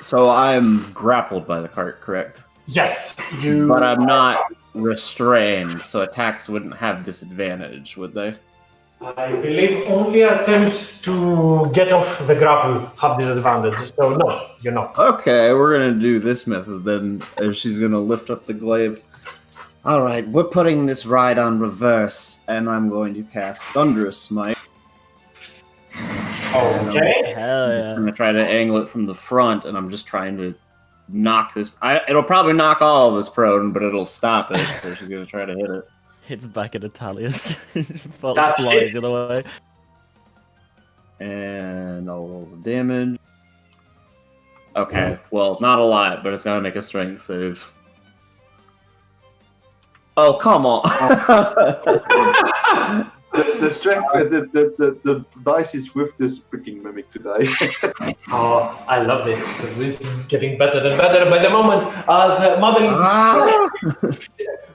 So I'm grappled by the cart, correct? Yes, you. But I'm not restrained, so attacks wouldn't have disadvantage, would they? I believe only attempts to get off the grapple have disadvantage. So no, you're not. Okay, we're gonna do this method then. She's gonna lift up the glaive. All right, we're putting this ride on reverse, and I'm going to cast Thunderous Smite. Okay. Hell I'm yeah. gonna try to angle it from the front, and I'm just trying to knock this. It'll probably knock all of us prone, but it'll stop it. So she's gonna try to hit it. Hits back at Italius. That Flies hits. the other way. And I'll roll the damage. Okay, well, not a lot, but it's gonna make a strength save. Oh, come on! The strength, the dice is with this freaking mimic today. Oh, I love this because this is getting better and better by the moment as Madeline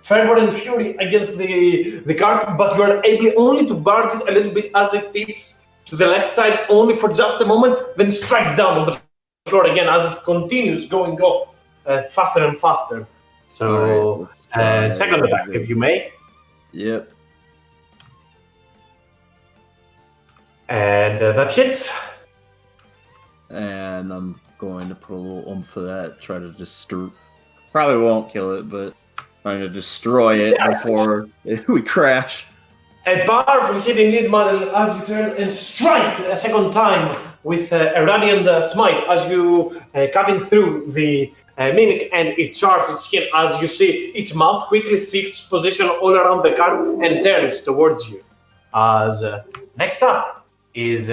fervor and fury against the cart, but you are able only to barge it a little bit as it tips to the left side only for just a moment, then strikes down on the floor again as it continues going off faster and faster. So, second attack, if you may. Yep. And that hits. And I'm going to put a little oomph for that. Try to destroy. Probably won't kill it, but trying to destroy it before we crash. A powerful hit indeed, Madeline, as you turn and strike a second time with a radiant smite as you cutting through the mimic, and it charges its skin as you see its mouth quickly shifts position all around the cart and turns towards you. As next up is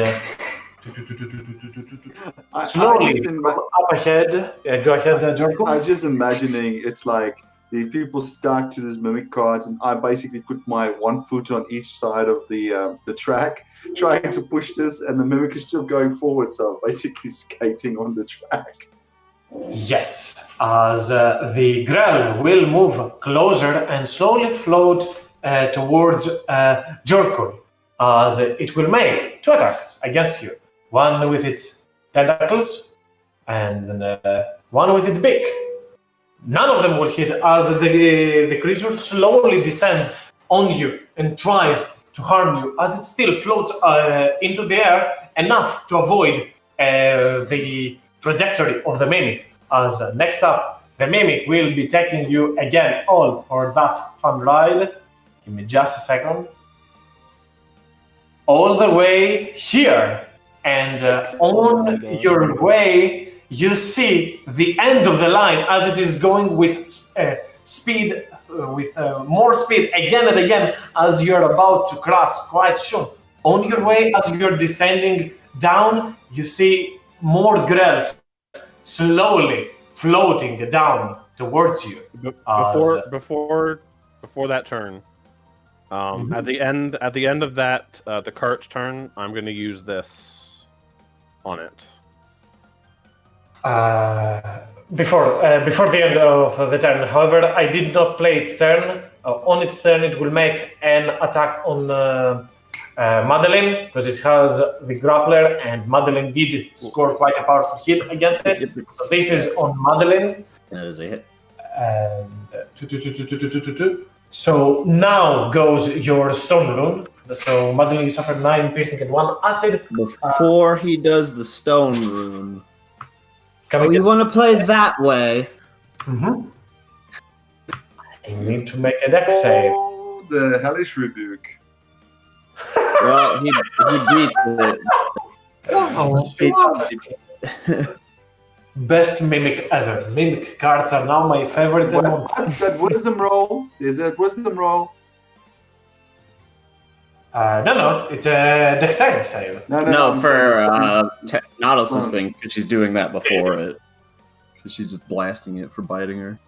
slowly up ahead. Go ahead, Jorkul. I'm just imagining it's like these people stuck to this mimic cards, and I basically put my one foot on each side of the track, trying to push this, and the mimic is still going forward, so I'm basically skating on the track. Yes, as the Grell will move closer and slowly float towards Jorkul, as it will make 2 attacks against you. One with its tentacles, and one with its beak. None of them will hit as the creature slowly descends on you and tries to harm you as it still floats into the air enough to avoid the trajectory of the mimic. As next up the Mimic will be taking you again all for that fun ride. Give me just a second. All the way here. And on your way, you see the end of the line as it is going with speed, with more speed again and again as you're about to cross quite soon. On your way, as you're descending down, you see more Grells slowly floating down towards you. Before that turn, at the end of that the cart's turn, I'm going to use this on it. Before the end of the turn, however, I did not play its turn. On its turn, it will make an attack on Madeline, because it has the grappler, and Madeline did score quite a powerful hit against it. So this is on Madeline. That is a hit. So now goes your stone rune. So Madeline, you suffered 9 piercing and 1 acid. Before he does the stone rune. Can you want to play that way? Mm-hmm. You need to make a dex save. Oh, the hellish rebuke. Well, he beats it. Best mimic ever. Mimic cards are now my favorite monster. Is that wisdom roll? Is that wisdom roll? No, it's a dexterity save. No, for Nautilus's thing, because she's doing that before it. Because she's just blasting it for biting her.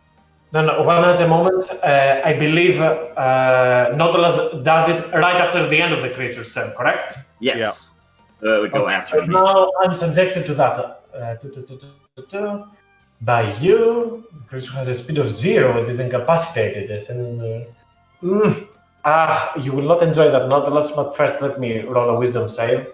No, one at the moment. I believe Nautilus does it right after the end of the creature's turn, correct? Yes. It would go after me. Now I'm subjected to that. By you, the creature has a speed of 0. It is incapacitated. You will not enjoy that, Nautilus, but first let me roll a wisdom save.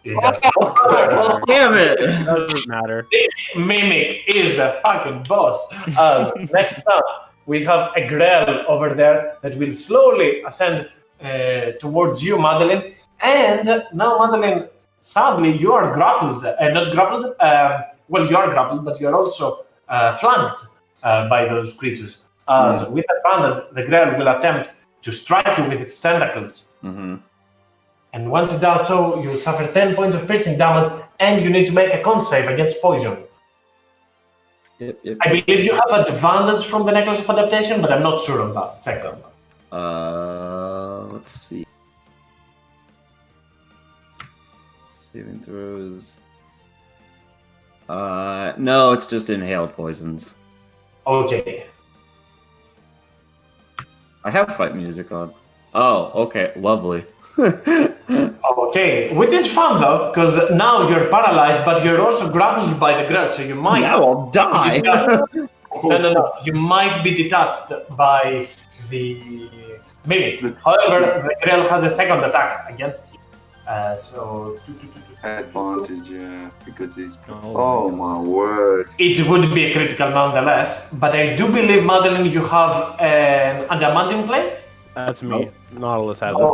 Damn it! Doesn't matter. This Mimic is the fucking boss. As next up, we have a Grell over there that will slowly ascend towards you, Madeline. And now, Madeline, sadly, you are grappled. Not grappled. Well, you are grappled, but you are also flanked by those creatures. With advantage, the Grell will attempt to strike you with its tentacles. Mm-hmm. And once it does so, you suffer 10 points of piercing damage, and you need to make a con save against poison. Yep. I believe you have advantage from the Necklace of Adaptation, but I'm not sure on that. Check on that. Let's see. Saving throws. No, it's just inhaled poisons. Okay. I have fight music on. Oh, okay, lovely. Okay, which is fun though, because now you're paralyzed, but you're also grappled by the Grell, so you might... Now I'll die! No. You might be detached by the Mimic. However, the Grell has a second attack against you. Advantage, yeah, because he's... Oh my word. It would be a critical nonetheless, but I do believe, Madeline, you have an adamantine plate? That's me. Nautilus has it.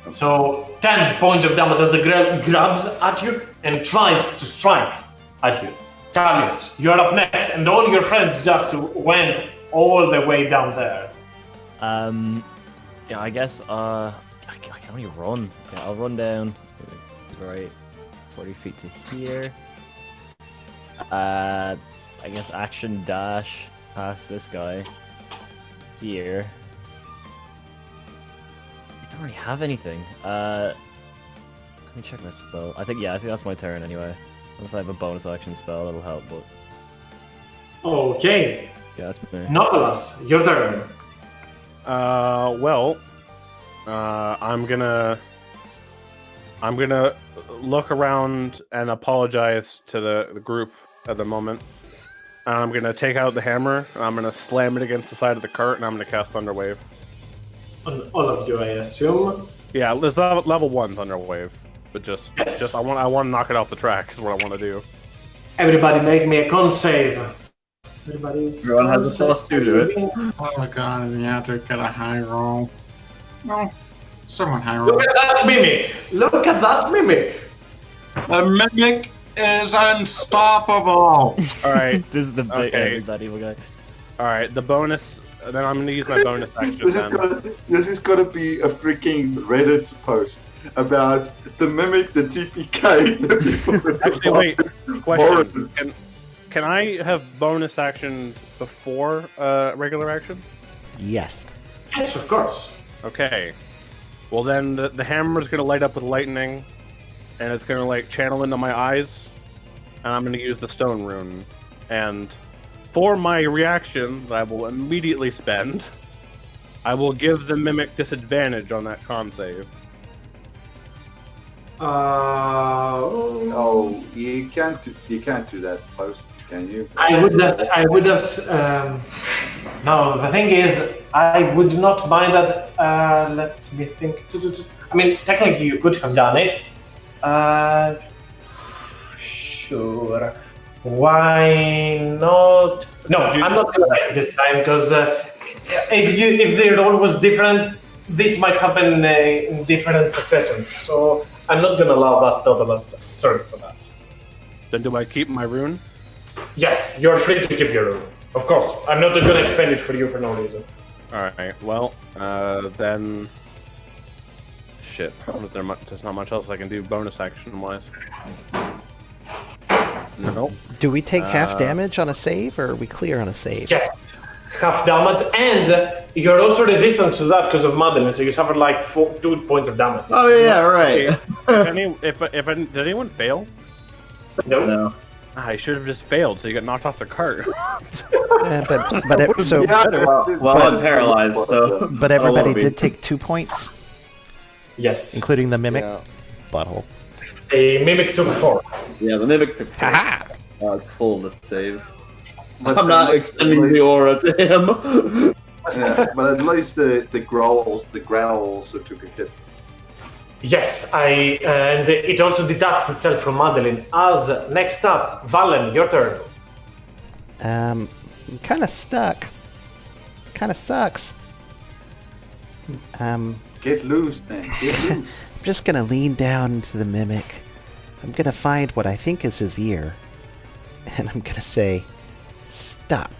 So 10 points of damage as the Grell grabs at you and tries to strike at you. Talius, you're up next, and all your friends just went all the way down there. Yeah, I guess I can only run. Okay, I'll run down. Right, 40 feet to here. I guess action dash past this guy here. I don't really have anything. Let me check my spell. I think that's my turn anyway. Unless I have a bonus action spell, that'll help. But okay. Yeah, that's me. Nautilus, your turn. I'm gonna look around and apologize to the group at the moment. And I'm gonna take out the hammer. And I'm gonna slam it against the side of the cart, and I'm gonna cast Thunderwave. On all of you, I assume. Yeah, it's level 1 Thunderwave, but just I want to knock it off the track. Is what I want to do. Everybody, make me a con save. Everyone has a +2 to it. Oh my god, you have to get a high roll. No. Someone high roll. Look at that Mimic! Look at that Mimic! A Mimic is unstoppable. All right. This is the big Okay. that evil guy. All right. The bonus. Then I'm going to use my bonus action. This is gonna be a freaking Reddit post about the mimic, the TPK. The people that's Actually, wait. Horrors. Question. Can I have bonus actions before regular action? Yes. Yes, of course. Okay. Well, then the hammer's going to light up with lightning, and it's going to like channel into my eyes, and I'm going to use the stone rune. And for my reaction that I will immediately spend, I will give the mimic disadvantage on that con save. Oh, you can't do that post, can you? I would just. No, the thing is, I would not mind that. Let me think. I mean, technically, you could have done it. Sure. Why not? No, I'm not gonna do it this time because if the role was different, this might happen in different succession. So I'm not gonna allow that Nautilus. Sorry for that. Then do I keep my rune? Yes, you're free to keep your room. Of course, I'm not gonna expend it for you for no reason. Alright, well, then... Shit, there's not much else I can do bonus action-wise. Nope. Do we take half damage on a save, or are we clear on a save? Yes, half damage, and you're also resistant to that because of Madeline, so you suffer like 2 points of damage. Oh yeah, right. Did anyone fail? No? No. I should have just failed, so you got knocked off the cart. So, Well, I'm paralyzed, so. but everybody did take 2 points, Yes. including the mimic. Yeah. Butthole. A mimic took 4. Yeah, the mimic took Haha! full of the save. I'm not extending the aura to him. Yeah, but at least the growl also took a hit. Yes, and it also detached itself from Madeline. As next up, Valen, your turn. I'm kind of stuck. Kind of sucks. Get loose, man. Get loose. I'm just gonna lean down into the mimic. I'm gonna find what I think is his ear, and I'm gonna say, "Stop."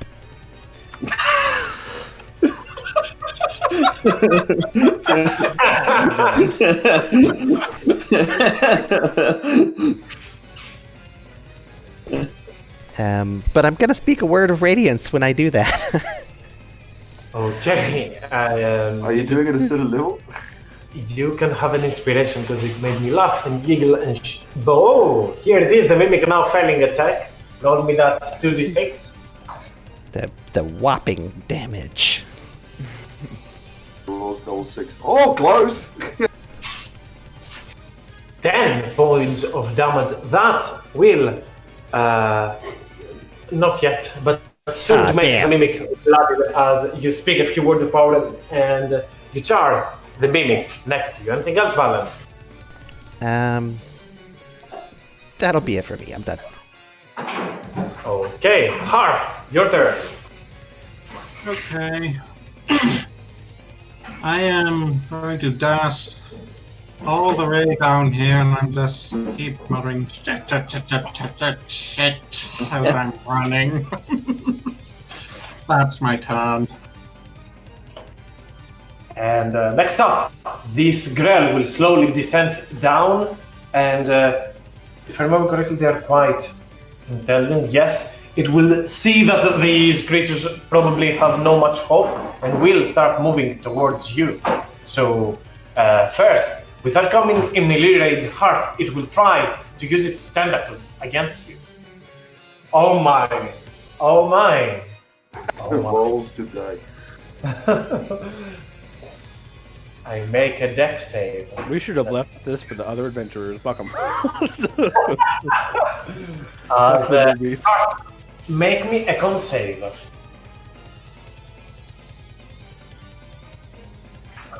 But I'm gonna speak a word of radiance when I do that. Okay. Are you doing it at a certain level? You can have an inspiration because it made me laugh and giggle and oh, here it is, the mimic now failing attack. Roll me that 2d6. the whopping damage. Rolls double 6. Oh, close! 10 points of damage. That will not yet, but soon make the mimic bloody as you speak a few words of power and you charge the mimic next to you. Anything else, Valen? That'll be it for me. I'm done. Okay, Harp, your turn. Okay. I am going to dash all the way down here, and I'm just keep muttering shit as I'm running. That's my turn. And next up, this Grell will slowly descend down, and if I remember correctly, they are quite intelligent. Yes, it will see that these creatures probably have no much hope and will start moving towards you. So first, without coming in melee range, Hearth, it will try to use its tentacles against you. Oh my! Oh my! The rolls today. I make a dex save. We should have left this for the other adventurers. Fuck 'em. Make me a con save.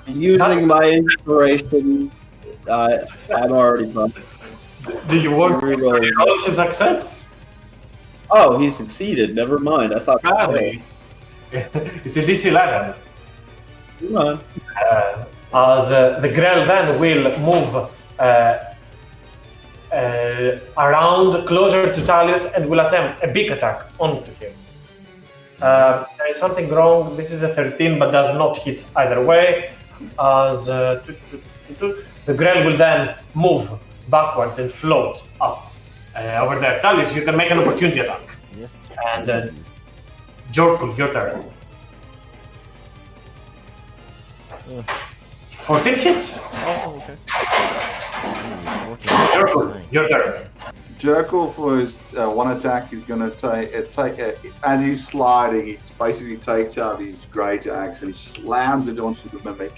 Using my inspiration, I'm already bumped. Do you want to roll his success? Oh, he succeeded. Never mind. I thought. Badly. It's a DC 11. Come on. As the Grell then will move around closer to Talius and will attempt a big attack onto him. There is something wrong. This is a 13, but does not hit either way. As the Grell will then move backwards and float up over there. Talius, you can make an opportunity attack. Yes. And Jorkul, your turn. 14 hits. Oh, okay. Jorkul, your turn. Jerkle for his one attack is going to take as he's sliding, he basically takes out his great axe and he slams it onto the mimic,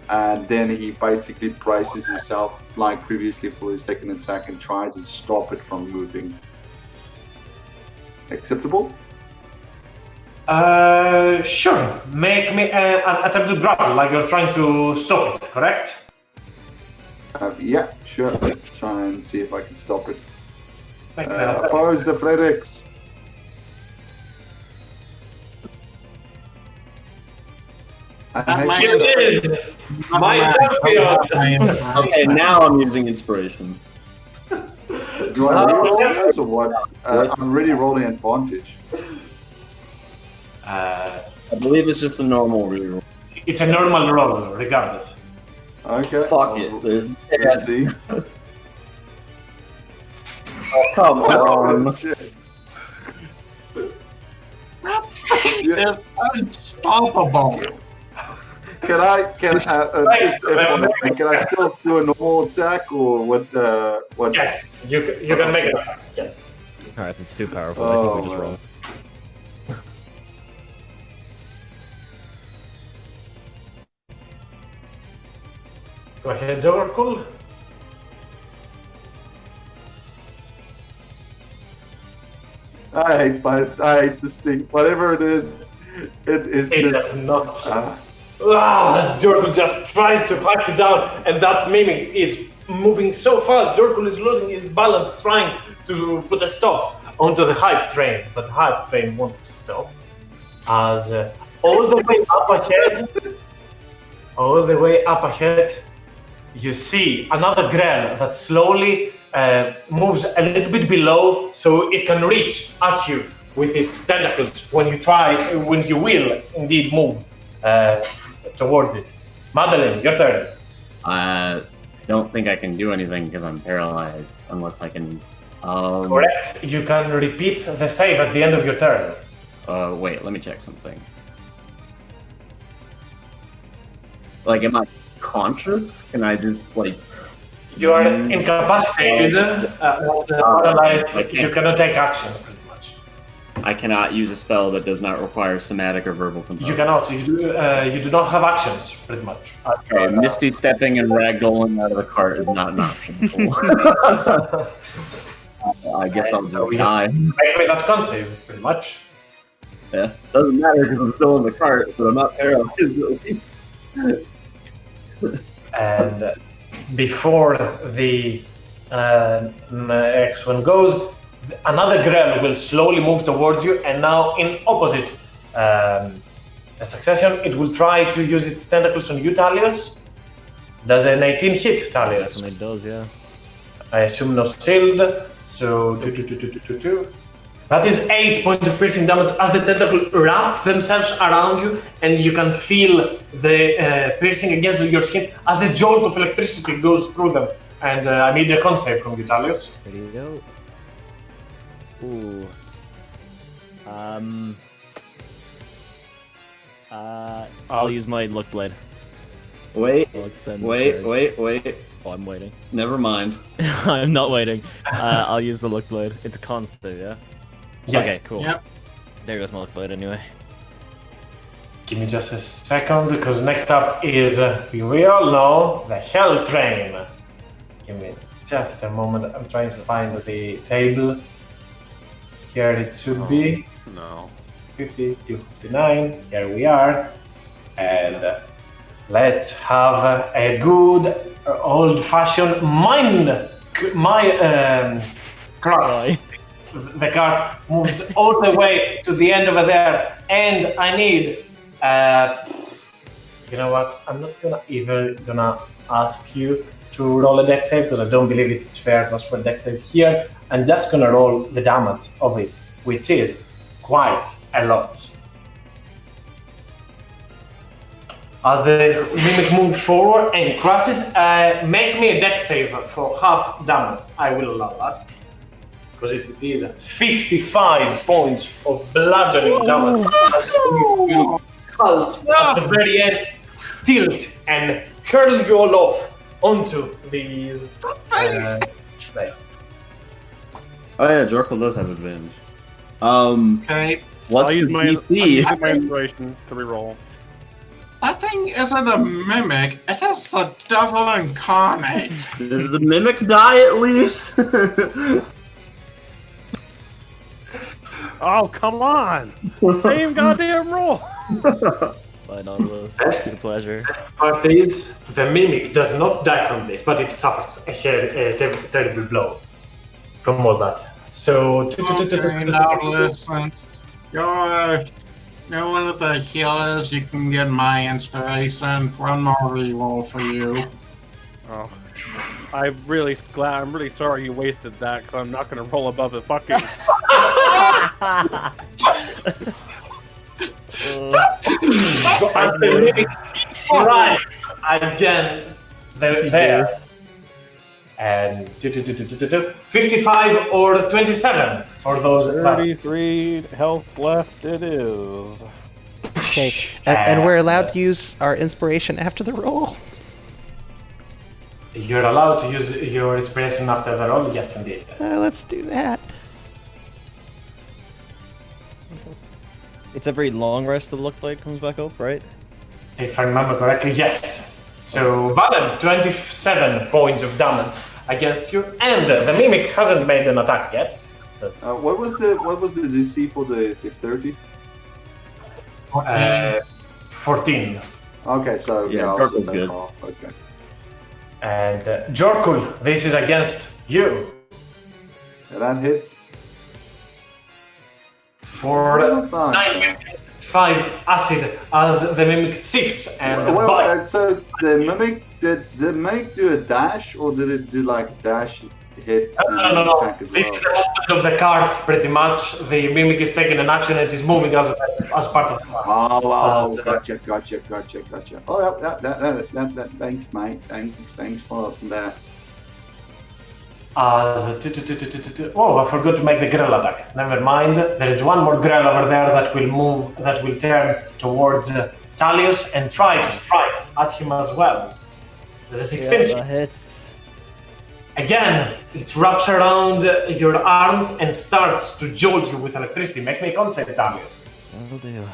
and then he basically braces himself like previously for his second attack and tries to stop it from moving. Acceptable? Sure. Make me an attempt to grapple, like you're trying to stop it, correct? Yeah, sure. Let's try and see if I can stop it. Make me an attempt. Oppose the Fredericks. Here it is! My champion! Okay, now I'm using inspiration. Do I re-roll this or what? I'm really rolling advantage. I believe it's just a normal reroll. It's a normal roll, regardless. Okay. Fuck it. There's Let's see. Oh, come on. Oh, shit. It's unstoppable. Can I still do a normal attack or what? Yes, you can make an attack. Yes. Alright, if it's too powerful, I think we just roll. Go ahead, Jorkul. I hate this thing. Whatever it is, it is It just. does not. Jorkul just tries to hack it down, and that mimic is moving so fast. Jorkul is losing his balance, trying to put a stop onto the hype train, but the hype train won't stop. As all the way up ahead, you see another Grell that slowly moves a little bit below, so it can reach at you with its tentacles when you will indeed move towards it. Madeline, your turn. I don't think I can do anything because I'm paralyzed unless I can. Correct. You can repeat the save at the end of your turn. Wait, let me check something. Like, am I conscious? Can I just like? You are incapacitated, paralyzed. You cannot take actions, pretty much. I cannot use a spell that does not require somatic or verbal components. You cannot. You do not have actions, pretty much. Okay, Misty stepping and ragdolling out of the cart is not an option. I guess I'll just die. Make me that con save, pretty much. Yeah, doesn't matter because I'm still in the cart, but I'm not paralyzed. And before the next one goes, another Grell will slowly move towards you, and now in opposite succession, it will try to use its tentacles on you, Talius. Does an 18 hit, Talius? It does, yeah. I assume no shield, so that is 8 points of piercing damage as the tentacles wrap themselves around you, and you can feel the piercing against your skin as a jolt of electricity goes through them. And I need a con save from you, Talius. There you go. Ooh. I'll use my luck blade. Wait, I'll extend the wait, charge. wait. Oh, I'm waiting. Never mind. I'm not waiting. I'll use the luck blade. It's a constant, yeah? Yes. Okay, cool. Yep. There goes my luck blade anyway. Give me just a second, because next up is, we all know, the Hell Train. Give me just a moment. I'm trying to find the table. Here it should be. No. 50 to 59. Here we are. And let's have a good old-fashioned cross. The cart moves all the way to the end over there, and I need. You know what? I'm not gonna ask you to roll a dex save because I don't believe it's fair to ask for a dex save here. I'm just gonna roll the damage of it, which is quite a lot. As the mimic moves forward and crashes, make me a dex save for half damage. I will allow that. Because it is 55 points of bludgeoning damage. As the mimic will cult at the very end, tilt and hurl you all off onto these snakes. Oh yeah, Jorkul does have advantage. Okay. What's I'll the use my DC? inspiration to reroll. That thing isn't a mimic, it is the devil incarnate. Does the mimic die at least? Oh, come on! Same goddamn roll! Bye, Nautilus. It's a pleasure. Part is, the mimic does not die from this, but it suffers a terrible blow from all that. So, Okay, Nautilus, since you're one of the healers, you can get my inspiration for one more reroll for you. Oh, I'm really sorry you wasted that because I'm not gonna roll above the fucking. as the mimic flies again, there. And 55 or 27 for those. 33 health left it is. Okay, and we're allowed to use our inspiration after the roll. You're allowed to use your inspiration after the roll? Yes, indeed. Let's do that. It's every long rest that look like comes back up, right? If I remember correctly, yes. So, Valen, 27 points of damage against you, and the mimic hasn't made an attack yet. What was the DC for the dexterity? 14. Okay, so Yeah, I'll Jorkul's take good. half, okay. And Jorkul, this is against you. Yeah, that hits. For Fine. 5 acid as the mimic shifts and bites. So the mimic, did the mimic do a dash or did it do like dash hit and No. attack as This well? is the movement of the card, pretty much. The mimic is taking an action and is moving as part of the card. Oh, gotcha. Oh, that, thanks, mate. Thanks for that. Oh, I forgot to make the Grell attack. Never mind. There is one more Grell over there that will turn towards Talius and try to strike at him as well. There's a 16. Yeah, that hits. Again, it wraps around your arms and starts to jolt you with electricity. Make me a con save, Talius. That'll do.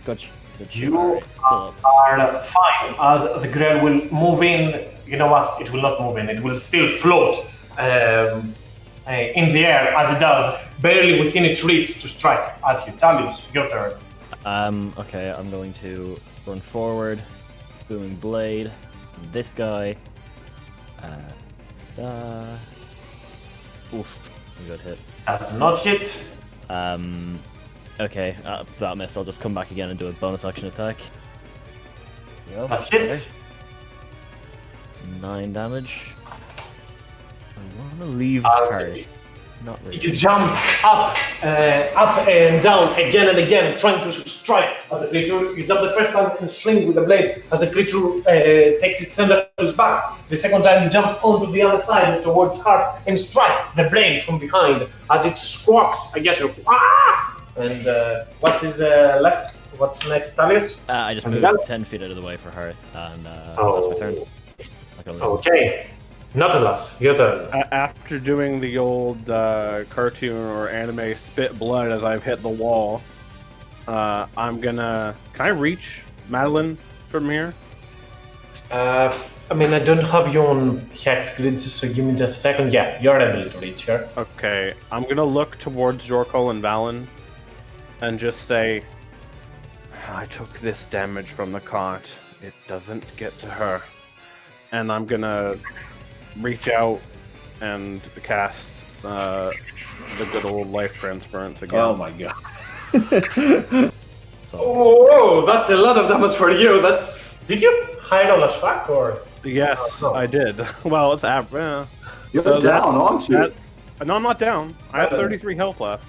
Gotcha. You are fine as the Grell will move in. You know what? It will not move in. It will still float in the air as it does, barely within its reach to strike at you. Talius, your turn. Okay, I'm going to run forward, booming blade. This guy. Oof, a good hit. Does not hit. Okay, for that miss, I'll just come back again and do a bonus action attack. Yep, That hits. 9 damage. I want to leave As Hearth. Not really. You jump up and down again and again, trying to strike at the creature. You jump the first time and swing with the blade as the creature takes its tentacles back. The second time you jump onto the other side towards Heart and strike the brain from behind as it squawks against you. Ah! And what is left? What's next, Talius? I just moved 10 feet out of the way for Hearth, and that's my turn. Okay. Nautilus, your turn. After doing the old cartoon or anime spit blood as I've hit the wall, I'm gonna. Can I reach Madeline from here? I mean, I don't have you on hex grids, so give me just a second. Yeah, you're able to reach her. Okay, I'm gonna look towards Jorkul and Valen and just say, I took this damage from the cart. It doesn't get to her. And I'm gonna reach out and cast the good old life transference again. Oh my god. Oh, that's a lot of damage for you. Did you hide on a track or? Yes, I did. Well, it's You're so down, aren't you? no, I'm not down. I have 33 health left.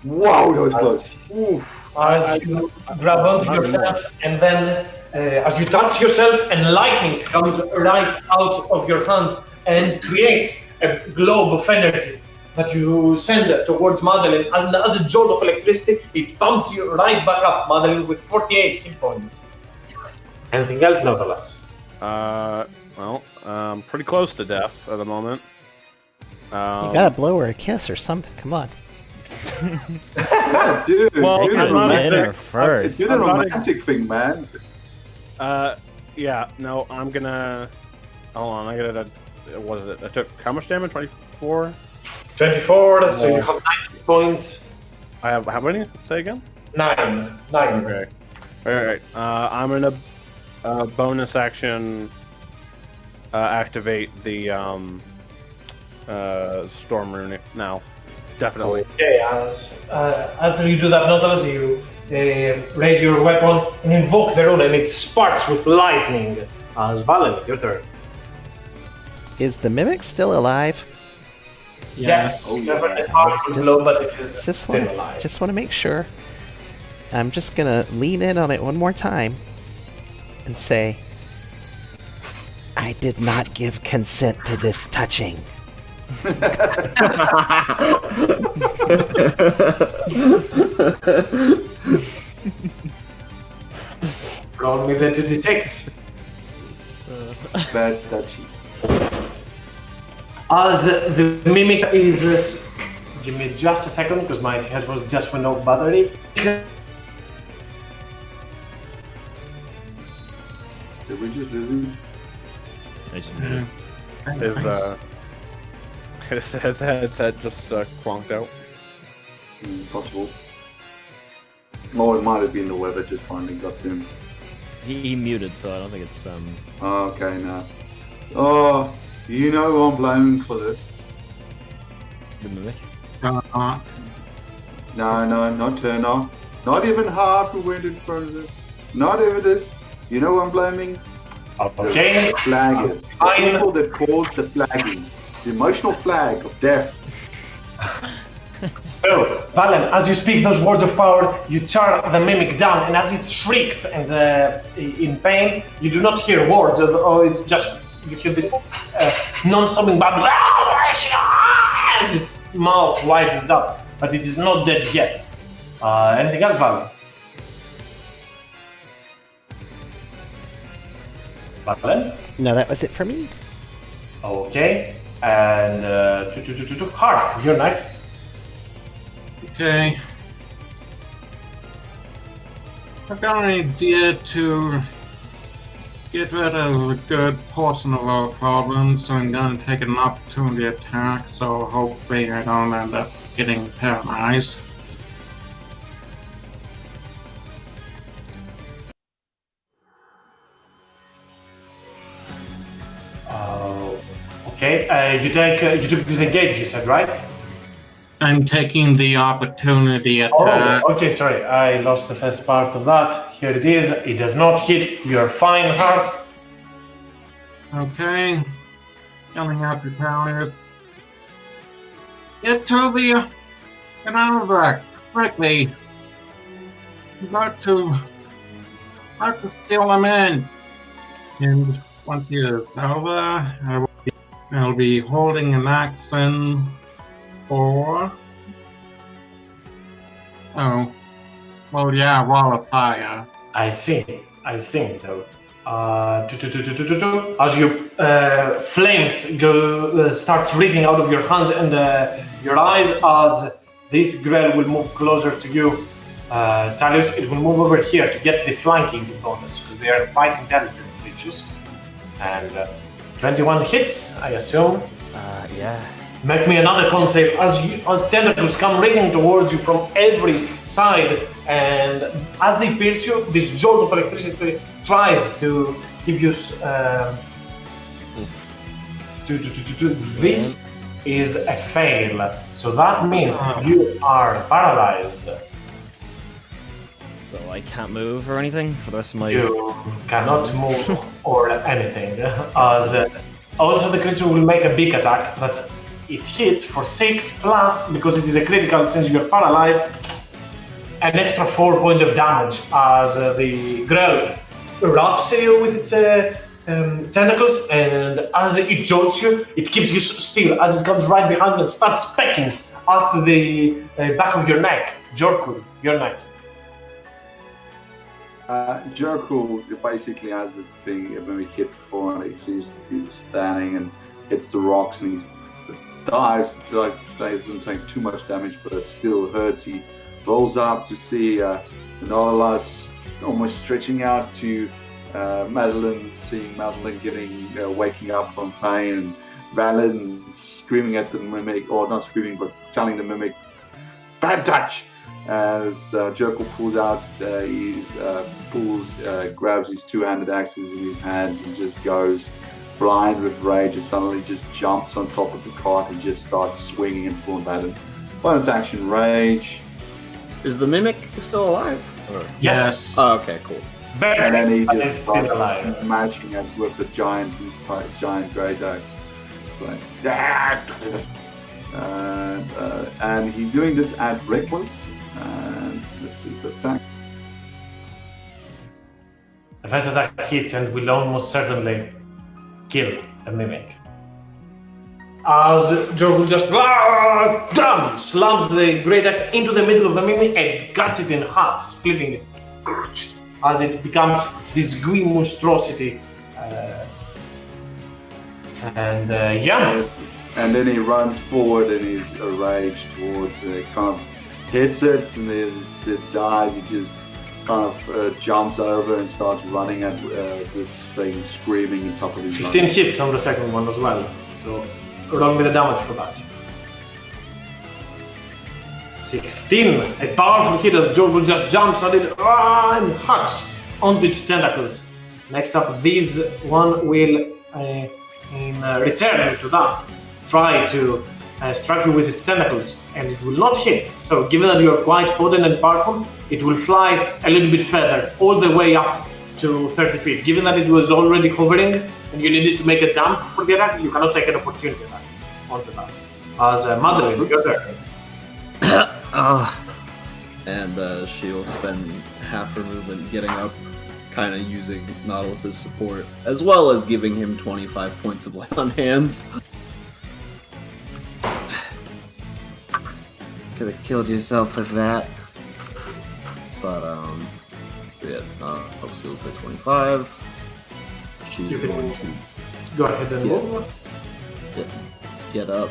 Whoa, that was close. Oof. As you grab onto yourself, and then as you touch yourself, and lightning comes right out of your hands and creates a globe of energy that you send towards Madeline. And as a jolt of electricity, it pumps you right back up, Madeline, with 48 hit points. Anything else, Nautilus? Well, pretty close to death at the moment. You gotta blow her a kiss or something. Come on. Yeah, dude. Well, you I'm did not a in a- her magic- first. You did a I'm not a- magic thing, man. Yeah, no, I'm gonna. Hold on, I gotta. What is it? I took how much damage? 24? 24, so you have 90 points. I have how many? Say again? 9. Okay. Alright, I'm gonna bonus action activate the storm rune now. Definitely. Okay, after you do that, Nautilus, you raise your weapon and invoke the rune, and it sparks with lightning. As Valen, your turn. Is the mimic still alive? Yes, Oh, it's yeah. a very powerful Just- blow, but it is Just still want alive. to make sure. I'm just gonna lean in on it one more time and say, I did not give consent to this touching. Roll me the 2d6. Bad touchy. As the mimic is... give me just a second, because my head was just went off battery. Did we just lose him? His headset just clonked out. Possible. Or it might have been the weather just finally got to him. He muted, so I don't think it's Oh, okay, now. Oh, you know who I'm blaming for this? the mimic. No, not Turner. Not even half who went in front of it. Not even this. You know who I'm blaming? Okay. The flaggers. The Fine. people that caused the flagging. The emotional flag of death. So, Valen, as you speak those words of power, you tear the mimic down, and as it shrieks and in pain, you do not hear words, or it's just you hear this non-stopping babble as its mouth widens up, but it is not dead yet. Anything else, Valen? Valen? No, that was it for me. Okay, and Harf, you're next. Okay. I've got an idea to get rid of a good portion of our problems, so I'm going to take an opportunity attack, so hopefully I don't end up getting paralyzed. Okay, you took disengage, you said, right? I'm taking the opportunity attack. Oh, okay, sorry, I lost the first part of that. Here it is. It does not hit. You're fine, Harf. Okay. Coming out the counters. Get out of there quickly. You got to steal them in. And once he is out of there, I'll be holding an action for... Oh. Well, yeah, wall of fire. I see. Though. As your flames go starts reeking out of your hands and your eyes, as this Grell will move closer to you. Talius, it will move over here to get the flanking bonus because they are quite intelligent creatures. And 21 hits, I assume. Yeah. Make me another con save as tentacles come raining towards you from every side, and as they pierce you, this jolt of electricity tries to give you. This is a fail, so that means you are paralyzed. so I can't move or anything for the rest of my. You cannot move or anything. As also the creature will make a big attack, but it hits for 6 plus, because it is a critical since you're paralyzed, an extra 4 points of damage as the Grell wraps you with its tentacles, and as it jolts you, it keeps you still as it comes right behind you and starts pecking at the back of your neck. Jorkul, you're next. Jorkul basically has a thing when we hit the floor, and he's standing and hits the rocks, and he dies. Doesn't take too much damage, but it still hurts. He rolls up to see Nautilus almost stretching out to Madeline, seeing Madeline waking up from pain, and Valen screaming at the mimic, or not screaming, but telling the mimic, "Bad touch!" As Jorkul pulls out, grabs his two-handed axes in his hands and just goes blind with rage, and suddenly just jumps on top of the cart and just starts swinging and pulling at him. Bonus action, rage. Is the mimic still alive? Or... Yes. Oh, okay, cool. And then he just still starts alive. smashing it with his giant great axe. Like, and he's doing this at reckless. And let's see, first attack. The first attack hits and will almost certainly kill the mimic. As Jorkul just slams the great axe into the middle of the mimic and cuts it in half, splitting it as it becomes this green monstrosity. And then he runs forward and he's enraged towards it, kind of hits it, and it dies. He just kind of jumps over and starts running at this thing, screaming on top of his 15 lungs. hits on the second one as well, so roll me the damage for that. 16, a powerful hit as Jorkul just jumps on it and hacks onto its tentacles. Next up, this one will, in return to that, try to strike you with its tentacles, and it will not hit. So given that you are quite potent and powerful, it will fly a little bit further, all the way up to 30 feet. Given that it was already hovering and you needed to make a jump for the attack, you cannot take an opportunity attack onto that. As Madeline, your turn. And she'll spend half her movement getting up, kind of using Nautilus as support, as well as giving him 25 points of lay on hands. Could have killed yourself with that. But, so yeah, Nautilus heals by 25. She's You can going to go ahead and move. get up,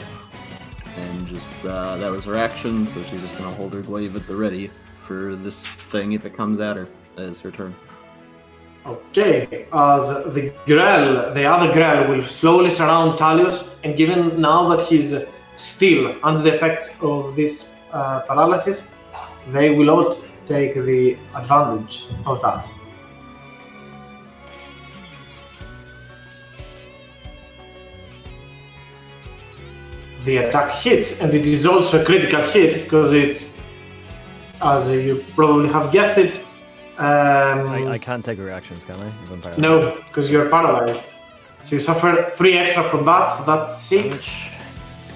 and just, that was her action, so she's just gonna hold her glaive at the ready for this thing if it comes at her. That is her turn. Okay, as the other Grell will slowly surround Talios, and given now that he's still under the effects of this paralysis, they will all take the advantage of that. The attack hits, and it is also a critical hit because it's, as you probably have guessed it, I can't take reactions, can I? If I'm paralyzed? no, because you're paralyzed. So you suffer 3 extra from that, so that's 6.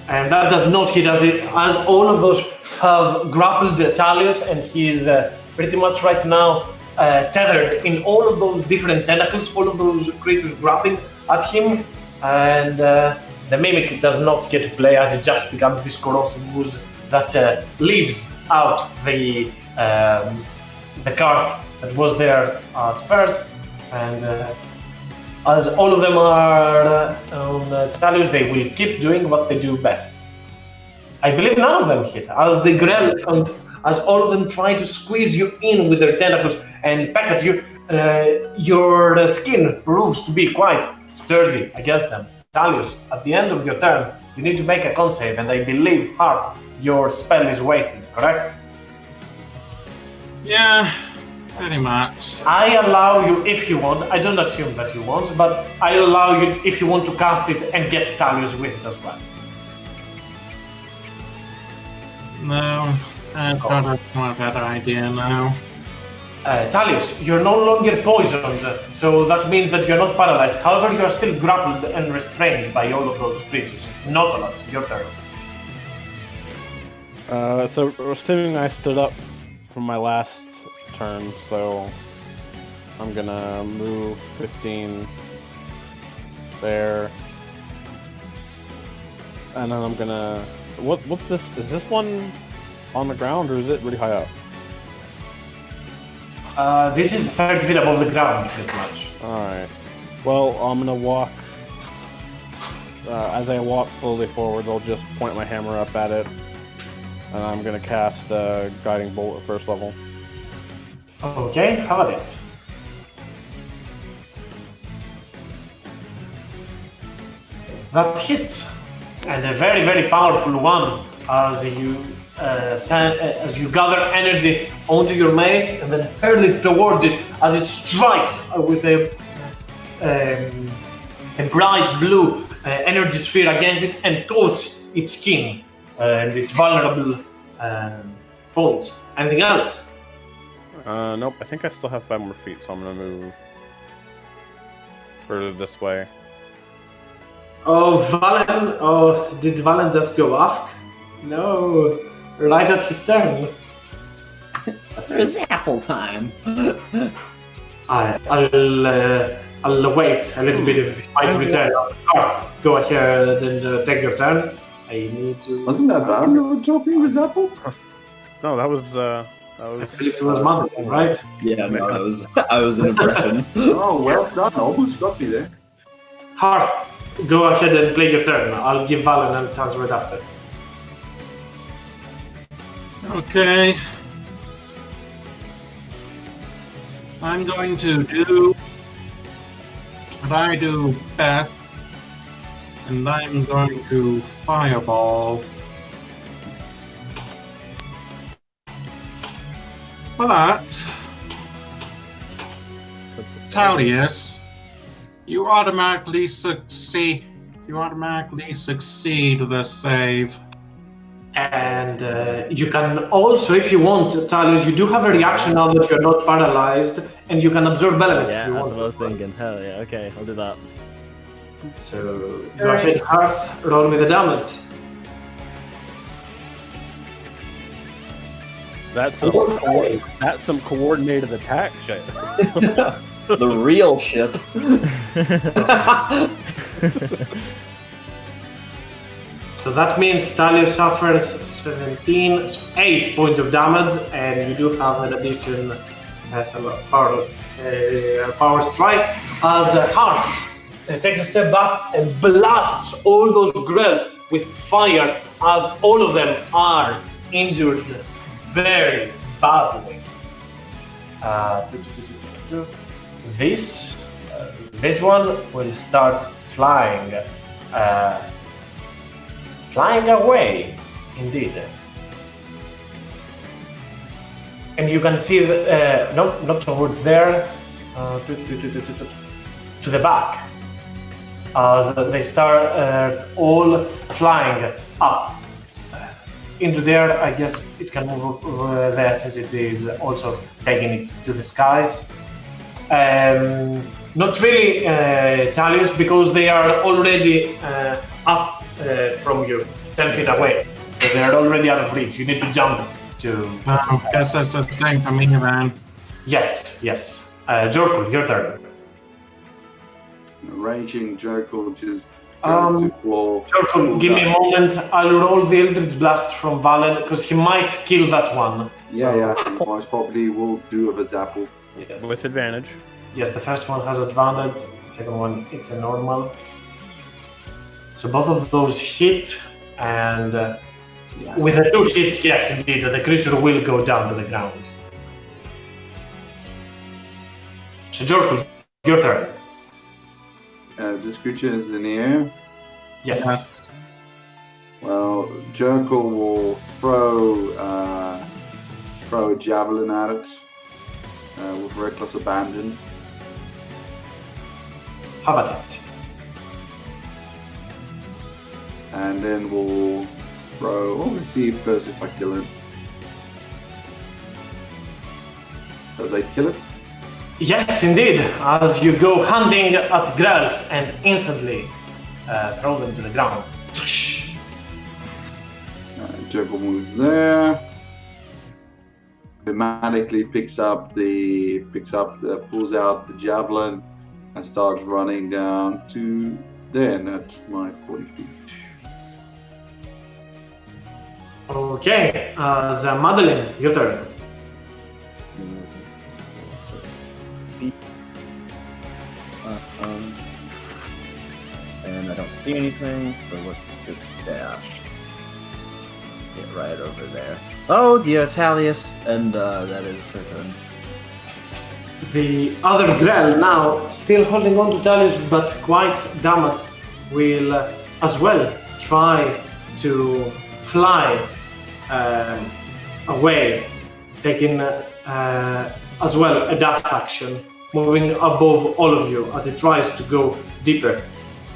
And that does not hit, as all of those have grappled Talios, and he's pretty much right now tethered in all of those different tentacles, all of those creatures grappling at him, and the mimic does not get to play, as it just becomes this corrosive ooze that leaves out the cart that was there at first, and as all of them are on Talios, they will keep doing what they do best. I believe none of them hit, as the Grell, as all of them try to squeeze you in with their tentacles and peck at you, your skin proves to be quite sturdy against them. Talios, at the end of your turn, you need to make a con save, and I believe half your spell is wasted, correct? Yeah, pretty much. I allow you, if you want, I don't assume that you want, but I allow you if you want to cast it and get Talios with it as well. No, I've got a more better idea now. Talius, you're no longer poisoned, so that means that you're not paralyzed. However, you are still grappled and restrained by all of those creatures. Nautilus, your turn. So assuming I stood up from my last turn, so I'm gonna move 15 there, and then I'm gonna. What's this? Is this one on the ground or is it really high up? This is 30 feet above the ground, pretty much. Alright. Well, I'm gonna walk. As I walk slowly forward, I'll just point my hammer up at it. And I'm gonna cast Guiding Bolt at first level. Okay, have at it. That hits, and a very, very powerful one as you gather energy onto your mace and then hurl it towards it as it strikes with a bright blue energy sphere against it and coats its skin and its vulnerable bones. Anything else? Nope, I think I still have 5 more feet, so I'm gonna move further this way. Oh, Valen! Oh, did Valen just go off? No, right at his turn. There's apple time. I'll wait a little bit if you might return. Scarf, go ahead and take your turn. I need to. Wasn't that Baron you were talking with Apple? No, that was I believe it was Mother, right? Yeah, no, I was an impression. Oh, well done. Almost got me there. Hearth, go ahead and play your turn. I'll give Valen a chance right after. Okay. I'm going to do what I do best, and I'm going to fireball. But, Talius, you automatically succeed the save. And you can also, if you want, Talius, you do have a reaction now that you're not paralyzed, and you can absorb elements Yeah, if you that's want. what I was thinking. Hell yeah, okay, I'll do that. So, go ahead, Hearth, roll me the damage. that's some coordinated attack shit. The real ship. So that means Talius suffers 8 points of damage, and you do have an addition as a power strike as Hearth takes a step back and blasts all those grells with fire as all of them are injured very badly. This one will start flying away, indeed. And you can see that, not towards there, to the back, as they start all flying up into there. I guess it can move over there since it is also taking it to the skies. Not really, Talius, because they are already up from you, 10 feet away. So they are already out of reach. You need to jump to... Oh, guess that's the same for me then. Yes. Jorkul, your turn. Raging Jokel just goes to claw. Jorkul, give me a moment. I'll roll the Eldritch Blast from Valen, because he might kill that one. Yeah, most probably will do with his apple. Yes. With advantage. Yes, the first one has advantage. The second one, it's a normal. So both of those hit, and with the 2 hits, yes, indeed, the creature will go down to the ground. So Jorkul, your turn. This creature is in the air. Yes. Well, Jerkle will throw a javelin at it with reckless abandon. How about that? And then we'll throw. Let's see first if I kill him. Does I kill it? Yes, indeed. As you go hunting at Grells and instantly throw them to the ground. Juggle moves there. Dramatically pulls out the javelin and starts running down to there, and that's my 40 feet. Okay, as Madeline, your turn. And I don't see anything, so let's just dash. Get right over there. Oh, dear Talius, and that is her turn. The other Grell, now still holding on to Talius but quite damaged, will as well try to fly away, taking as well a dash action, moving above all of you as it tries to go deeper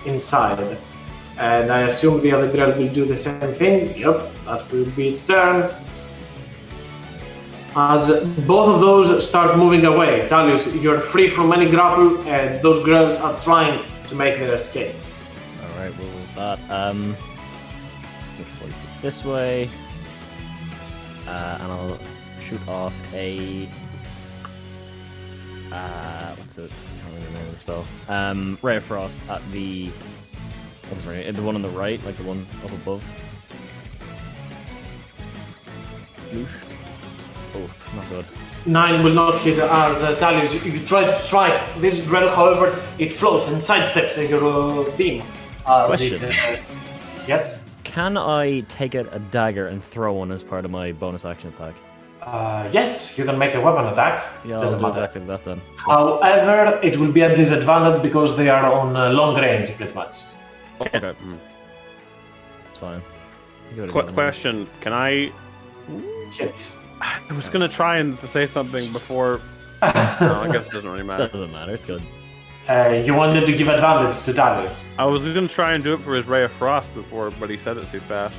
inside. And I assume the other Grell will do the same thing. Yep, that will be its turn. As both of those start moving away, Talius, you're free from any grapple, and those Grells are trying to make their escape. Alright, we'll move that. Move 40 feet this way. And I'll shoot off a. What's it? I can't remember the name of the spell. Ray of Frost at the. What's the name? The one on the right, like the one up above. Loosh. Oh, not good. 9 will not hit as Talius. You try to strike this Grell, however, it floats and sidesteps your beam. Question. Yes? Can I take out a dagger and throw one as part of my bonus action attack? Yes, you can make a weapon attack. Yeah, Doesn't I'll do matter. exactly that then. However, it will be a disadvantage because they are on long range, pretty much. Okay. It's fine. Give it a go anyway. Question: Can I? Hits. I was gonna try and say something before. No, I guess it doesn't really matter. That doesn't matter, it's good. You wanted to give advantage to Talius. I was gonna try and do it for his Ray of Frost before, but he said it too fast.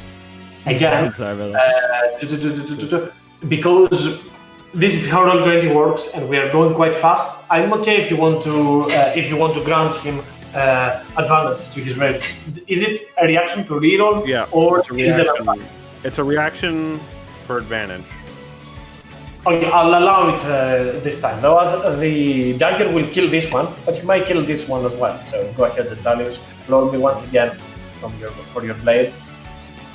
Again, I'm sorry about that. because this is how Roll20 works, and we are going quite fast. I'm okay if you want to grant him advantage to his raid. Is it a reaction to reroll? Yeah, Or it's a is it reaction. It's a reaction for advantage. Okay, I'll allow it this time. Though, as the dagger will kill this one, but you might kill this one as well. So go ahead, Talius. Roll me once again for your blade,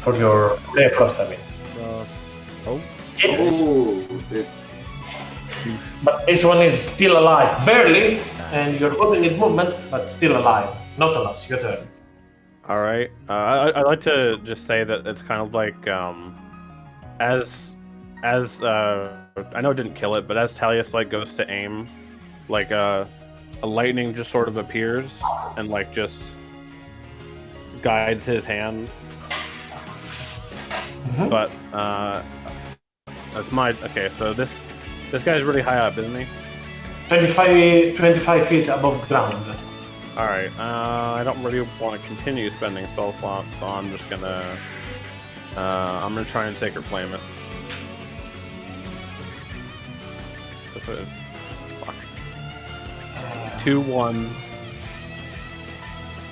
for your Ray of Frost, I mean. Frost. Oh, Hits. Oh, this But this one is still alive, barely, and you're holding its movement, but still alive. Not a loss, your turn. All right. I'd like to just say that it's kind of like as I know it didn't kill it, but as Talius like goes to aim, like a lightning just sort of appears and like just guides his hand. Mhm. But that's my okay. So this guy's really high up, isn't he? 25 feet above ground. All right. I don't really want to continue spending spell slots, so I'm just gonna try and sacred flame it. Fuck. 2 1s.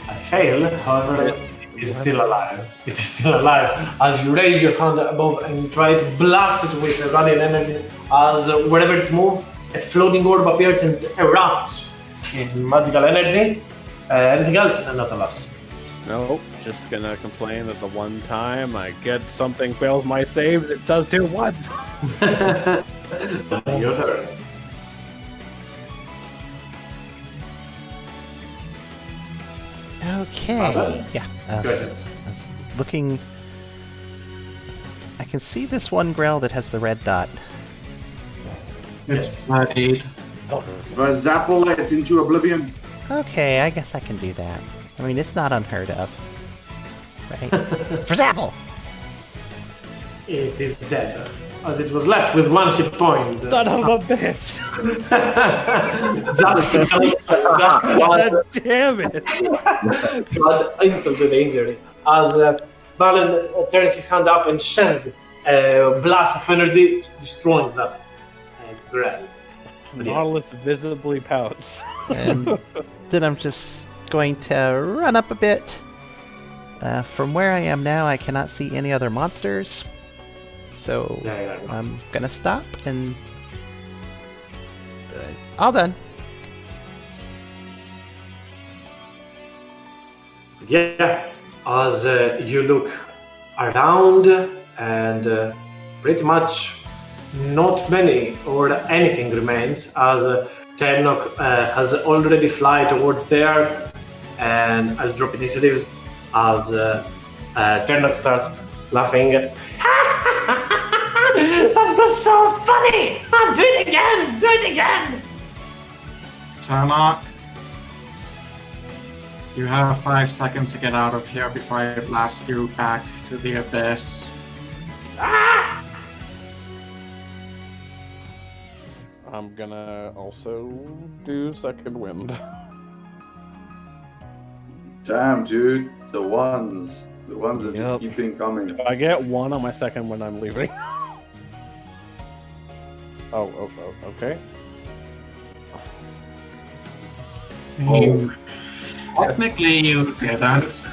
I failed, however, it is still alive. It is still alive. As you raise your hand above and try to blast it with the radiant energy, as wherever it's moved, a floating orb appears and erupts in magical energy. Anything else? Not a loss. Nope, just gonna complain that the one time I get something fails my save, it does 2 1s. Your turn. Okay. Yeah. Go ahead. I was looking. I can see this one Grell that has the red dot. Yes. Indeed. Zapple it into oblivion. Okay, I guess I can do that. I mean, it's not unheard of. Right? For Zapple! It is dead, as it was left with 1 hit point. Son of a bitch! Just God damn it! to add insult to the injury. As Balin turns his hand up and sends a blast of energy, destroying that Grell. Nautilus visibly pouts. And then I'm just going to run up a bit. From where I am now, I cannot see any other monsters. So Yeah. I'm gonna stop and all done. Yeah, as you look around and pretty much not many or anything remains, as Ternok has already fly towards there, and I'll drop initiatives as Ternok starts laughing. That was so funny! Do it again! Do it again! Tarnok, you have 5 seconds to get out of here before I blast you back to the abyss. Ah! I'm gonna also do second wind. Damn, dude. The ones are just Yep. keeping coming. If I get one on my second when I'm leaving. oh, okay. Technically, you didn't.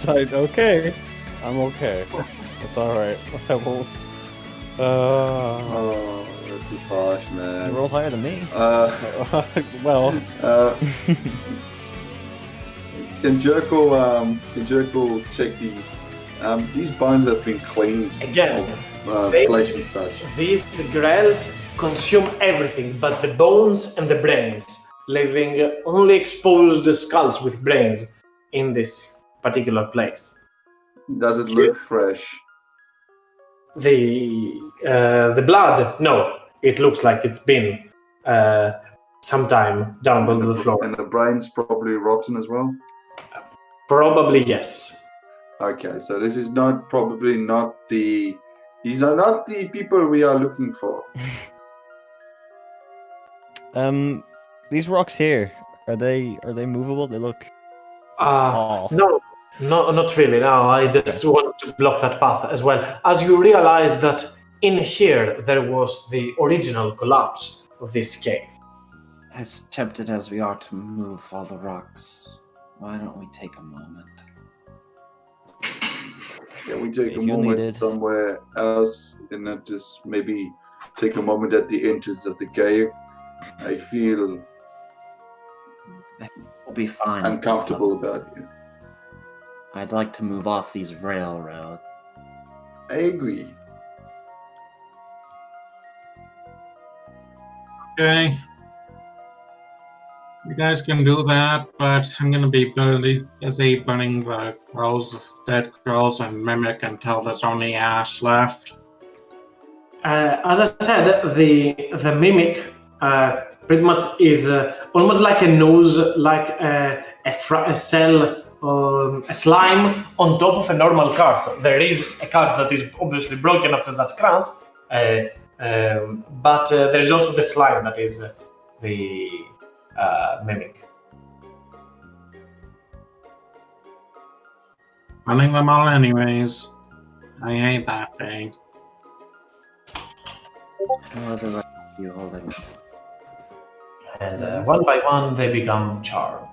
Okay. I'm okay. It's alright. I won't. Oh, this is harsh, You man. rolled higher than me. Well, Can Jerko check these? These bones have been cleansed Again, of they- flesh and such. These grells consume everything but the bones and the brains, leaving only exposed skulls with brains in this particular place. Does it look fresh? The blood, no, it looks like it's been some time down below the floor. And the brain's probably rotten as well? Probably yes. Okay, so this is probably not the... These are not the people we are looking for. These rocks here, are they movable? They look off. No, not really. No, I just want to block that path as well. As you realize that in here there was the original collapse of this cave. As tempted as we are to move all the rocks, why don't we take a moment? Can we take If a you moment needed. somewhere else and not just maybe take a moment at the entrance of the cave? I feel We'll be fine. with this uncomfortable level. about it. I'd like to move off these railroads. I agree. Okay. You guys can do that, but I'm gonna be busy burning the dead crows and mimic until there's only ash left. As I said, the mimic pretty much is almost like a nose, like a cell, a slime on top of a normal cart. There is a cart that is obviously broken after that crash, but there is also the slime that is the mimic. Burning them all anyways. I hate that thing. How are the rest of you holding? And one by one, they become charred.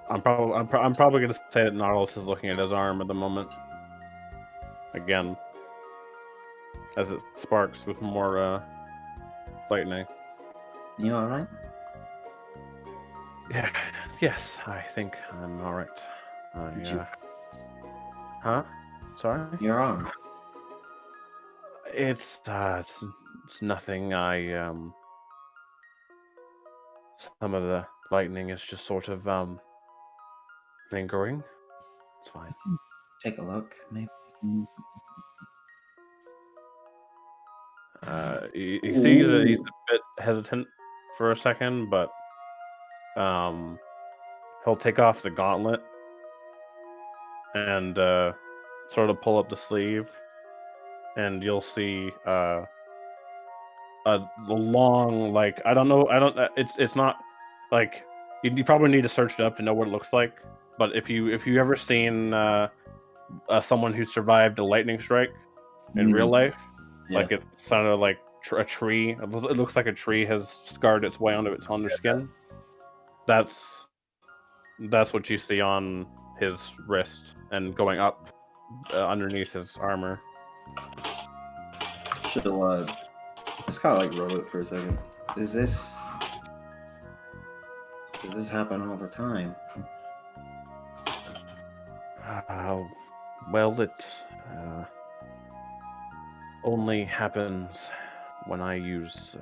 I'm probably gonna say that Nautilus is looking at his arm at the moment. Again, as it sparks with more lightning. You alright? Yeah. Yes, I think I'm all right. Did you- Huh? Sorry. Your arm. It's nothing. Some of the lightning is just sort of lingering. It's fine. Take a look. Maybe. He sees that he's a bit hesitant for a second, but he'll take off the gauntlet and sort of pull up the sleeve, and you'll see a long, like, it's not like You probably need to search it up to know what it looks like. But if you ever seen someone who survived a lightning strike in real life, Yeah. like it sounded like a tree. It looks like a tree has scarred its way onto its skin. That's what you see on his wrist and going up underneath his armor. She'll just kind of like roll it for a second. Does this happen all the time? Well, it only happens when I use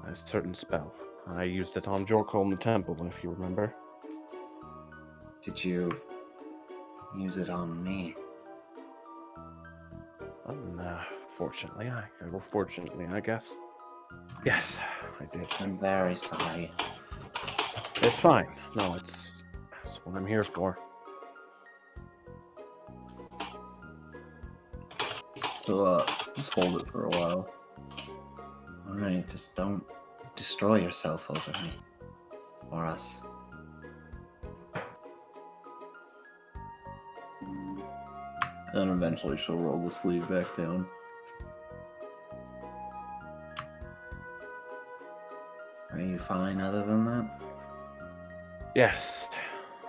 a certain spell. I used it on Jorkul in the temple, if you remember. Did you use it on me? Fortunately, I guess. Yes, I did. I'm very sorry. It's fine. No, it's what I'm here for. So, just hold it for a while. Alright, just don't destroy yourself over me. Or us. Then eventually she'll roll the sleeve back down. Are you fine other than that? Yes,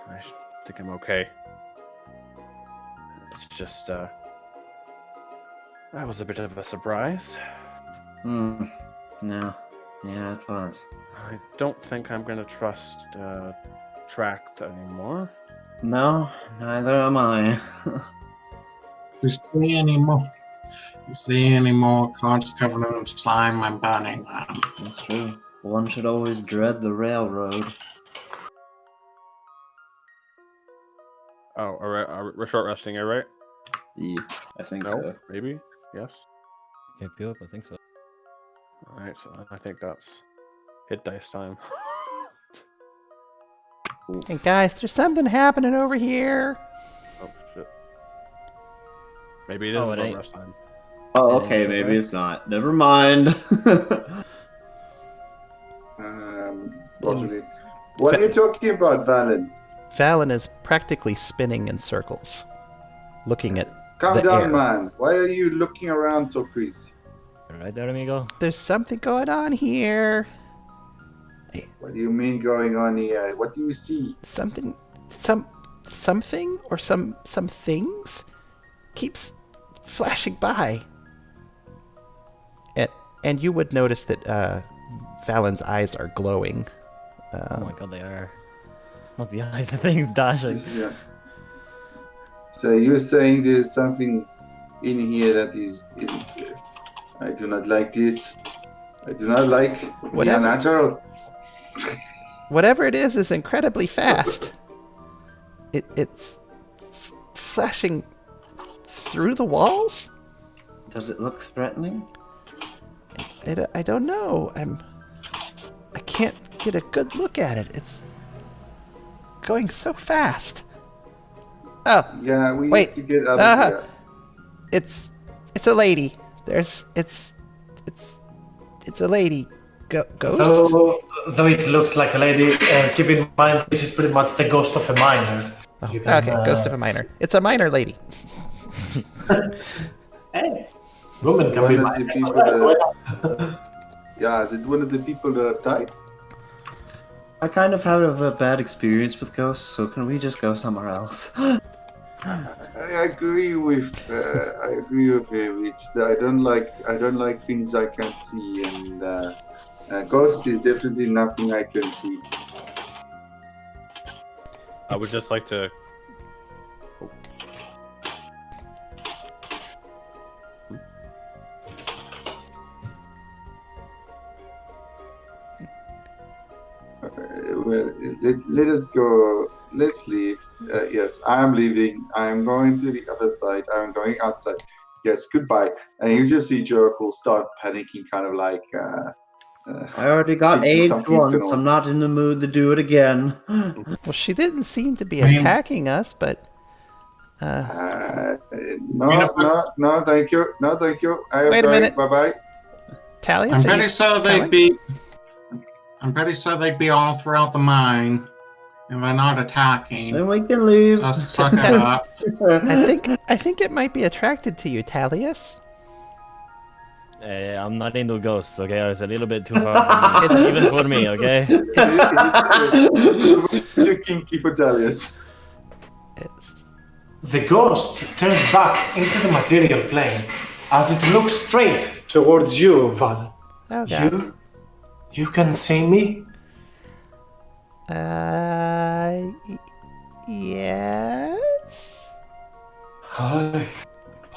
I think I'm okay. It's just, that was a bit of a surprise. No. Yeah, it was. I don't think I'm gonna trust, Tract anymore. No, neither am I. If you see any more cards covered in slime, I'm burning them. That's true. One should always dread the railroad. Oh, alright, we're short resting, alright? Yeah, I think No, so. maybe? Yes? Yep, I think so. Alright, so I think that's hit dice time. Hey guys, there's something happening over here. Oh, shit. Maybe it is Oh, it short ain't. rest time. Oh, It okay, is maybe short it's not. Never mind. Possibly. What are you talking about, Valen? Valen is practically spinning in circles, looking at Calm the down, air. man. Why are you looking around so crazy? Alright there, amigo. There's something going on here. What do you mean going on here? What do you see? Something or some things keeps flashing by. And you would notice that Valen's eyes are glowing. Oh my god, they are. Not the eyes, the thing's dashing. Yeah. So you're saying there's something in here that isn't here. I do not like this. I do not like the Whatever. unnatural. Whatever it is incredibly fast. It's flashing through the walls? Does it look threatening? I don't know. I can't get a good look at it. It's going so fast. Oh, Yeah, we Wait. need to get out of here. it's a lady. It's a lady. Ghost? Though it looks like a lady, keep in mind this is pretty much the ghost of a miner. Oh, You can, okay, ghost of a miner. It's a miner lady. Hey, woman can One be of the miners. people Why that- not? Yeah, is it one of the people that died? I kind of have a bad experience with ghosts, so can we just go somewhere else? I agree with Rich. I don't like things I can't see, and ghost is definitely nothing I can see. I would just like to. Well, let us go. Let's leave. Yes, I am leaving. I am going to the other side. I am going outside. Yes, goodbye. And you just see Jericho start panicking, kind of like. I already got Thinking aged something's once. gonna- I'm not in the mood to do it again. Well, she didn't seem to be I mean- attacking us, but No, thank you. No, thank you. I am Wait a going. minute. Bye bye. Talius, I'm are pretty you sure coming? they'd be. I'm pretty sure they'd be all throughout the mine, and they're not attacking. Then we can leave. Just suck it up. I think it might be attracted to you, Talius. I'm not into ghosts, okay? It's a little bit too far for me. Even for me, okay? Too kinky for Delius. The ghost turns back into the material plane as it looks straight towards you, Val. Oh, God. You can see me? Yes? I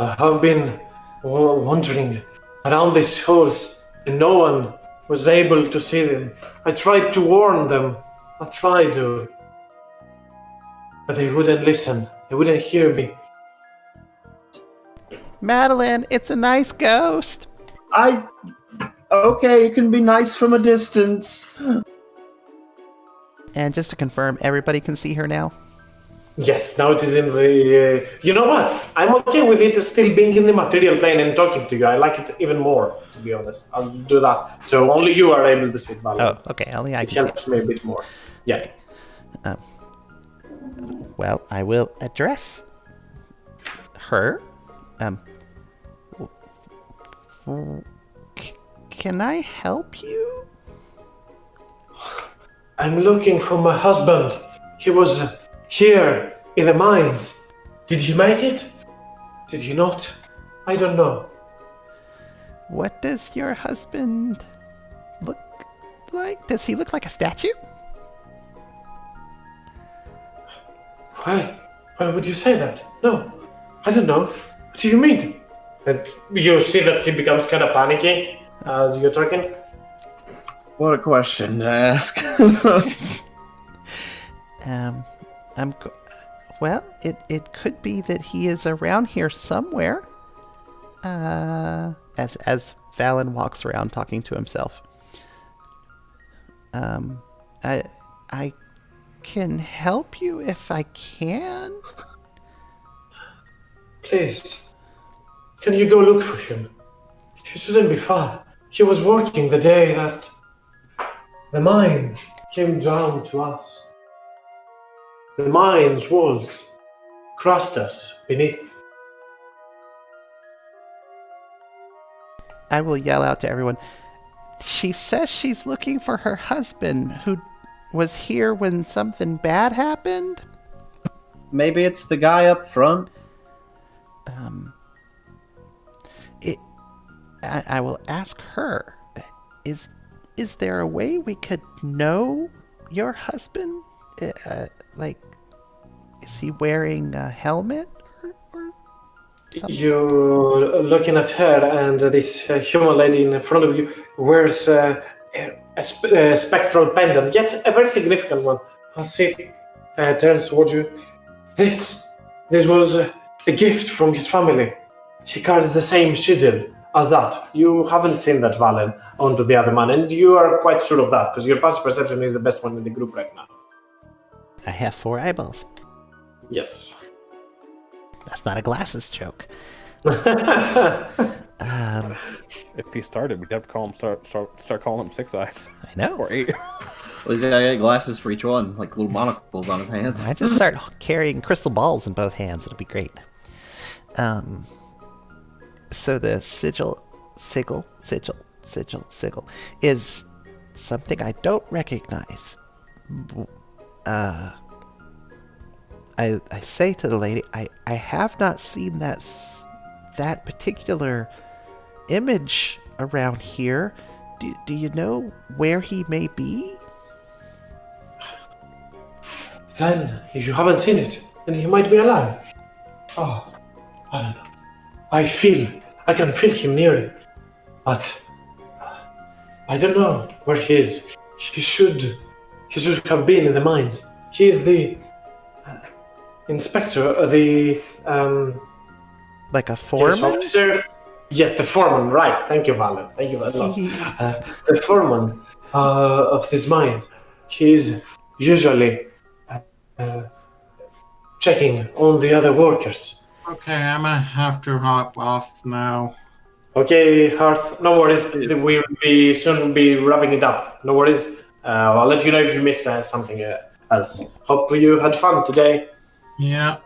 have been wandering around these halls, and no one was able to see them. I tried to warn them. I tried to. But they wouldn't listen. They wouldn't hear me. Madeline, it's a nice ghost. Okay, you can be nice from a distance. And just to confirm, everybody can see her now? Yes, now it is in the... you know what? I'm okay with it still being in the material plane and talking to you. I like it even more, to be honest. I'll do that. So only you are able to see it, Valerie. Oh, okay. Only I It can see helps me a bit more. Yeah. Well, I will address her. Can I help you? I'm looking for my husband. He was here in the mines. Did he make it? Did he not? I don't know. What does your husband look like? Does he look like a statue? Why? Why would you say that? No, I don't know. What do you mean? And you see that she becomes kind of panicky as you're talking? What a question to ask. Well, it could be that he is around here somewhere. As Valen walks around talking to himself. I can help you if I can. Please, can you go look for him? He shouldn't be far. He was working the day that the mine came down to us. The mine's walls crushed us beneath. I will yell out to everyone. She says she's looking for her husband who was here when something bad happened. Maybe it's the guy up front. I will ask her. Is there a way we could know your husband? Is he wearing a helmet or something? You're looking at her, and this human lady in front of you wears a spectral pendant, yet a very significant one. As she turns towards you, this was a gift from his family. He carries the same sigil as that. You haven't seen that Valen onto the other man, and you are quite sure of that, because your passive perception is the best one in the group right now. I have 4 eyeballs. Yes. That's not a glasses joke. If he started, we'd have to call him start calling him Six Eyes. I know. Or 8. Well, he's got glasses for each one, like little monocles on his hands. I just start carrying crystal balls in both hands. It'll be great. So the sigil is something I don't recognize. I say to the lady, I have not seen that particular image around here. Do you know where he may be? Then, if you haven't seen it, then he might be alive. Oh, I don't know. I can feel him near, but I don't know where he is. He should have been in the mines. He is the inspector, the Like a foreman? officer. Yes, the foreman. Right. Thank you, Valen. Thank you very much. The foreman of this mines. He is usually checking on the other workers. Okay, I'm gonna have to hop off now. Okay, Hearth. No worries. We'll soon be wrapping it up. No worries. I'll let you know if you miss something else. Hope you had fun today. Yeah.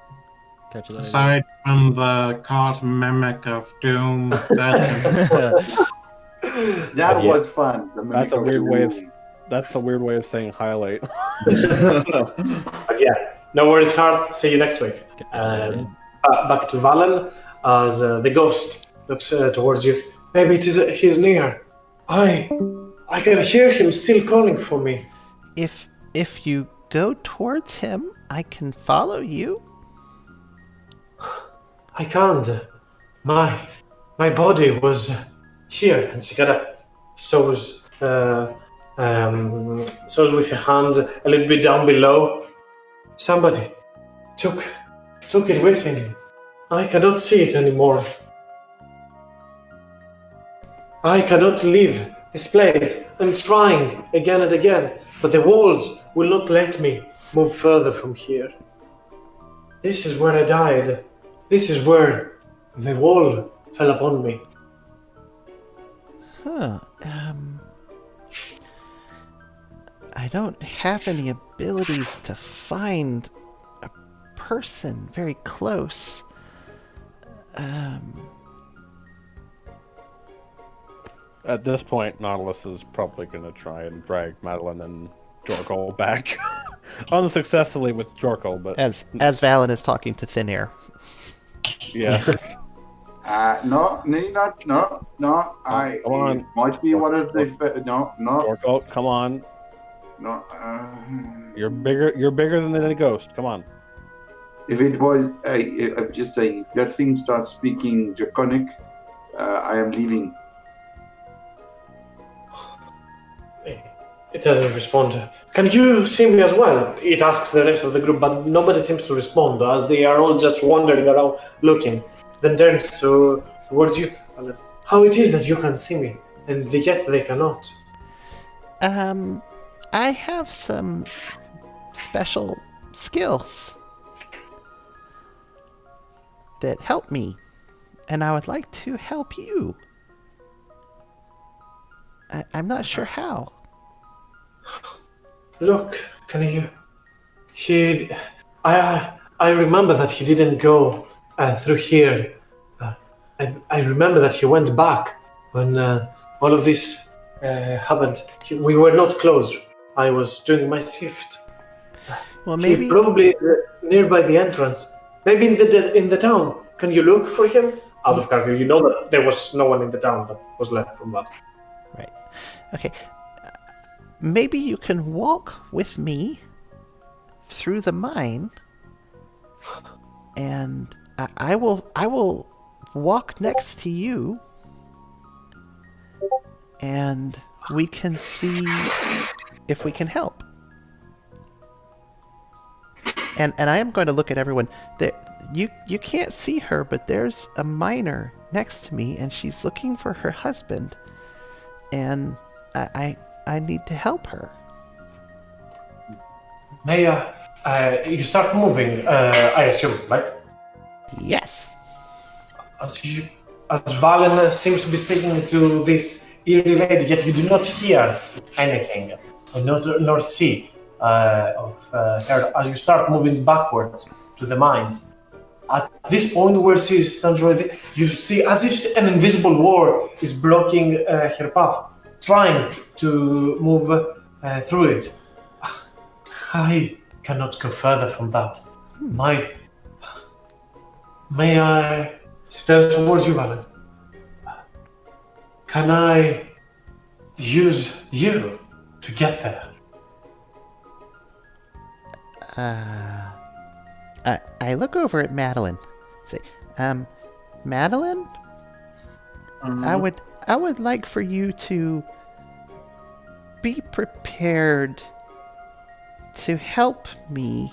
Catch you later. Aside from the cult mimic of doom, that That Yeah. was fun. The That's a mimic weird way of doom. that's a weird way of saying highlight. But yeah, no worries, Hart. See you next week. Back to Valen as the ghost looks towards you. Maybe he's near. I can hear him still calling for me. If you go towards him, I can follow you. I can't. My body was here, and she kind of sews with her hands a little bit down below. Somebody took it with him. I cannot see it anymore. I cannot leave this place. I'm trying again and again, but the walls will not let me move further from here. This is where I died. This is where the wall fell upon me. Huh. I don't have any abilities to find a person very close. At this point, Nautilus is probably going to try and drag Madeline and Jorkle back. Unsuccessfully with Jorkle, but As Valen is talking to Thin Air. yeah. No. I come on. it might be one of the no. Jorkle, come on. No. You're bigger than any ghost. Come on. If it was, I'm just saying, if that thing starts speaking Draconic, I am leaving. It doesn't respond. Can you see me as well? It asks the rest of the group, but nobody seems to respond as they are all just wandering around looking. Then turns towards you. How it is that you can see me, and yet they cannot. I have some special skills that help me, and I would like to help you. I'm not sure how. Look, can you? I remember that he didn't go through here. I remember that he went back when all of this happened. We were not close. I was doing my shift. Well, He maybe probably is nearby the entrance. Maybe in the town. Can you look for him? Out of character, you know that there was no one in the town that was left from that. Right. Okay. Maybe you can walk with me through the mine, and I will walk next to you, and we can see if we can help. And I am going to look at everyone. There, you can't see her, but there's a miner next to me, and she's looking for her husband, and I need to help her. May you start moving? I assume, right? Yes. As Valen seems to be speaking to this eerie lady, yet you do not hear anything, nor see of her. As you start moving backwards to the mines, at this point where she stands right there, you see as if an invisible wall is blocking her path, trying to move through it. I cannot go further from that. May I stare towards you, Valen? Can I use you to get there? I look over at Madeline. Say, Madeline, I would like for you to be prepared to help me.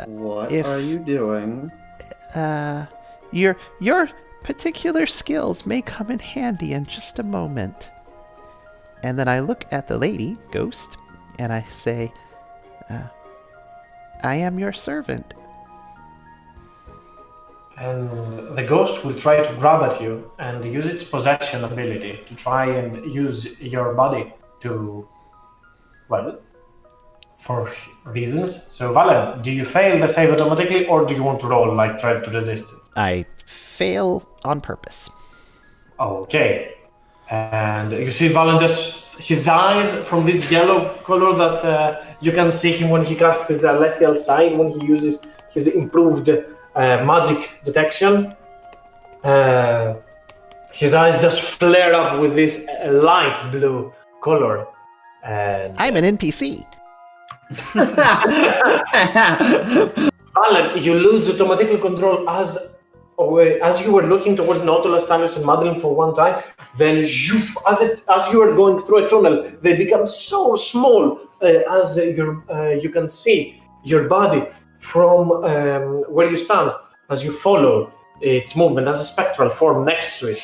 What if- are you doing? Your particular skills may come in handy in just a moment. And then I look at the lady, Ghost, and I say, I am your servant. and the ghost will try to grab at you and use its possession ability to try and use your body to, well, for reasons. So, Valen, do you fail the save automatically, or do you want to roll, like, try to resist it? I fail on purpose. Okay. And you see Valen just, his eyes from this yellow color that you can see him when he casts his celestial sign, when he uses his improved magic detection. His eyes just flare up with this light blue color. And I'm an NPC. Valen, you lose automatic control as you were looking towards Nautilus, Thanos, and Madeline for one time. Then, as you are going through a tunnel, they become so small as you can see your body from where you stand as you follow its movement as a spectral form next to it.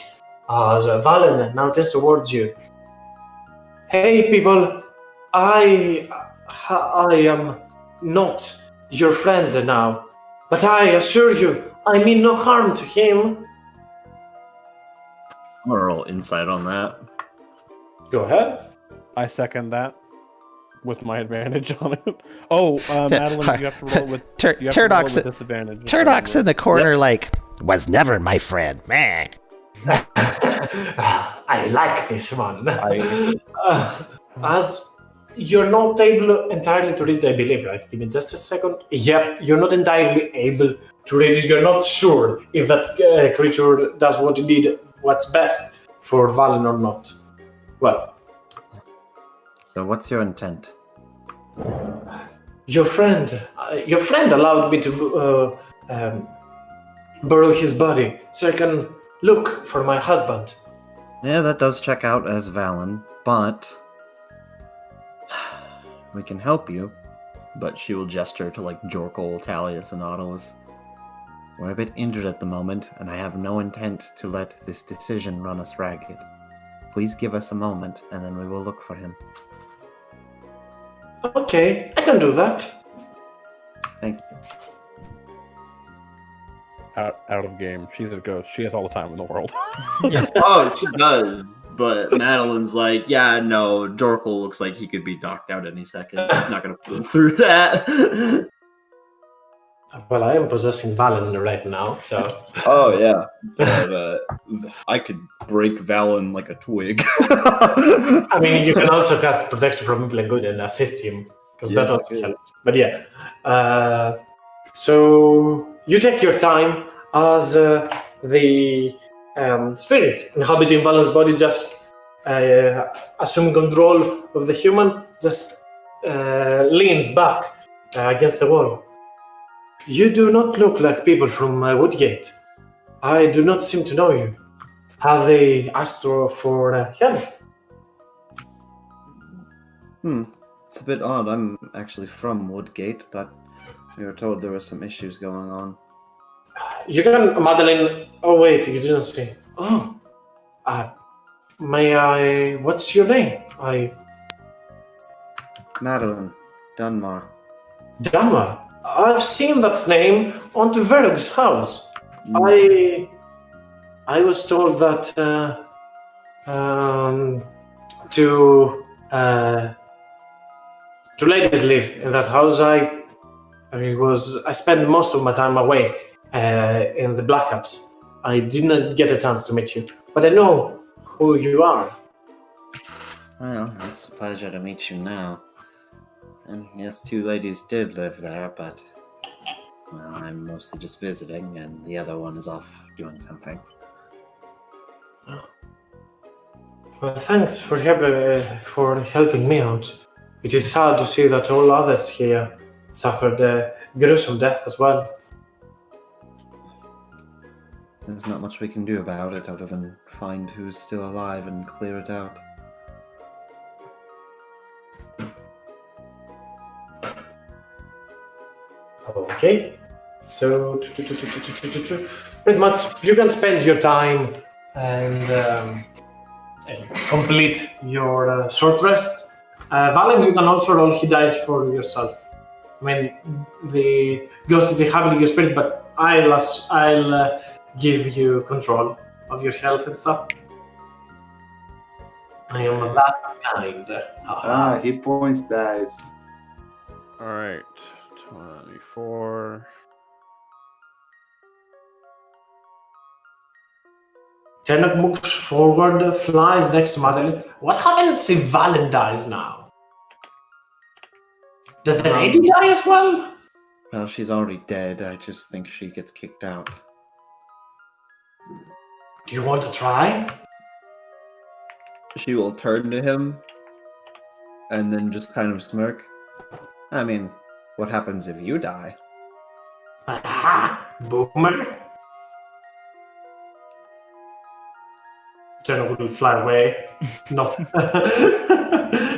As Valen now turns towards you. Hey, people, I am not your friend now, but I assure you, I mean no harm to him. I'm gonna roll insight on that. Go ahead. I second that with my advantage on it. Oh, Madeline, you have to roll with Turdok's disadvantage. Turdok's in the corner, like, was never my friend. Meh. I like this one. As you're not able entirely to read, I believe, right? Give me just a second. Yep, you're not entirely able to read it. You're not sure if that creature does what it did, what's best for Valen or not. Well. So what's your intent? Your friend allowed me to borrow his body so I can look for my husband. Yeah, that does check out as Valen, but we can help you. But she will gesture to like Jorkul, Talius, and Nautilus. We're a bit injured at the moment, and I have no intent to let this decision run us ragged. Please give us a moment, and then we will look for him. Okay, I can do that. Thank you. Out of game. She's a ghost. She has all the time in the world. Oh, she does. But Madeline's like, yeah, no, Jorkul looks like he could be knocked out any second. He's not going to pull through that. Well, I am possessing Valen right now, so... Oh, yeah. But I could break Valen like a twig. I mean, you can also cast Protection from Evil and Good and assist him, because that also helps. But yeah. So, you take your time as the spirit inhabiting Valen's body just assuming control of the human, just leans back against the wall. You do not look like people from Woodgate. I do not seem to know you. Have they asked for help? It's a bit odd. I'm actually from Woodgate, but we were told there were some issues going on. You can, Madeline. Oh wait, you didn't say. Oh, may I? What's your name? Madeline Dunmar. Dunmar. I've seen that name on to Verug's house. I was told that two ladies live in that house. I spent most of my time away in the Black Ops. I did not get a chance to meet you, but I know who you are. Well, it's a pleasure to meet you now. And yes, two ladies did live there, but well, I'm mostly just visiting, and the other one is off doing something. Well, thanks for helping me out. It is sad to see that all others here suffered a gruesome death as well. There's not much we can do about it other than find who's still alive and clear it out. Okay, so pretty much you can spend your time and complete your short rest. Valen, you can also roll He Dies for yourself. I mean, the ghost is inhabiting your spirit, but I'll give you control of your health and stuff. I am that kind. Hit points dice. All right, 24. Tenok moves forward, flies next to Madeline. What happens if Valen dies now? Does the lady die as well? Well, she's already dead. I just think she gets kicked out. Do you want to try? She will turn to him and then just kind of smirk. I mean, what happens if you die? Aha! Boomer! Tenok will fly away, not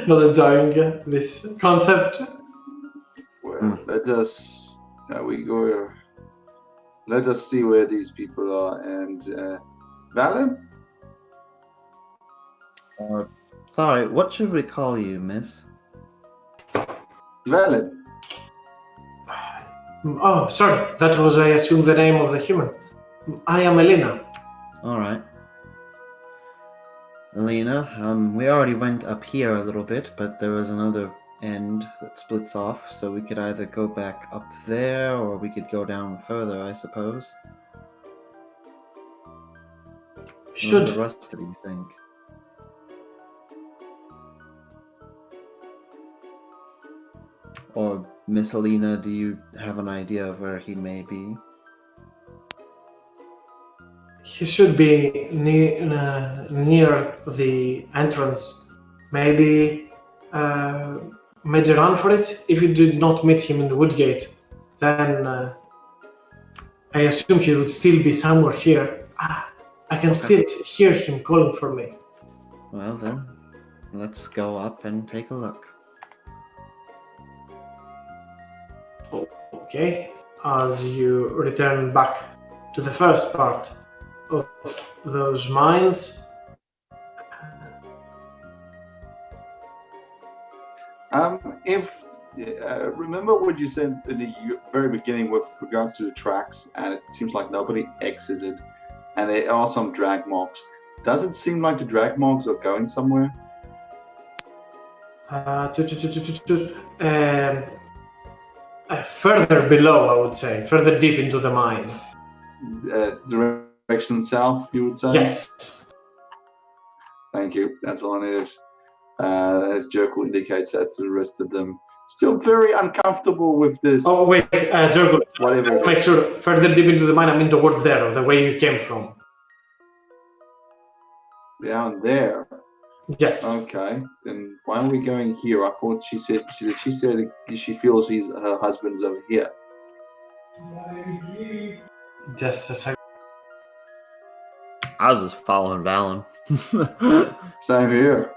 enjoying this concept. Well, let us. We go. Let us see where these people are. And Valen? Sorry, what should we call you, miss? Valen. Oh, sorry. That was, I assume, the name of the human. I am Elena. Alright. Elena, we already went up here a little bit, but there was another end that splits off, so we could either go back up there, or we could go down further, I suppose. What does the rest of you think? Or Miss Alina, do you have an idea of where he may be? He should be near the entrance. Maybe made a run for it. If you did not meet him in the Woodgate, then I assume he would still be somewhere here. I can still hear him calling for me. Well then, let's go up and take a look. Okay, as you return back to the first part of those mines. Remember what you said in the very beginning with regards to the tracks, and it seems like nobody exited, and there are some drag marks. Does it seem like the drag marks are going somewhere? Further below, I would say, further deep into the mine. Direction south, you would say? Yes. Thank you. That's all I needed. As Jerkle indicates that to the rest of them. Still very uncomfortable with this. Oh, wait, Jerkle. Whatever. Just make sure, further deep into the mine, I mean towards there, the way you came from. Down there? Yes. Okay. Then why are we going here? I thought she said she feels her husband's over here. Just a second. I was just following Valen. Same here.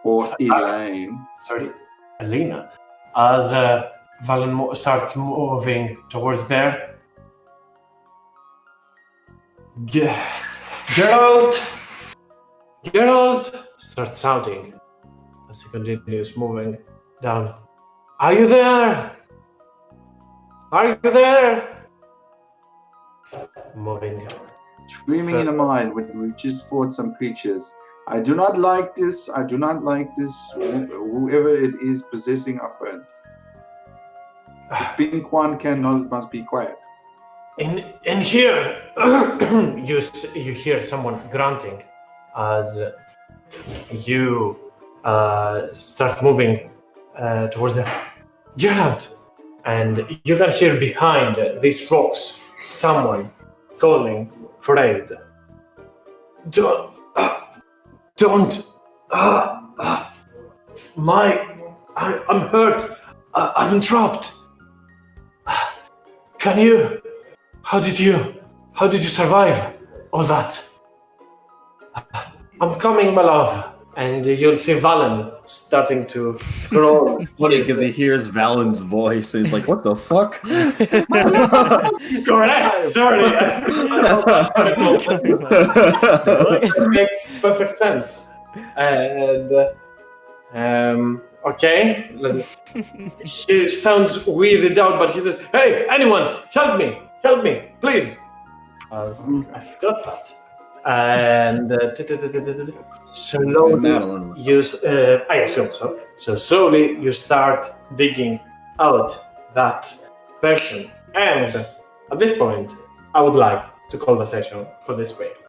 Or Elaine. Sorry, Elena. As Valen starts moving towards there. Geralt starts shouting as he continues moving down. Are you there? Are you there? Moving. Screaming in a mine when we just fought some creatures. I do not like this. I do not like this. Whoever it is possessing our friend. Pink one must be quiet. In here, you hear someone grunting as you start moving towards the Geralt, and you can hear behind these rocks someone calling for aid. I'm hurt. I'm trapped. Can you? How did you survive all that? I'm coming, my love. And you'll see Valen starting to grow. Funny because he hears Valen's voice and he's like, what the fuck? Correct, sorry. It makes perfect sense. And okay. He sounds weirded out, but he says, hey, anyone, help me. help me, please. I forgot that. And slowly Madeline. I assume so. So slowly you start digging out that version. And at this point, I would like to call the session for this week.